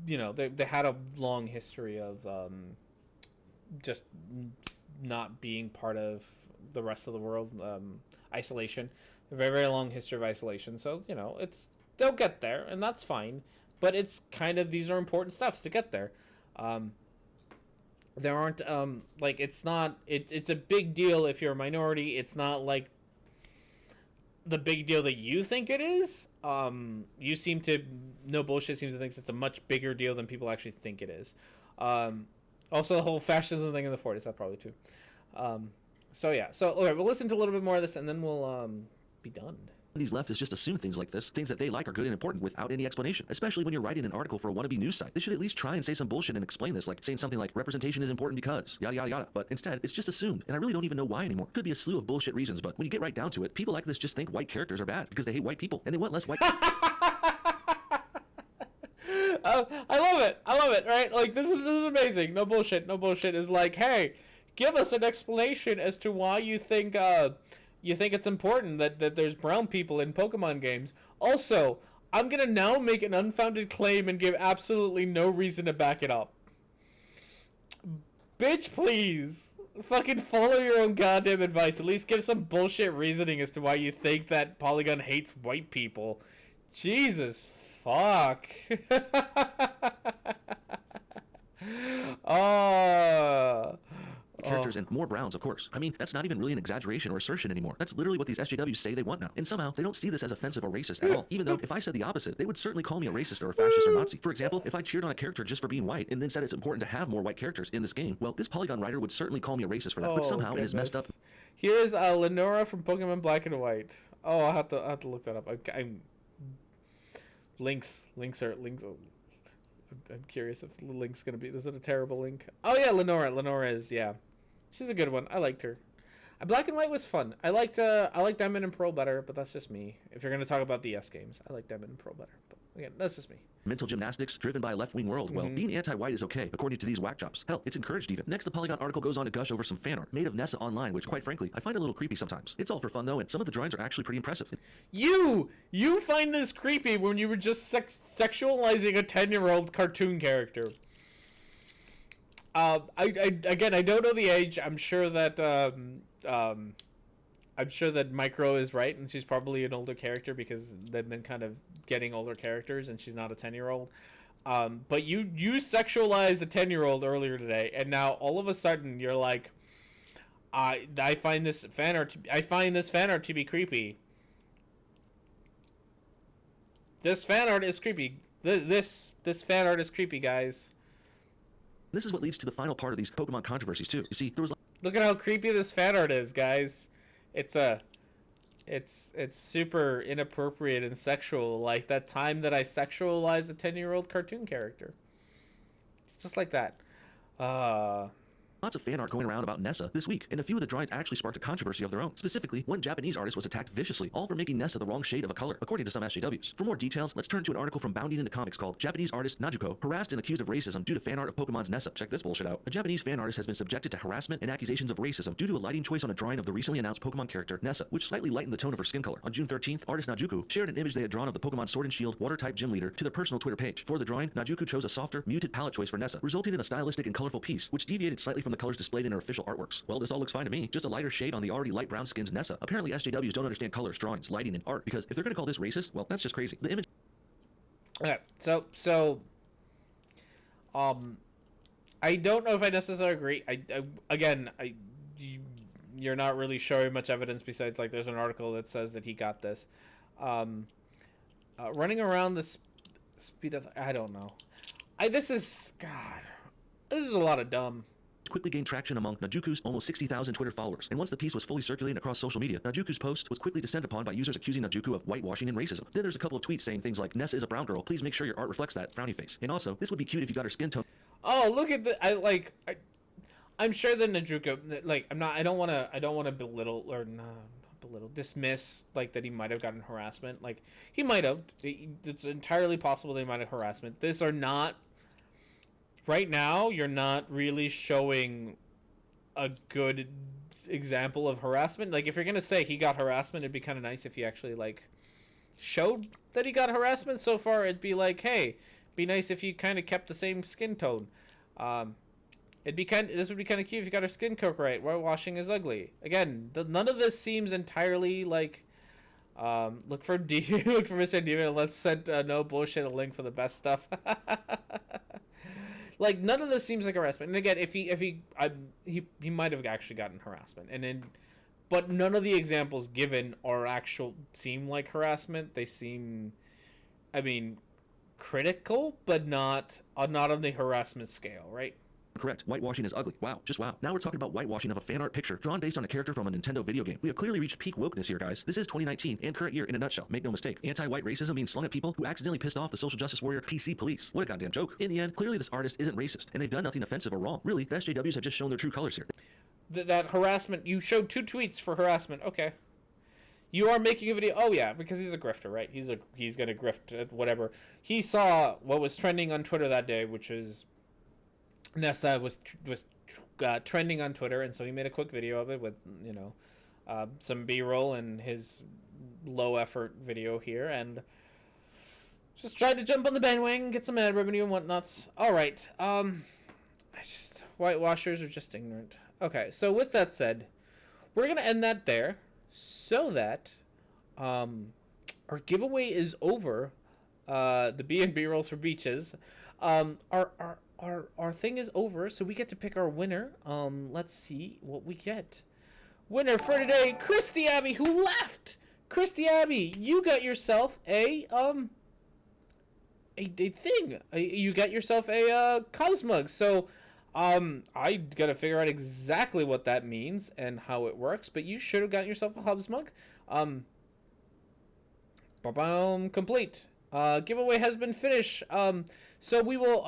they had a long history of just not being part of the rest of the world, isolation, a very, very long history of isolation. So they'll get there, and that's fine. But it's kind of, these are important steps to get there. There aren't like, it's a big deal if you're a minority. It's not like the big deal that you think it is. You seem to, no bullshit, seems to think it's a much bigger deal than people actually think it is. Also, the whole fascism thing in the 40s, that probably too. So yeah, so okay, we'll listen to a little bit more of this and then we'll be done. These leftists just assume things like this, things that they like are good and important without any explanation, especially when you're writing an article for a wannabe news site. They should at least try and say some bullshit and explain this, like saying something like representation is important because yada yada yada. But instead, it's just assumed, and I really don't even know why anymore. Could be a slew of bullshit reasons, but when you get right down to it, people like this just think white characters are bad because they hate white people and they want less white I love it, right? Like, this is amazing. No bullshit is like, hey, give us an explanation as to why you think it's important that there's brown people in Pokemon games. Also, I'm gonna now make an unfounded claim and give absolutely no reason to back it up. Bitch, please. Fucking follow your own goddamn advice. At least give some bullshit reasoning as to why you think that Polygon hates white people. Jesus fuck. characters and more browns, of course. I mean, that's not even really an exaggeration or assertion anymore. That's literally what these SJWs say they want now. And somehow, they don't see this as offensive or racist at all. Even though, if I said the opposite, they would certainly call me a racist or a fascist or Nazi. For example, if I cheered on a character just for being white and then said it's important to have more white characters in this game, well, this Polygon writer would certainly call me a racist for that. But somehow, it is messed up. Here's Lenora from Pokemon Black and White. Oh, I'll have to look that up. I'm links. I'm curious if the link's gonna be. Is it a terrible link? Oh yeah, Lenora is, yeah. She's a good one. I liked her. Black and White was fun. I liked Diamond and Pearl better, but that's just me. If you're gonna talk about the DS games, I like Diamond and Pearl better. But again, that's just me. Mental gymnastics driven by a left-wing world. Well, being anti-white is okay, according to these whack jobs. Hell, it's encouraged even. Next, the Polygon article goes on to gush over some fan art made of Nessa online, which, quite frankly, I find a little creepy sometimes. It's all for fun, though, and some of the drawings are actually pretty impressive. You find this creepy when you were just sexualizing a 10-year-old cartoon character. I don't know the age. I'm sure that Micro is right, and she's probably an older character because they've been kind of getting older characters, and she's not a 10-year-old. But you sexualized a 10-year-old earlier today, and now all of a sudden you're like, I find this fan art to be creepy. This fan art is creepy. This fan art is creepy, guys. This is what leads to the final part of these Pokemon controversies, too. You see, there was... Look at how creepy this fan art is, guys. It's super inappropriate and sexual, like that time that I sexualized a 10-year-old cartoon character. It's just like that. Lots of fan art going around about Nessa this week, and a few of the drawings actually sparked a controversy of their own. Specifically, one Japanese artist was attacked viciously, all for making Nessa the wrong shade of a color, according to some SJWs. For more details, let's turn to an article from Bounding into Comics called Japanese Artist Najuko Harassed and Accused of Racism Due to Fan Art of Pokemon's Nessa. Check this bullshit out. A Japanese fan artist has been subjected to harassment and accusations of racism due to a lighting choice on a drawing of the recently announced Pokemon character Nessa, which slightly lightened the tone of her skin color. On June 13th, artist Najuko shared an image they had drawn of the Pokemon Sword and Shield Water-type gym leader to their personal Twitter page. For the drawing, Najuko chose a softer, muted palette choice for Nessa, resulting in a stylistic and colorful piece, which deviated slightly from the colors displayed in her official artworks. Well, this all looks fine to me. Just a lighter shade on the already light brown skinned Nessa. Apparently, SJWs don't understand colors, drawings, lighting, and art, because if they're going to call this racist, well, that's just crazy. The image... Okay, so, I don't know if I necessarily agree. You're not really showing much evidence besides, like, there's an article that says that he got this. Running around the speed of... I don't know. This is a lot of dumb. Quickly gained traction among Najuku's almost 60,000 Twitter followers, and once the piece was fully circulating across social media, Najuku's post was quickly descended upon by users accusing Najuku of whitewashing and racism. Then there's a couple of tweets saying things like, Nessa is a brown girl, please make sure your art reflects that frowny face. And also, this would be cute if you got her skin tone. Oh, look at I'm sure that Najuku, like, I don't want to belittle or dismiss, like, that he might have gotten harassment. Like, he might have. It's entirely possible they might have harassment. Right now, you're not really showing a good example of harassment. Like, if you're gonna say he got harassment, it'd be kind of nice if he actually, like, showed that he got harassment. So far, it'd be like, hey, be nice if you kind of kept the same skin tone. This would be kind of cute if you got her skin coat right. Whitewashing is ugly. Again, none of this seems entirely like. Look for Mr. Demon and let's send no bullshit a link for the best stuff. Like, none of this seems like harassment. And again, he might have actually gotten harassment, but none of the examples given seem like harassment. They seem, critical, but not on the harassment scale, right? Correct. Whitewashing is ugly. Wow. Just wow. Now we're talking about whitewashing of a fan art picture drawn based on a character from a Nintendo video game. We have clearly reached peak wokeness here, guys. This is 2019 and current year in a nutshell. Make no mistake. Anti-white racism being slung at people who accidentally pissed off the social justice warrior PC police. What a goddamn joke. In the end, clearly this artist isn't racist, and they've done nothing offensive or wrong. Really, the SJWs have just shown their true colors here. That harassment, you showed 2 tweets for harassment. Okay. You are making a video. Oh yeah, because he's a grifter, right? He's gonna grift at whatever. He saw what was trending on Twitter that day, which is Nessa was trending on Twitter, and so he made a quick video of it with some B-roll and his low effort video here, and just tried to jump on the bandwagon, get some ad revenue and whatnots. All right, whitewashers are just ignorant. Okay, so with that said, we're gonna end that there, so that our giveaway is over. The B&B rolls for beaches. Our thing is over, so we get to pick our winner. Let's see what we get. Winner for today, Christy Abbey, who left. Christy Abbey, you got yourself a thing. You got yourself a Cosmug. So, I gotta figure out exactly what that means and how it works. But you should have gotten yourself a Hubs mug. Complete. Giveaway has been finished. So we will.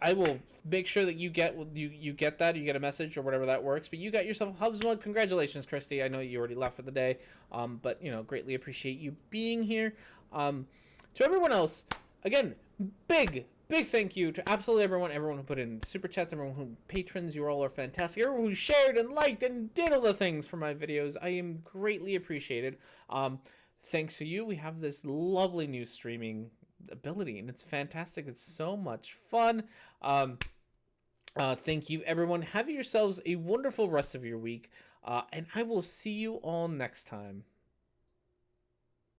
I will make sure that you get you get that. You get a message or whatever that works. But you got yourself a Hubs mug. Congratulations, Christy. I know you already left for the day. But greatly appreciate you being here. To everyone else, again, big thank you to absolutely everyone who put in super chats, everyone who patrons. You all are fantastic. Everyone who shared and liked and did all the things for my videos. I am greatly appreciated. Thanks to you, we have this lovely new streaming ability, and it's fantastic. It's so much fun. Thank you, everyone. Have yourselves a wonderful rest of your week, and I will see you all next time.